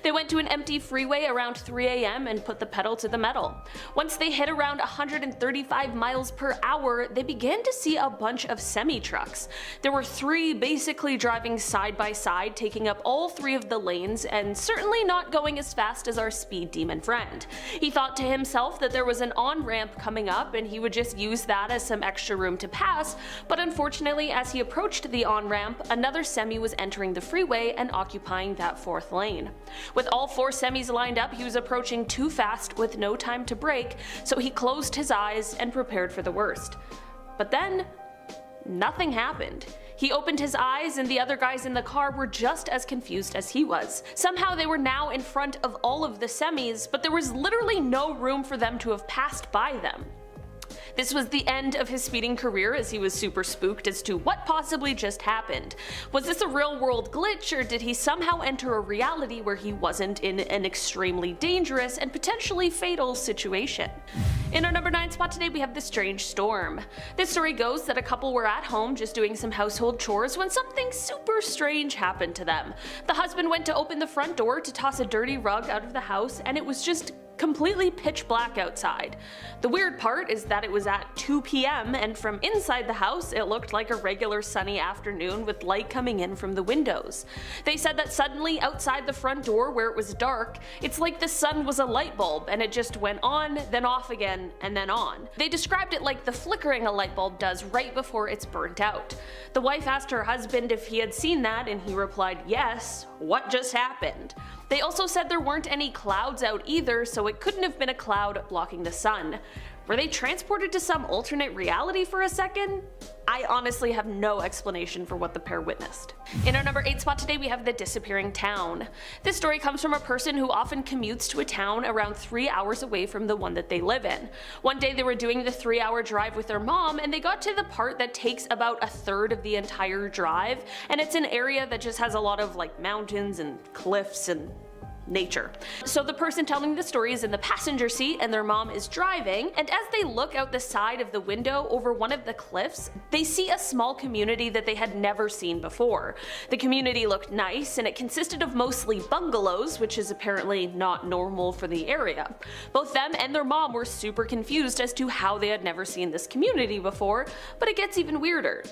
They went to an empty freeway around 3 a.m. and put the pedal to the metal. Once they hit around 135 miles per hour, they began to see a bunch of semi-trucks. There were 3 basically driving side by side, taking up all 3 of the lanes and certainly not going as fast as our speed demon friend. He thought to himself that there was an on-ramp coming up and he would just use that as some extra room to pass, but unfortunately as he approached the on-ramp, another semi was entering the freeway and occupying that 4th lane. With all 4 semis lined up, he was approaching too fast with no time to brake, so he closed his eyes and prepared for the worst. But then, nothing happened. He opened his eyes and the other guys in the car were just as confused as he was. Somehow they were now in front of all of the semis, but there was literally no room for them to have passed by them. This was the end of his speeding career as he was super spooked as to what possibly just happened. Was this a real world glitch, or did he somehow enter a reality where he wasn't in an extremely dangerous and potentially fatal situation? In our number 9 spot today, we have the strange storm. This story goes that a couple were at home just doing some household chores when something super strange happened to them. The husband went to open the front door to toss a dirty rug out of the house, and it was just completely pitch black outside. The weird part is that it was at 2 p.m. and from inside the house it looked like a regular sunny afternoon with light coming in from the windows. They said that suddenly outside the front door where it was dark, it's like the sun was a light bulb and it just went on, then off again, and then on. They described it like the flickering a light bulb does right before it's burnt out. The wife asked her husband if he had seen that and he replied yes. What just happened? They also said there weren't any clouds out either, so it couldn't have been a cloud blocking the sun. Were they transported to some alternate reality for a second? I honestly have no explanation for what the pair witnessed. In our number 8 spot today we have the disappearing town. This story comes from a person who often commutes to a town around 3 hours away from the one that they live in. One day they were doing the 3-hour drive with their mom and they got to the part that takes about a third of the entire drive, and it's an area that just has a lot of like mountains and cliffs and nature. So the person telling the story is in the passenger seat and their mom is driving, and as they look out the side of the window over one of the cliffs, they see a small community that they had never seen before. The community looked nice and it consisted of mostly bungalows, which is apparently not normal for the area. Both them and their mom were super confused as to how they had never seen this community before, but it gets even weirder.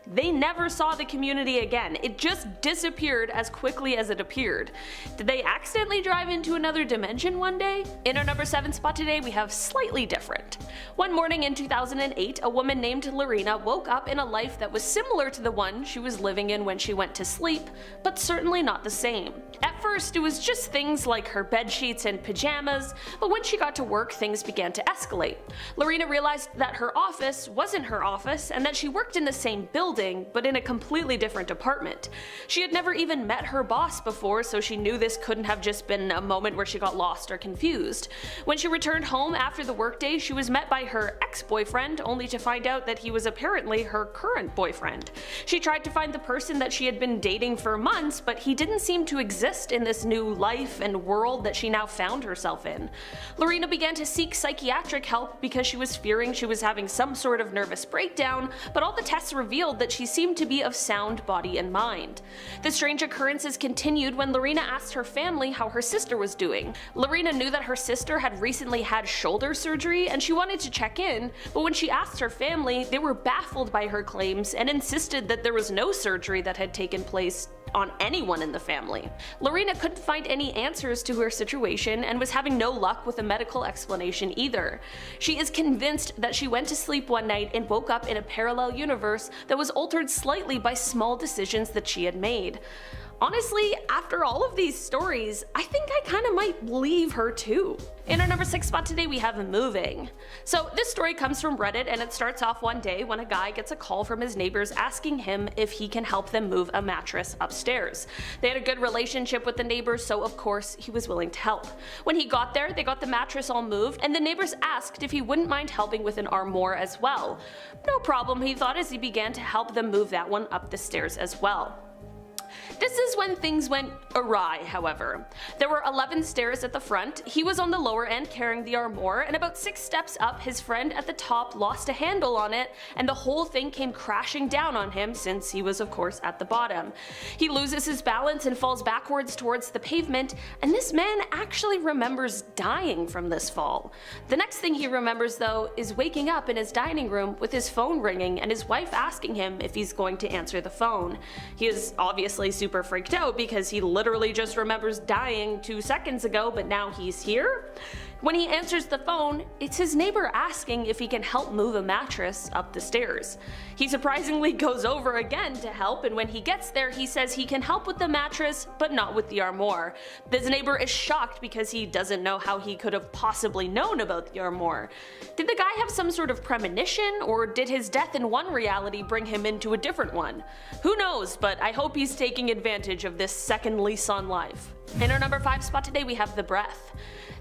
They never saw the community again. It just disappeared as quickly as it appeared. Did they accidentally drive into another dimension one day? In our number 7 spot today we have slightly different. One morning in 2008, a woman named Lorena woke up in a life that was similar to the one she was living in when she went to sleep, but certainly not the same. At first it was just things like her bed sheets and pajamas, but when she got to work things began to escalate. Lorena realized that her office wasn't her office and that she worked in the same building but in a completely different department. She had never even met her boss before, so she knew this couldn't have just been a moment where she got lost or confused. When she returned home after the workday, she was met by her ex-boyfriend, only to find out that he was apparently her current boyfriend. She tried to find the person that she had been dating for months, but he didn't seem to exist in this new life and world that she now found herself in. Lorena began to seek psychiatric help because she was fearing she was having some sort of nervous breakdown, but all the tests revealed that she seemed to be of sound body and mind. The strange occurrences continued when Lorena asked her family how her sister was doing. Lorena knew that her sister had recently had shoulder surgery and she wanted to check in, but when she asked her family, they were baffled by her claims and insisted that there was no surgery that had taken place on anyone in the family. Lorena couldn't find any answers to her situation and was having no luck with a medical explanation either. She is convinced that she went to sleep one night and woke up in a parallel universe that was altered slightly by small decisions that she had made. Honestly, after all of these stories, I think I kinda might believe her too. In our number 6 spot today we have moving. So this story comes from Reddit and it starts off one day when a guy gets a call from his neighbors asking him if he can help them move a mattress upstairs. They had a good relationship with the neighbors, so of course he was willing to help. When he got there, they got the mattress all moved and the neighbors asked if he wouldn't mind helping with an armoire as well. No problem, he thought, as he began to help them move that one up the stairs as well. This is when things went awry, however. There were 11 stairs at the front, he was on the lower end carrying the armoire, and about 6 steps up his friend at the top lost a handle on it and the whole thing came crashing down on him since he was of course at the bottom. He loses his balance and falls backwards towards the pavement, and this man actually remembers dying from this fall. The next thing he remembers though is waking up in his dining room with his phone ringing and his wife asking him if he's going to answer the phone. He is obviously super freaked out because he literally just remembers dying 2 seconds ago, but now he's here? When he answers the phone, it's his neighbor asking if he can help move a mattress up the stairs. He surprisingly goes over again to help, and when he gets there he says he can help with the mattress but not with the armoire. This neighbor is shocked because he doesn't know how he could have possibly known about the armoire. Did the guy have some sort of premonition, or did his death in one reality bring him into a different one? Who knows, but I hope he's taking advantage of this second lease on life. In our number 5 spot today we have the breath.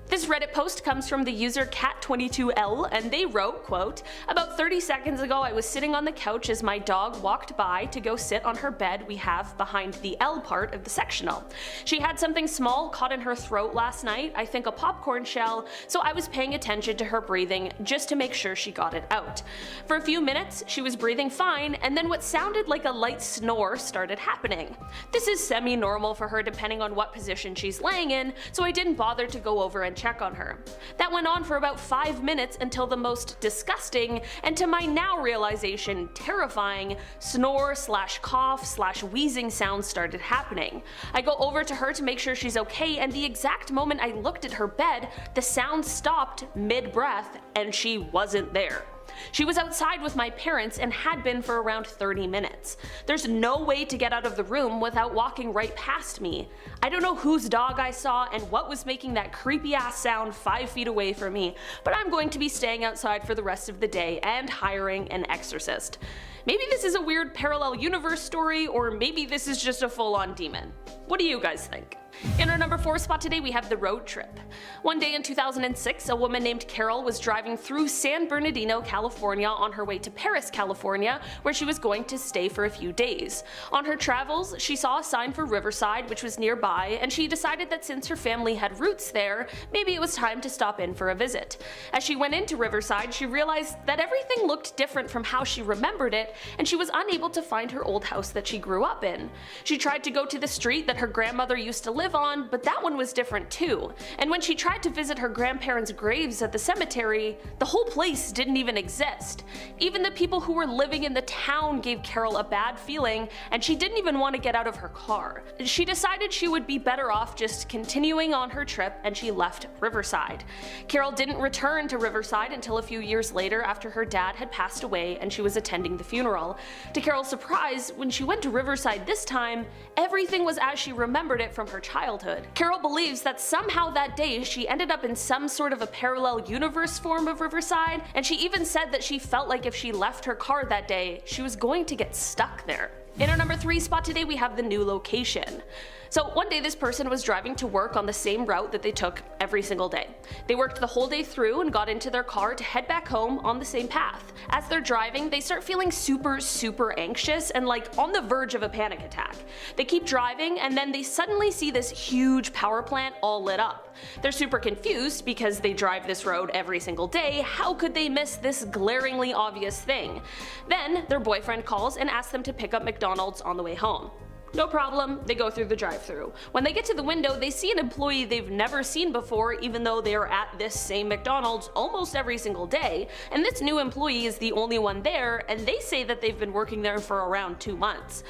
This Reddit post comes from the user cat22l and they wrote, quote, "About 30 seconds ago I was sitting on the couch as my dog walked by to go sit on her bed we have behind the L part of the sectional. She had something small caught in her throat last night, I think a popcorn shell, so I was paying attention to her breathing just to make sure she got it out. For a few minutes she was breathing fine, and then what sounded like a light snore started happening. This is semi-normal for her depending on what position she's laying in, so I didn't bother to go over and check on her. That went on for about 5 minutes until the most disgusting, and to my now realization terrifying, snore/cough/wheezing sounds started happening. I go over to her to make sure she's okay, and the exact moment I looked at her bed, the sound stopped mid-breath and she wasn't there. She was outside with my parents and had been for around 30 minutes. There's no way to get out of the room without walking right past me. I don't know whose dog I saw and what was making that creepy ass sound 5 feet away from me, but I'm going to be staying outside for the rest of the day and hiring an exorcist. Maybe this is a weird parallel universe story, or maybe this is just a full-on demon. What do you guys think? In our number 4 spot today, we have the road trip. One day in 2006, a woman named Carol was driving through San Bernardino, California on her way to Paris, California, where she was going to stay for a few days. On her travels, she saw a sign for Riverside, which was nearby, and she decided that since her family had roots there, maybe it was time to stop in for a visit. As she went into Riverside, she realized that everything looked different from how she remembered it, and she was unable to find her old house that she grew up in. She tried to go to the street that her grandmother used to live on, but that one was different too. And when she tried to visit her grandparents' graves at the cemetery, the whole place didn't even exist. Even the people who were living in the town gave Carol a bad feeling, and she didn't even want to get out of her car. She decided she would be better off just continuing on her trip, and she left Riverside. Carol didn't return to Riverside until a few years later after her dad had passed away and she was attending the funeral. To Carol's surprise, when she went to Riverside this time, everything was as she remembered it from her childhood. Carol believes that somehow that day she ended up in some sort of a parallel universe form of Riverside, and she even said that she felt like if she left her car that day, she was going to get stuck there. In our number 3 spot today, we have the new location. So one day this person was driving to work on the same route that they took every single day. They worked the whole day through and got into their car to head back home on the same path. As they're driving, they start feeling super anxious and like on the verge of a panic attack. They keep driving and then they suddenly see this huge power plant all lit up. They're super confused because they drive this road every single day. How could they miss this glaringly obvious thing? Then their boyfriend calls and asks them to pick up McDonald's on the way home. No problem, they go through the drive-thru. When they get to the window, they see an employee they've never seen before, even though they are at this same McDonald's almost every single day, and this new employee is the only one there, and they say that they've been working there for around 2 months.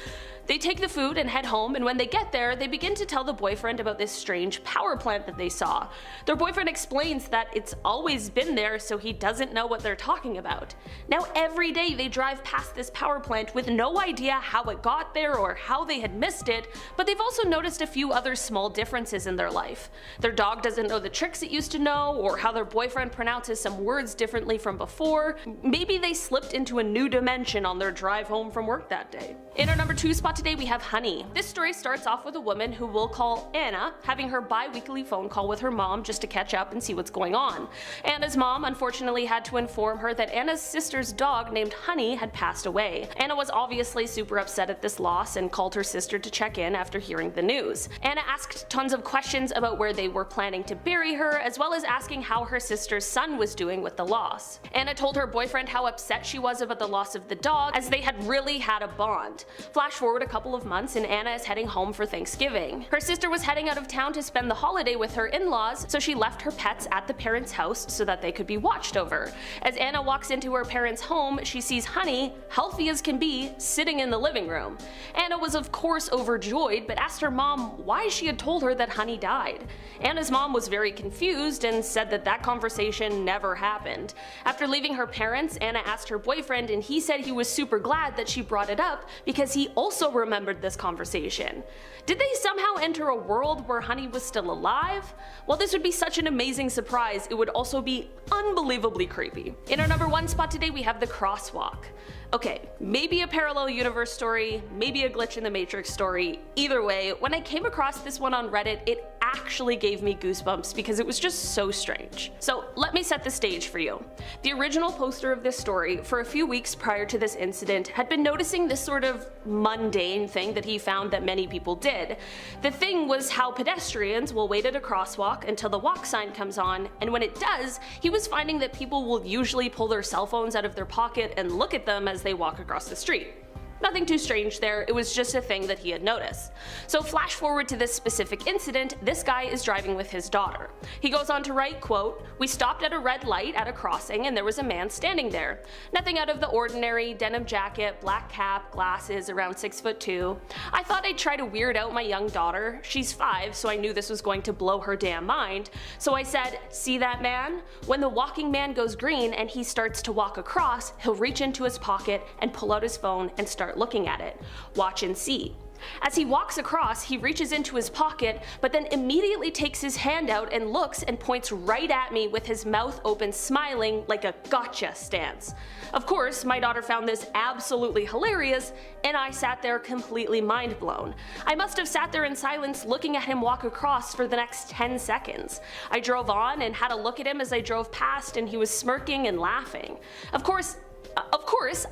They take the food and head home, and when they get there, they begin to tell the boyfriend about this strange power plant that they saw. Their boyfriend explains that it's always been there, so he doesn't know what they're talking about. Now every day they drive past this power plant with no idea how it got there or how they had missed it, but they've also noticed a few other small differences in their life. Their dog doesn't know the tricks it used to know, or how their boyfriend pronounces some words differently from before. Maybe they slipped into a new dimension on their drive home from work that day. In our number 2 spot today, we have Honey. This story starts off with a woman who we'll call Anna having her bi-weekly phone call with her mom just to catch up and see what's going on. Anna's mom unfortunately had to inform her that Anna's sister's dog named Honey had passed away. Anna was obviously super upset at this loss and called her sister to check in after hearing the news. Anna asked tons of questions about where they were planning to bury her, as well as asking how her sister's son was doing with the loss. Anna told her boyfriend how upset she was about the loss of the dog, as they had really had a bond. Flash forward a couple of months and Anna is heading home for Thanksgiving. Her sister was heading out of town to spend the holiday with her in-laws, so she left her pets at the parents' house so that they could be watched over. As Anna walks into her parents' home, she sees Honey, healthy as can be, sitting in the living room. Anna was of course overjoyed, but asked her mom why she had told her that Honey died. Anna's mom was very confused and said that that conversation never happened. After leaving her parents, Anna asked her boyfriend and he said he was super glad that she brought it up because he also remembered this conversation. Did they somehow enter a world where Honey was still alive? While this would be such an amazing surprise, it would also be unbelievably creepy. In our number 1 spot today, we have the crosswalk. Okay, maybe a parallel universe story, maybe a glitch in the Matrix story. Either way, when I came across this one on Reddit, it actually gave me goosebumps because it was just so strange. So let me set the stage for you. The original poster of this story, for a few weeks prior to this incident, had been noticing this sort of mundane thing that he found that many people did. The thing was how pedestrians will wait at a crosswalk until the walk sign comes on, and when it does, he was finding that people will usually pull their cell phones out of their pocket and look at them as they walk across the street. Nothing too strange there, it was just a thing that he had noticed. So flash forward to this specific incident, this guy is driving with his daughter. He goes on to write, quote, "We stopped at a red light at a crossing and there was a man standing there. Nothing out of the ordinary, denim jacket, black cap, glasses, around 6'2". I thought I'd try to weird out my young daughter. She's 5, so I knew this was going to blow her damn mind. So I said, see that man? When the walking man goes green and he starts to walk across, he'll reach into his pocket and pull out his phone and start looking at it. Watch and see." As he walks across, he reaches into his pocket, but then immediately takes his hand out and looks and points right at me with his mouth open, smiling like a gotcha stance. Of course, my daughter found this absolutely hilarious, and I sat there completely mind blown. I must have sat there in silence looking at him walk across for the next 10 seconds. I drove on and had a look at him as I drove past, and he was smirking and laughing. Of course,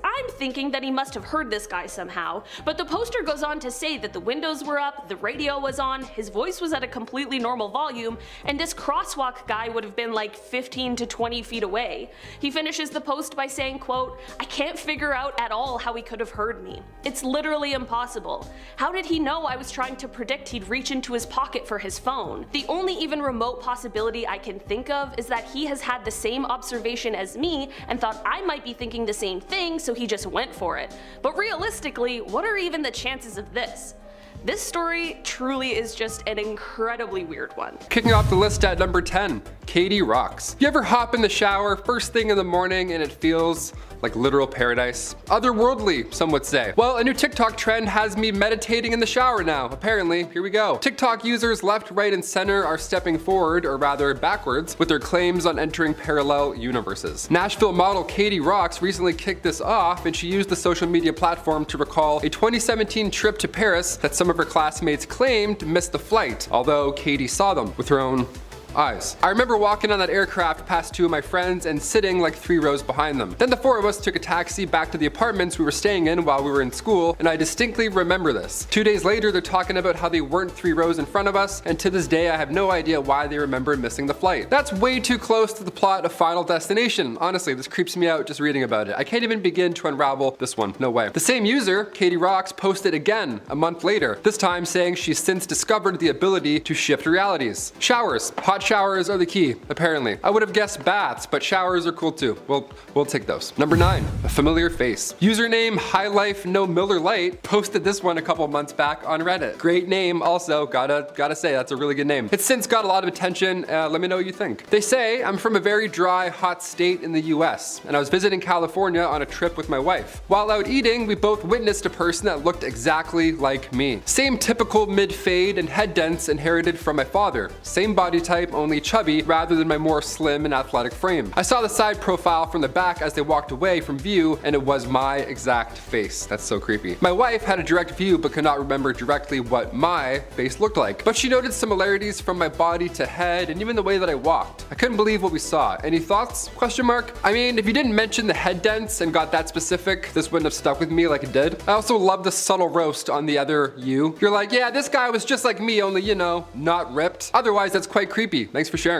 I'm thinking that he must have heard this guy somehow, but the poster goes on to say that the windows were up, the radio was on, his voice was at a completely normal volume, and this crosswalk guy would have been like 15 to 20 feet away. He finishes the post by saying, quote, "I can't figure out at all how he could have heard me. It's literally impossible. How did he know I was trying to predict he'd reach into his pocket for his phone? The only even remote possibility I can think of is that he has had the same observation as me and thought I might be thinking the same thing, so he just went for it. But realistically, what are even the chances of this?" This story truly is just an incredibly weird one. Kicking off the list at number 10, Katie rocks. You ever hop in the shower first thing in the morning and it feels like literal paradise? Otherworldly, some would say. Well, a new TikTok trend has me meditating in the shower now, apparently. Here we go. TikTok users left, right, and center are stepping forward, or rather backwards, with their claims on entering parallel universes. Nashville model Katie Rocks recently kicked this off, and she used the social media platform to recall a 2017 trip to Paris that some of her classmates claimed missed the flight, although Katie saw them with her own eyes. I remember walking on that aircraft past 2 of my friends and sitting like 3 rows behind them. Then the 4 of us took a taxi back to the apartments we were staying in while we were in school, and I distinctly remember this. 2 days later, they're talking about how they weren't 3 rows in front of us, and to this day I have no idea why they remember missing the flight. That's way too close to the plot of Final Destination. Honestly, this creeps me out just reading about it. I can't even begin to unravel this one. No way. The same user, Katie Rocks, posted again a month later, this time saying she's since discovered the ability to shift realities. Showers. Hot showers are the key, apparently. I would have guessed baths, but showers are cool too. We'll take those. Number 9, a familiar face. Username High Life No Miller Lite posted this one a couple months back on Reddit. Great name, also. Gotta say, that's a really good name. It's since got a lot of attention. Let me know what you think. They say, "I'm from a very dry, hot state in the US, and I was visiting California on a trip with my wife. While out eating, we both witnessed a person that looked exactly like me. Same typical mid-fade and head dents inherited from my father. Same body type, only chubby rather than my more slim and athletic frame. I saw the side profile from the back as they walked away from view, and it was my exact face." That's so creepy. My wife had a direct view but could not remember directly what my face looked like, but she noted similarities from my body to head and even the way that I walked. I couldn't believe what we saw. Any thoughts? Question mark. I mean, if you didn't mention the head dents and got that specific, this wouldn't have stuck with me like it did. I also love the subtle roast on the other you. You're like, yeah, this guy was just like me, only, you know, not ripped. Otherwise, that's quite creepy. Thanks for sharing.